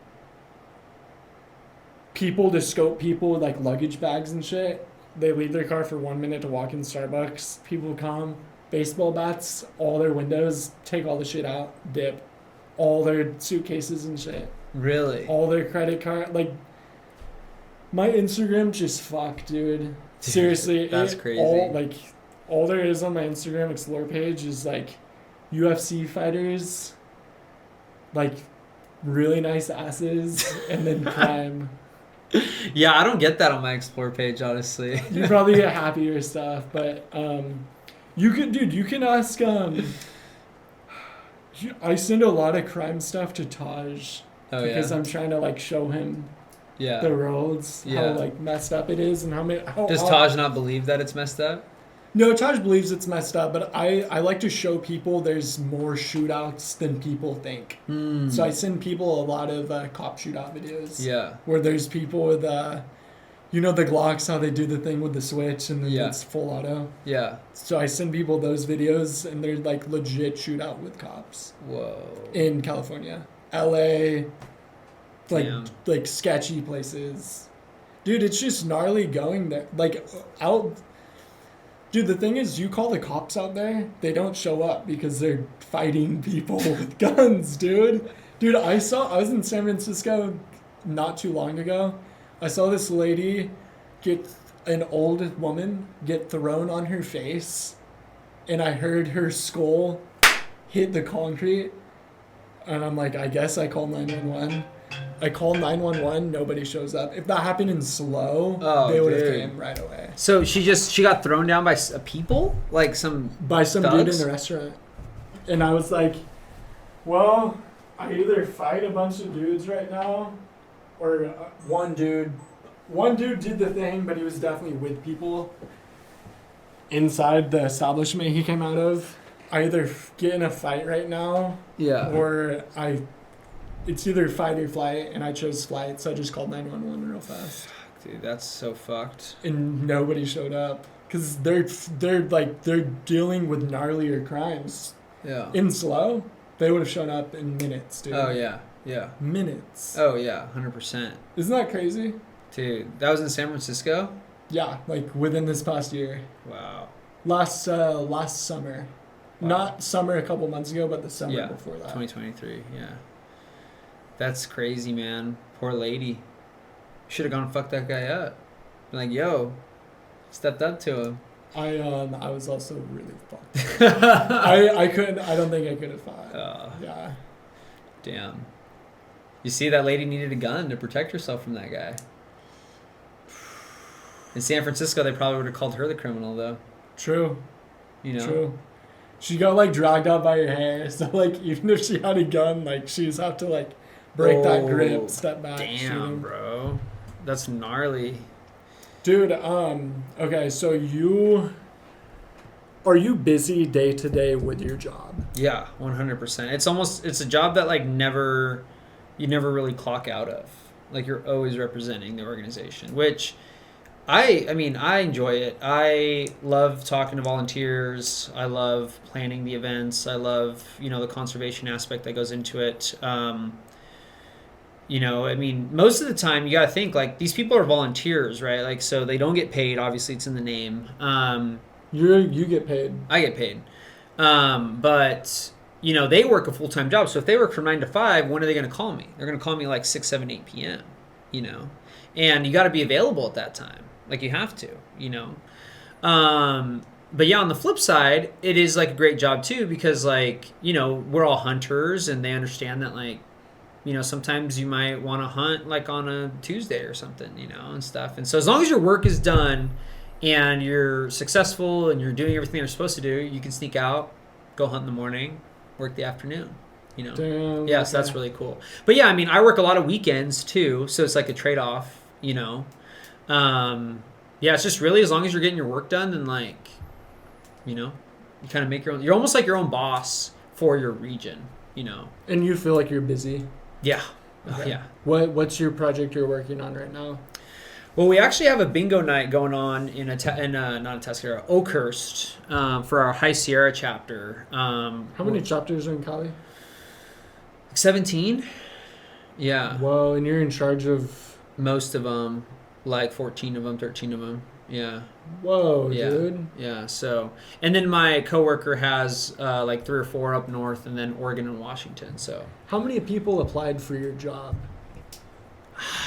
people to scope people with, like, luggage bags and shit. They leave their car for 1 minute to walk in Starbucks. People come, baseball bats, all their windows, take all the shit out, dip. All their suitcases and shit. Really? All their credit card, like, my Instagram just fucked, dude. Seriously, that's crazy. All there is on my Instagram explore page is like UFC fighters, like really nice asses, and then crime. Yeah, I don't get that on my explore page, honestly. You probably get happier stuff, but you can ask I send a lot of crime stuff to Taj because I'm trying to like show him the roads, how like messed up it is, and Does Taj not believe that it's messed up? No, Taj believes it's messed up, but I like to show people there's more shootouts than people think. So I send people a lot of cop shootout videos. Yeah. Where there's people with, the Glocks, how they do the thing with the switch and then it's full auto. Yeah. So I send people those videos, and they're like legit shootout with cops. Whoa. In California. LA, like sketchy places. Dude, it's just gnarly going there. Like, Dude, the thing is, you call the cops out there, they don't show up because they're fighting people with guns, dude. Dude, I was in San Francisco not too long ago. I saw this lady an old woman get thrown on her face, and I heard her skull hit the concrete, and I'm like, I guess I call 911. I call 911, nobody shows up. If that happened in slow, they would have came right away. So she got thrown down by people? Like by some thugs? Dude in the restaurant. And I was like, well, I either fight a bunch of dudes right now, or one dude did the thing, but he was definitely with people inside the establishment he came out of. I either get in a fight right now, or it's either fight or flight, and I chose flight, so I just called 911 real fast. Dude, that's so fucked. And nobody showed up because they're dealing with gnarlier crimes. Yeah. In slow, they would have shown up in minutes, dude. Oh yeah. Minutes. Oh yeah, 100%. Isn't that crazy? Dude, that was in San Francisco? Yeah, like within this past year. Wow. Last summer. Wow. Not summer a couple months ago, but the summer before that. 2023, yeah. That's crazy, man. Poor lady. Should have gone and fucked that guy up. Been like, yo, stepped up to him. I was also really fucked. I don't think I could have fought. Yeah. Damn. You see, that lady needed a gun to protect herself from that guy. In San Francisco, they probably would have called her the criminal, though. True. You know? True. She got, like, dragged out by her hair. So, like, even if she had a gun, like, she just have to, like, break that grip, step back. Damn, bro. That's gnarly. Dude, okay, so are you busy day to day with your job? Yeah, 100%. It's a job that, like, you never really clock out of. Like, you're always representing the organization, which I enjoy it. I love talking to volunteers. I love planning the events. I love, the conservation aspect that goes into it. I mean, most of the time you got to think like these people are volunteers, right? Like, so they don't get paid. Obviously, it's in the name. You get paid. I get paid. But they work a full-time job. So if they work from 9 to 5, when are they going to call me? They're going to call me like 6, 7, 8 p.m., and you got to be available at that time. Like you have to, But yeah, on the flip side, it is like a great job too, because like, we're all hunters and they understand that like, sometimes you might want to hunt like on a Tuesday or something, and stuff. And so as long as your work is done and you're successful and you're doing everything you're supposed to do, you can sneak out, go hunt in the morning, work the afternoon, Damn, Yeah, so that's really cool. But yeah, I mean, I work a lot of weekends too, so it's like a trade-off, Yeah, it's just really as long as you're getting your work done, then like, you kind of make your own. You're almost like your own boss for your region, And you feel like you're busy. Yeah. Okay. Yeah. What's your project you're working on right now? Well, we actually have a bingo night going on in not a Tuscarora, Oakhurst, for our High Sierra chapter. How many chapters are in Cali? 17. Yeah. Whoa, and you're in charge of most of them, like 14 of them, 13 of them. Yeah. Whoa, Yeah. dude. Yeah. So, and then my coworker has like 3 or 4 up north, and then Oregon and Washington. So, how many people applied for your job?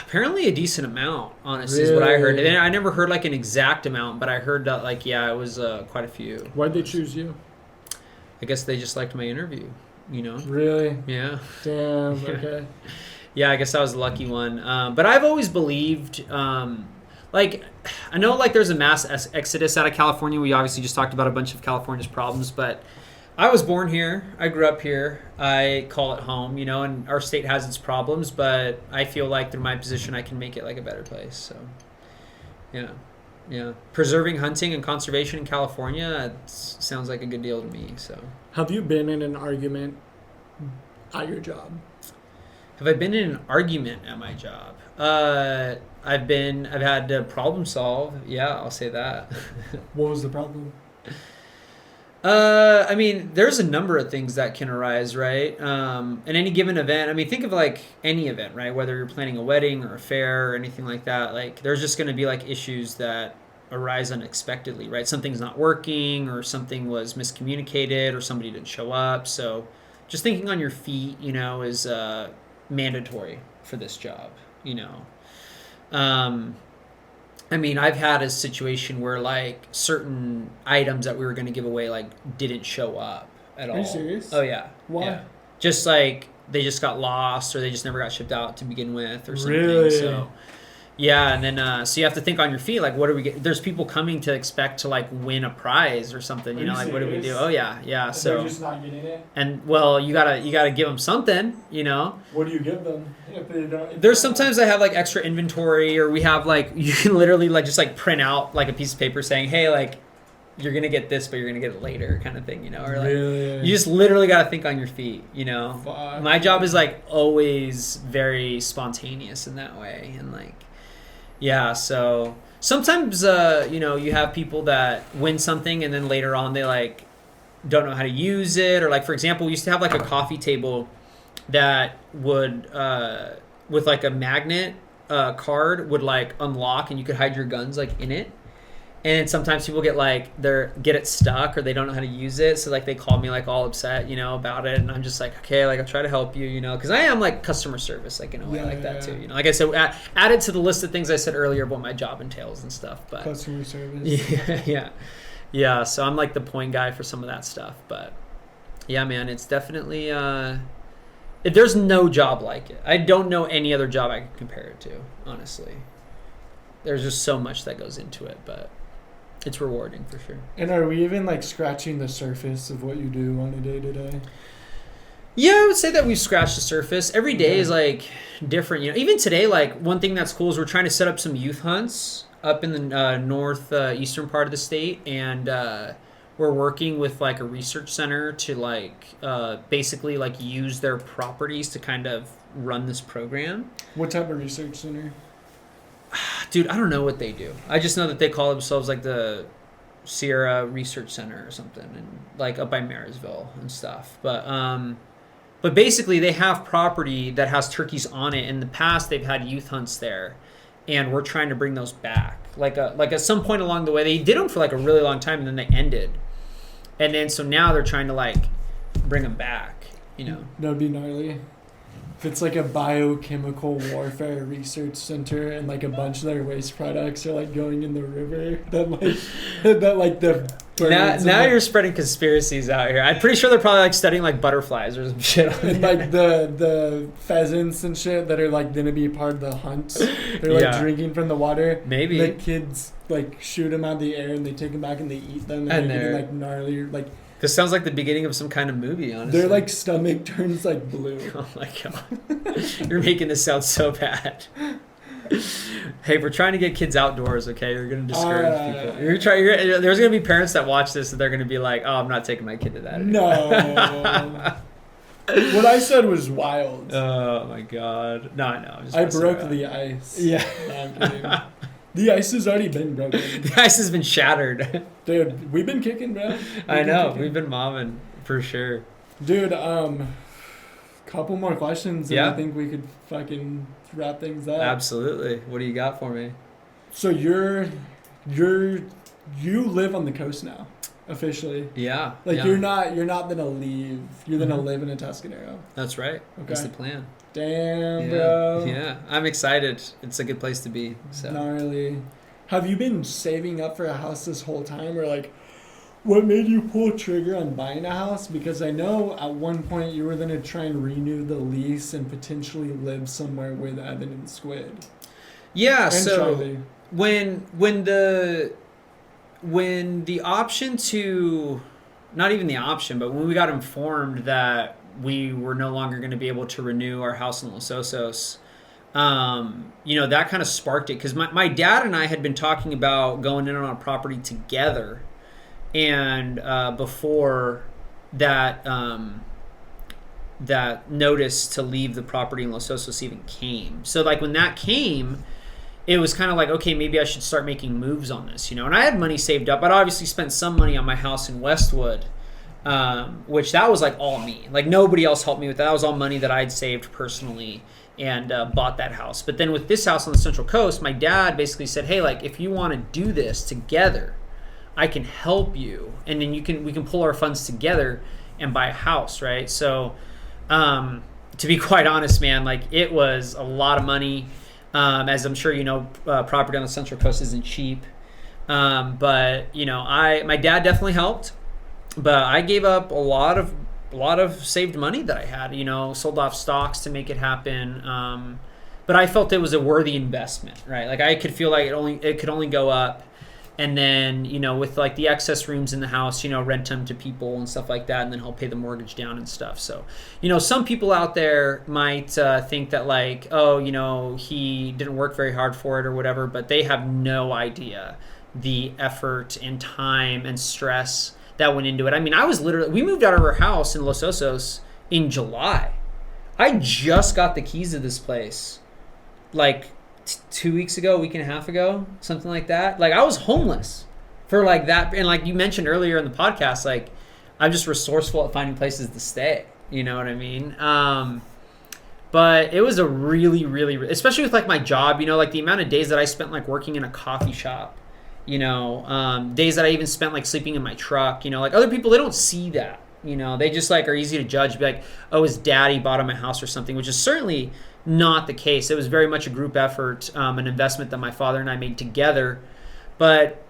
apparently a decent amount, honestly, is what I heard. Really? And I never heard like an exact amount, but I heard that like, yeah, it was quite a few. Why'd they choose you? I guess they just liked my interview, Really? Yeah. Damn, Yeah. okay. Yeah, I guess I was the lucky one. But I've always believed, like, I know like there's a mass exodus out of California. We obviously just talked about a bunch of California's problems, but I was born here. I grew up here. I call it home, and our state has its problems, but I feel like through my position, I can make it like a better place. So, yeah. Yeah. Preserving hunting and conservation in California, it sounds like a good deal to me. So, Have you been in an argument at your job? have I been in an argument at my job? I've had to problem solve. Yeah, I'll say that. What was the problem? I mean, there's a number of things that can arise, right? In any given event, I mean, think of like any event, right? Whether you're planning a wedding or a fair or anything like that, like there's just going to be like issues that arise unexpectedly, right? Something's not working or something was miscommunicated or somebody didn't show up. So just thinking on your feet, is mandatory for this job, I mean, I've had a situation where like certain items that we were going to give away like didn't show up at all. Are you serious? Oh yeah. Why? Yeah. Just like they just got lost or they just never got shipped out to begin with or something. Really? So yeah, and then so you have to think on your feet like what do we get? There's people coming to expect to like win a prize or something, Are you like what do we do? serious? Oh yeah. And So they're just not getting it? and well, you gotta give them something, What do you give them if they don't? There's sometimes I have like extra inventory, or we have like you can literally like just like print out like a piece of paper saying, hey, like you're gonna get this, but you're gonna get it later, kind of thing, or like Really? you just literally gotta think on your feet, Fuck. My job is like always very spontaneous in that way, and like yeah, so sometimes you have people that win something and then later on they like don't know how to use it, or like for example, we used to have like a coffee table that would with like a magnet card would like unlock and you could hide your guns like in it, and sometimes people get it stuck or they don't know how to use it, so like they call me like all upset about it, and I'm just like, okay, like I'll try to help you, because I am like customer service like in a way like that too, like I said, add it to the list of things I said earlier of what my job entails and stuff, but Customer service. yeah, so I'm like the point guy for some of that stuff, but yeah, man, it's definitely there's no job like it. I don't know any other job I could compare it to, honestly. There's just so much that goes into it, but it's rewarding for sure. And are we even like scratching the surface of what you do on a day-to-day? Yeah, I would say that we've scratched the surface. Every day is like different. Even today, like one thing that's cool is we're trying to set up some youth hunts up in the northeastern part of the state, and we're working with like a research center to like basically like use their properties to kind of run this program. What type of research center? Dude, I don't know what they do. I just know that they call themselves like the Sierra Research Center or something, and like up by Marysville and stuff. But But basically, they have property that has turkeys on it. In the past, they've had youth hunts there, and we're trying to bring those back. Like at some point along the way, they did them for like a really long time, and then they ended. And then so now they're trying to like bring them back. You know, that'd be gnarly. If it's like a biochemical warfare research center and like a bunch of their waste products are like going in the river, that like the now you're spreading conspiracies out here. I'm pretty sure they're probably like studying like butterflies or some shit. And like the pheasants and shit that are like gonna be part of the hunts. They're like drinking from the water. Maybe the kids like shoot them out of the air and they take them back and they eat them and they're getting, like gnarly like. This sounds like the beginning of some kind of movie, honestly. Their like stomach turns like blue. Oh my god. You're making this sound so bad. Hey, we're trying to get kids outdoors, okay? You're going to discourage people. There's going to be parents that watch this and they're going to be like, oh, I'm not taking my kid to that anymore. No. What I said was wild. Oh my god. No, I know. I broke the ice. Yeah. No, I'm kidding. The ice has already been broken. The ice has been shattered. Dude, we've been kicking, bro. We've been mobbing for sure. Dude, couple more questions and I think we could fucking wrap things up. Absolutely. What do you got for me? So you live on the coast now, officially. Yeah. Like you're not gonna leave. You're gonna live in a Tuscanero. That's right. Okay. That's the plan. Damn, bro. Yeah, I'm excited. It's a good place to be. So. Gnarly. Have you been saving up for a house this whole time, or like, what made you pull trigger on buying a house? Because I know at one point you were gonna try and renew the lease and potentially live somewhere with Evan and Squid. Yeah. And so Charlie. when the option to, not even the option, but when we got informed that we were no longer going to be able to renew our house in Los Osos, that kind of sparked it. Because my dad and I had been talking about going in on a property together. And before that that notice to leave the property in Los Osos even came. So like when that came, it was kind of like, okay, maybe I should start making moves on this, And I had money saved up. I'd obviously spent some money on my house in Westwood. Which that was like all me. Like nobody else helped me with that. That was all money that I'd saved personally and bought that house. But then with this house on the Central Coast, my dad basically said, hey, like if you want to do this together, I can help you, and then we can pull our funds together and buy a house, right? So to be quite honest, man, like it was a lot of money. As I'm sure you know, property on the Central Coast isn't cheap. But my dad definitely helped. But I gave up a lot of saved money that I had, sold off stocks to make it happen. But I felt it was a worthy investment, right? Like I could feel like it could only go up. And then, with like the excess rooms in the house, rent them to people and stuff like that, and then help pay the mortgage down and stuff. So, some people out there might think that like, oh, he didn't work very hard for it or whatever, but they have no idea the effort and time and stress that went into it. I mean, we moved out of our house in Los Osos in July. I just got the keys to this place like 2 weeks ago, a week and a half ago, something like that. Like I was homeless for like that. And like you mentioned earlier in the podcast, like I'm just resourceful at finding places to stay. You know what I mean? But it was a really, really, especially with like my job, like the amount of days that I spent like working in a coffee shop, days that I even spent like sleeping in my truck, like other people, they don't see that, they just like are easy to judge, be like, oh, his daddy bought him a house or something, which is certainly not the case. It was very much a group effort, an investment that my father and I made together. But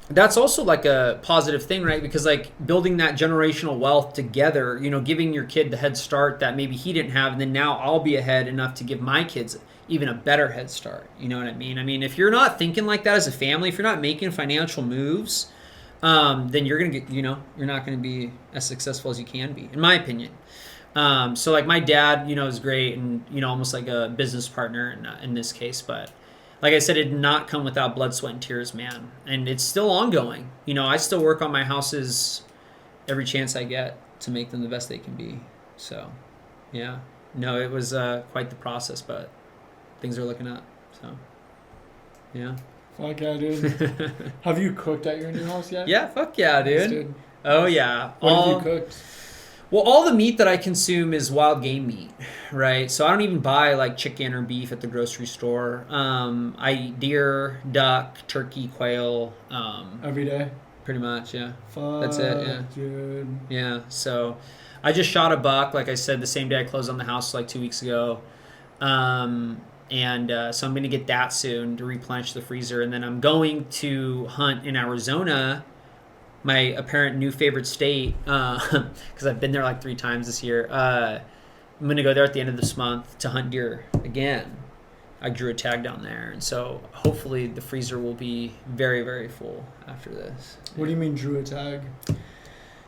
that's also like a positive thing, right? Because like building that generational wealth together, giving your kid the head start that maybe he didn't have, and then now I'll be ahead enough to give my kids even a better head start. You know what I mean? I mean, if you're not thinking like that as a family, if you're not making financial moves, then you're going to get, you're not going to be as successful as you can be, in my opinion. So like my dad, is great and, almost like a business partner in this case. But like I said, it did not come without blood, sweat, and tears, man. And it's still ongoing. I still work on my houses every chance I get to make them the best they can be. So, yeah. No, it was quite the process, but things are looking up. So, yeah. Fuck yeah, dude. Have you cooked at your new house yet? Yeah, fuck yeah, dude. Yes, dude. Oh, yeah. What have you cooked? Well, all the meat that I consume is wild game meat, right? So I don't even buy like chicken or beef at the grocery store. I eat deer, duck, turkey, quail. Every day. Pretty much, yeah. Fuck, That's it, yeah. dude. Yeah, so I just shot a buck, like I said, the same day I closed on the house like 2 weeks ago. So I'm going to get that soon to replenish the freezer. And then I'm going to hunt in Arizona, my apparent new favorite state, because I've been there like 3 times this year. I'm going to go there at the end of this month to hunt deer again. I drew a tag down there, and so hopefully the freezer will be very, very full after this. What do you mean drew a tag?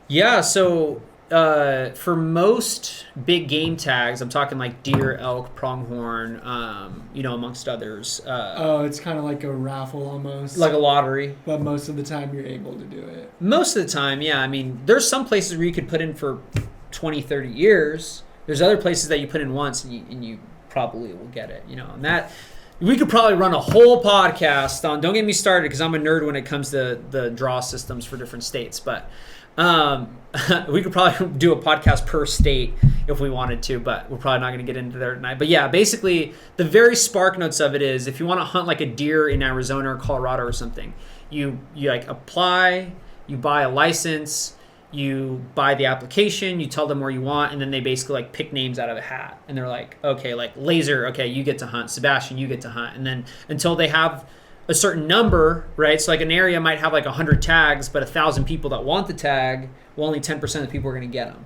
Yeah, so for most big game tags, I'm talking like deer, elk, pronghorn, amongst others. It's kind of like a raffle almost. Like a lottery. But most of the time you're able to do it. Most of the time, yeah. I mean, there's some places where you could put in for 20, 30 years. There's other places that you put in once and you probably will get it, and that we could probably run a whole podcast on. Don't get me started because I'm a nerd when it comes to the draw systems for different states, but we could probably do a podcast per state if we wanted to, but we're probably not going to get into there tonight. But yeah, basically the very spark notes of it is if you want to hunt like a deer in Arizona or Colorado or something, you like apply, you buy a license, you buy the application, you tell them where you want, and then they basically like pick names out of a hat. And they're like, okay, like Laser, okay, you get to hunt. Sebastian, you get to hunt. And then until they have a certain number, right? So like an area might have like 100 tags, but 1,000 people that want the tag, well, only 10% of the people are going to get them,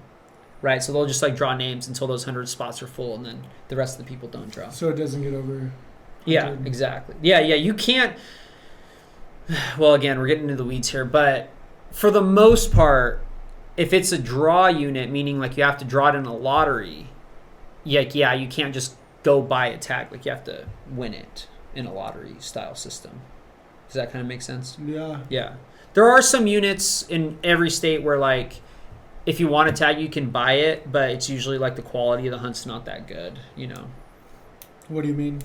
right? So they'll just like draw names until those 100 spots are full, and then the rest of the people don't draw. So it doesn't get over 100. Yeah, exactly. Yeah, you can't. Well, again, we're getting into the weeds here, but for the most part, if it's a draw unit, meaning like you have to draw it in a lottery, you can't just go buy a tag. Like you have to win it in a lottery style system. Does that kind of make sense? Yeah. Yeah. There are some units in every state where like if you want a tag, you can buy it, but it's usually like the quality of the hunt's not that good, What do you mean?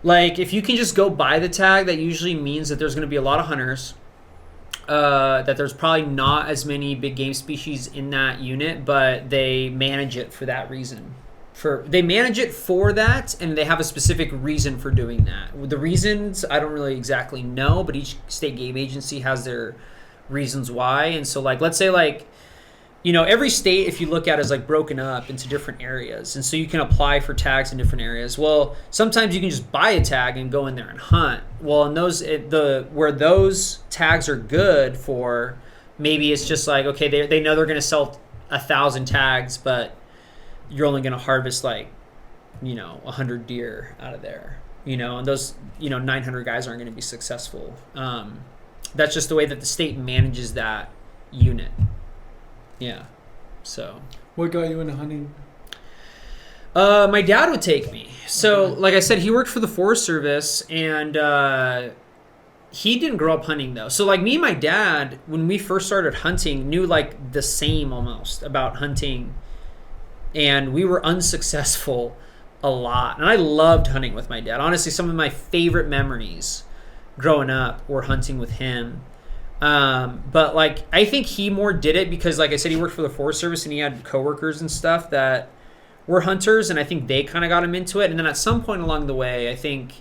Like if you can just go buy the tag, that usually means that there's going to be a lot of hunters. That there's probably not as many big game species in that unit, but they manage it for that reason. They manage it for that, and they have a specific reason for doing that. The reasons I don't really exactly know, but each state game agency has their reasons why. And so, like, let's say, like, every state, if you look at it, is like broken up into different areas, and so you can apply for tags in different areas. Well, sometimes you can just buy a tag and go in there and hunt. Well, in where those tags are good for, maybe it's just like, okay, they know they're going to sell 1,000 tags, but you're only going to harvest like 100 deer out of there, and those 900 guys aren't going to be successful. That's just the way that the state manages that unit. Yeah. So What got you into hunting? my dad would take me. So like I said, he worked for the Forest Service, and he didn't grow up hunting though. So like me and my dad, when we first started hunting, knew like the same almost about hunting, and we were unsuccessful a lot. And I loved hunting with my dad. Honestly, some of my favorite memories growing up were hunting with him. But like, I think he more did it because, like I said, he worked for the Forest Service and he had coworkers and stuff that were hunters, and I think they kind of got him into it. And then at some point along the way, I think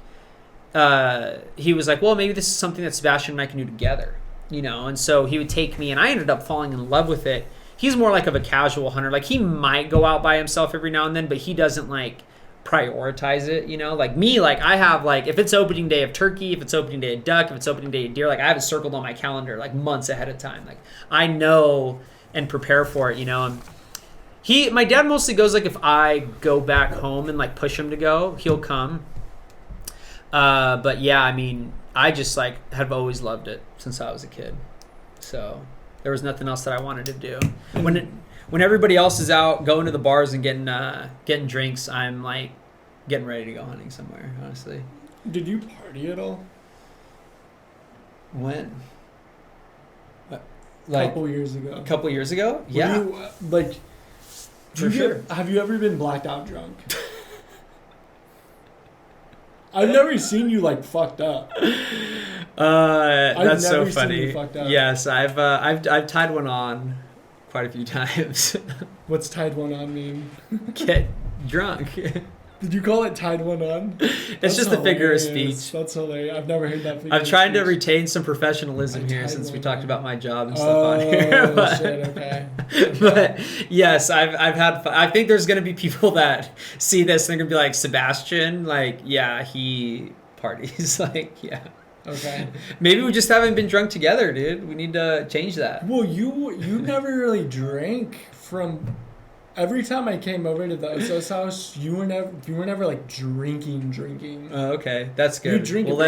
he was like, well, maybe this is something that Sebastian and I can do together, and so he would take me, and I ended up falling in love with it. He's more like of a casual hunter. Like he might go out by himself every now and then, but he doesn't like prioritize it, like me. Like I have, like, if it's opening day of turkey, if it's opening day of duck, if it's opening day of deer, like I have it circled on my calendar like months ahead of time. Like I know and prepare for it, and my dad mostly goes, like, if I go back home and like push him to go, he'll come. But yeah, I mean, I just like have always loved it since I was a kid, so there was nothing else that I wanted to do. When everybody else is out going to the bars and getting drinks, I'm like getting ready to go hunting somewhere, honestly. Did you party at all? When? Like, a couple years ago. A couple years ago? Yeah. Have you ever been blacked out drunk? I've never seen you like fucked up. That's so seen funny. you fucked up. Yes, I've tied one on quite a few times. What's tied one on mean? Get drunk. Did you call it tied one on? It's just a figure of speech. That's hilarious. I've never heard that figure I'm trying to retain some professionalism here since we talked about my job and stuff on here. But, shit, okay. But yes, I've had fun. I think there's going to be people that see this and they're going to be like, Sebastian, like, yeah, he parties. Like, yeah. Okay. Maybe we just haven't been drunk together, dude. We need to change that. Well, you never really drank from... Every time I came over to the Osos house, you were never like drinking. Oh, okay, that's good. You drink we'll a beer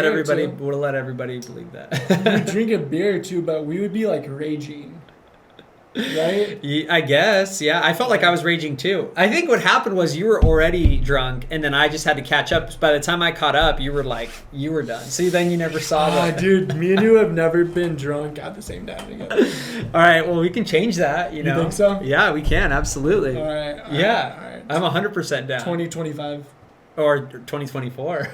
let everybody believe that. You drink a beer too, but we would be like raging, right? I guess, yeah. I felt like I was raging too. I think what happened was you were already drunk, and then I just had to catch up. By the time I caught up, you were done. See, then you never saw that. Dude, me and you have never been drunk at the same time together. All right, well, we can change that. You know, think so? Yeah, we can absolutely. All right. Yeah, I'm 100% down. 2025 or 2024.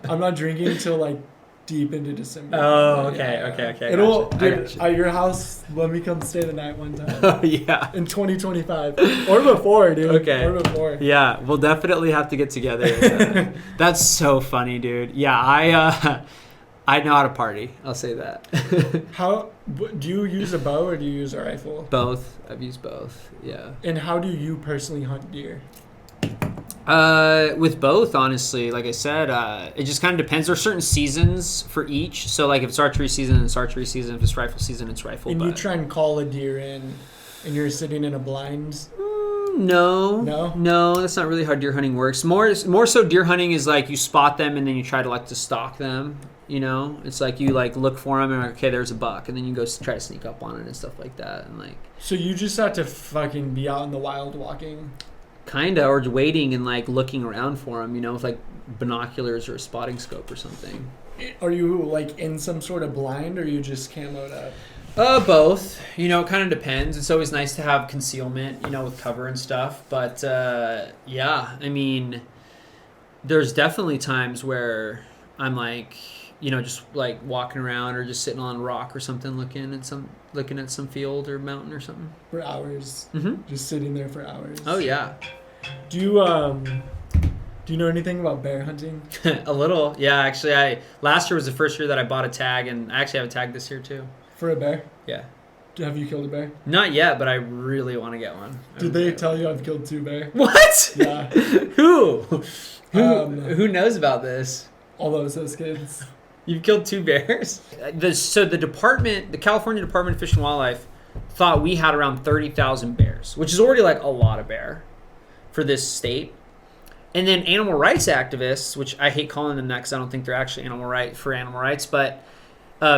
I'm not drinking until like deep into December. Oh, okay. It'll, gotcha. dude, at your house, let me come stay the night one time. Oh, yeah. In 2025. Or before, dude. Okay. Or before. Yeah, we'll definitely have to get together. That's so funny, dude. Yeah, I know how to party. I'll say that. Do you use a bow or do you use a rifle? Both. I've used both, yeah. And how do you personally hunt deer? With both, honestly, like I said, it just kind of depends. There's certain seasons for each. So, like, if it's archery season, it's archery season. If it's rifle season, it's rifle. And you try and call a deer in, and you're sitting in a blind? No, that's not really how deer hunting works. More so, deer hunting is like you spot them and then you try to stalk them. You know, it's like you look for them and okay, there's a buck, and then you go try to sneak up on it and stuff like that, and like. So you just have to fucking be out in the wild walking. Kinda, or waiting and looking around for them, you know, with binoculars or a spotting scope or something. Are you in some sort of blind, or are you just camoed up? Both. You know, it kind of depends. It's always nice to have concealment, you know, with cover and stuff. But yeah, I mean, there's definitely times where I'm just walking around or just sitting on a rock or something, looking at some field or mountain or something for hours. Mm-hmm. Just sitting there for hours. Oh yeah. Do you know anything about bear hunting? A little, yeah. Actually, last year was the first year that I bought a tag, and I actually have a tag this year too. For a bear? Yeah. Have you killed a bear? Not yet, but I really want to get one. Did they tell you I've killed 2 bears? What? Yeah. Who knows about this? All those kids. You've killed 2 bears? The California Department of Fish and Wildlife thought we had around 30,000 bears, which is already a lot of bear for this state. And then animal rights activists, which I hate calling them that because I don't think they're actually animal rights, but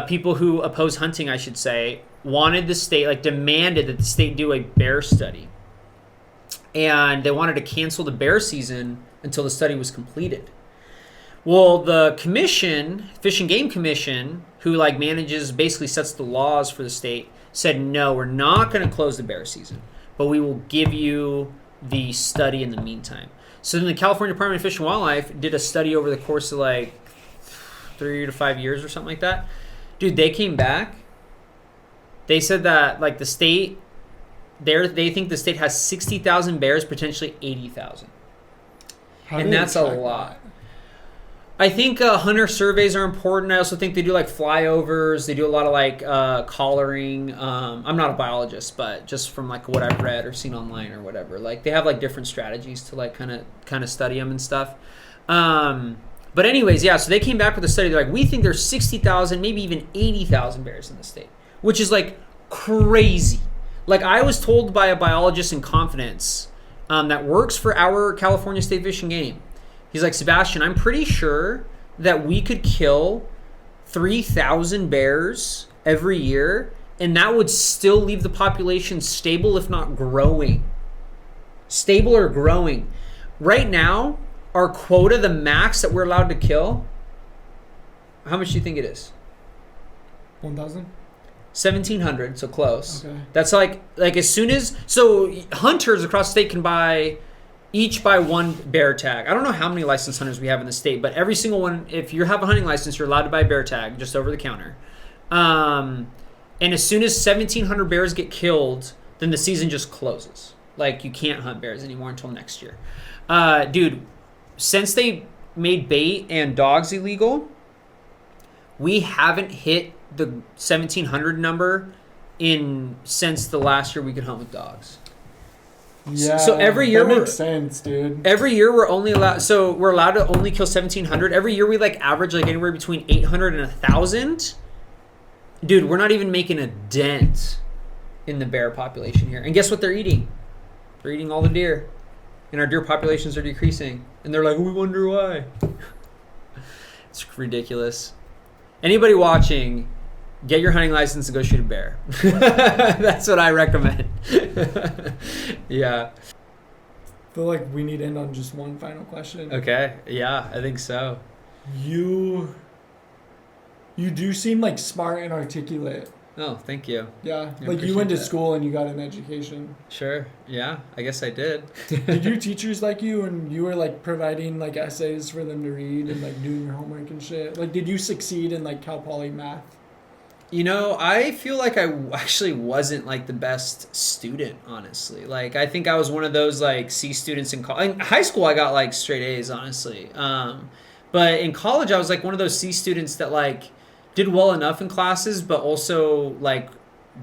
people who oppose hunting, I should say, wanted the state, demanded that the state do a bear study. And they wanted to cancel the bear season until the study was completed. Well, the commission, Fish and Game Commission, who basically sets the laws for the state, said, no, we're not going to close the bear season, but we will give you the study in the meantime. So then the California Department of Fish and Wildlife did a study over the course of 3 to 5 years or something like that. Dude, they came back. They said that the state, they think the state has 60,000 bears, potentially 80,000. And that's a lot. I think hunter surveys are important. I also think they do flyovers. They do a lot of collaring. I'm not a biologist, but just from what I've read or seen online or whatever, they have different strategies to kind of study them and stuff. But anyways, yeah. So they came back with a study. They're we think there's 60,000, maybe even 80,000 bears in the state, which is crazy. I was told by a biologist in confidence that works for our California State Fish and Game. He's like, Sebastian, I'm pretty sure that we could kill 3,000 bears every year, and that would still leave the population stable, if not growing. Stable or growing. Right now, our quota, the max that we're allowed to kill, how much do you think it is? 1,000? 1,700, so close. Okay. That's as soon as... So hunters across the state can each buy 1 bear tag. I don't know how many licensed hunters we have in the state, but every single one, if you have a hunting license, you're allowed to buy a bear tag just over the counter. And as soon as 1,700 bears get killed, then the season just closes. Like, you can't hunt bears anymore until next year. Dude, since they made bait and dogs illegal, we haven't hit the 1,700 number since the last year we could hunt with dogs. Yeah. So every year that makes sense, dude. Every year we're allowed to only kill 1,700. Every year we like average like anywhere between 800 and 1,000. Dude, we're not even making a dent in the bear population here. And guess what they're eating? They're eating all the deer. And our deer populations are decreasing. And they're like, we wonder why. It's ridiculous. Anybody watching, get your hunting license and go shoot a bear. That's what I recommend. Yeah. I feel like we need to end on just one final question. Okay. Yeah, I think so. You do seem like smart and articulate. Oh, thank you. Yeah. I Like you went to appreciate that. school and you got an education. Sure. Yeah, I guess I did. Did your teachers like you and you were like providing like essays for them to read and like doing your homework and shit? Like did you succeed in like Cal Poly math? You know, I feel like I actually wasn't like the best student, honestly. Like, I think I was one of those like C students in college. In high school, I got like straight A's, honestly. But in college, I was like one of those C students that like did well enough in classes, but also like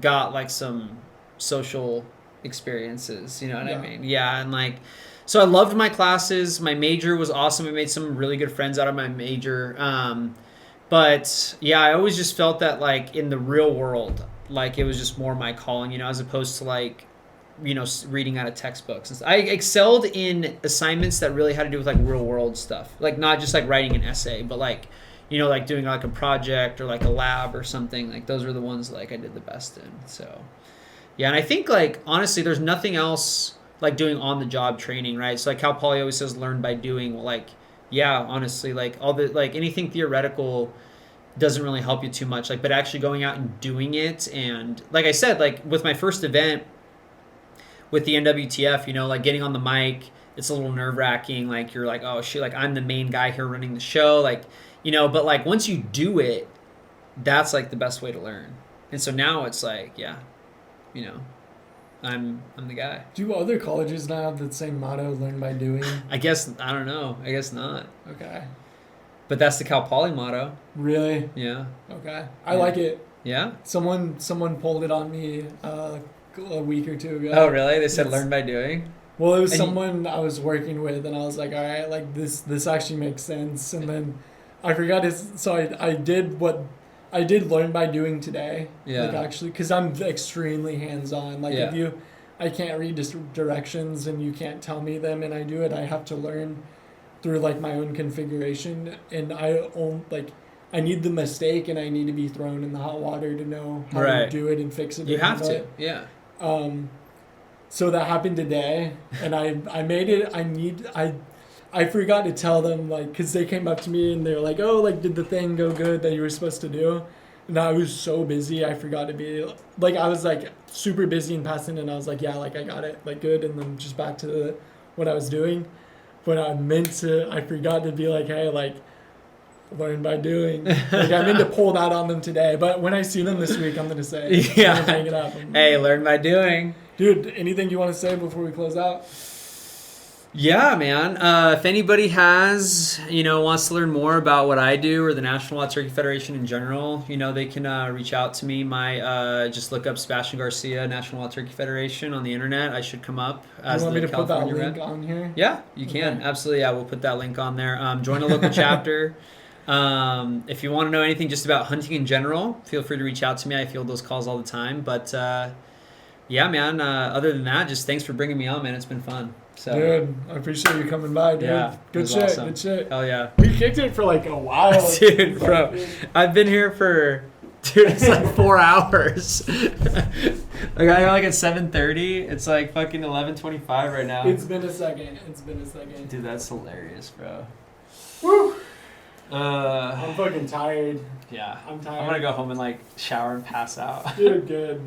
got like some social experiences. You know what I mean? Yeah, and like, so I loved my classes. My major was awesome. I made some really good friends out of my major. But yeah, I always just felt that like in the real world, like it was just more my calling, you know, as opposed to like, you know, reading out of textbooks. I excelled in assignments that really had to do with like real world stuff, like not just like writing an essay, but like, you know, like doing like a project or like a lab or something. Like those are the ones like I did the best in. So yeah, and I think like honestly, there's nothing else like doing on the job training, right? So like Cal Poly always says learn by doing. Well, like yeah, honestly, like all the like anything theoretical doesn't really help you too much. Like, but actually going out and doing it, and like I said, like with my first event with the NWTF, you know, like getting on the mic, it's a little nerve wracking. Like you're like, oh shit, like I'm the main guy here running the show, like you know. But like once you do it, that's like the best way to learn. And so now it's like, yeah, you know, I'm the guy. Do other colleges now have the same motto, learn by doing? I guess, I don't know. I guess not. Okay. But that's the Cal Poly motto. Really? Yeah. Okay. I like it. Yeah? Someone pulled it on me a week or two ago. Oh, really? They said learn by doing? Well, it was someone I was working with, and I was like, all right, like this actually makes sense. And then I forgot so I did learn by doing today. Yeah. Like actually, because I'm extremely hands-on. Like if I can't read directions and you can't tell me them and I do it, I have to learn through like my own configuration, and I need the mistake and I need to be thrown in the hot water to know how to do it and fix it. You have to, yeah. So that happened today, and I made it. I forgot to tell them, like, because they came up to me and they were like, oh, like, did the thing go good that you were supposed to do? And I was so busy, I forgot to be, like, I was, like, super busy in passing, and I was like, yeah, like, I got it, like, good, and then just back to what I was doing. But I forgot to be like, hey, like, learn by doing. Like, I meant to pull that on them today. But when I see them this week, I'm going to say, yeah. I'm gonna hang it up. Hey, learn by doing. Dude, anything you want to say before we close out? Yeah, man. If anybody wants to learn more about what I do or the National Wild Turkey Federation in general, you know, they can reach out to me. Just look up Sebastian Garcia, National Wild Turkey Federation on the internet. I should come up as you want the me to California put that rep. link on here? Yeah, you can. Okay. Absolutely. Yeah, we'll put that link on there. Join a local chapter. If you want to know anything just about hunting in general, feel free to reach out to me. I field those calls all the time. But yeah, man, other than that, just thanks for bringing me on, man. It's been fun. So, dude, I appreciate you coming by, dude. Yeah, good shit, awesome. Good shit. Hell yeah. We kicked it for like a while. Dude, bro. I've been here for, it's like 4 hours. I got here like at 7:30. It's like fucking 11:25 right now. It's been a second. Dude, that's hilarious, bro. Woo! I'm fucking tired. Yeah. I'm tired. I'm gonna go home and like shower and pass out. Dude, good.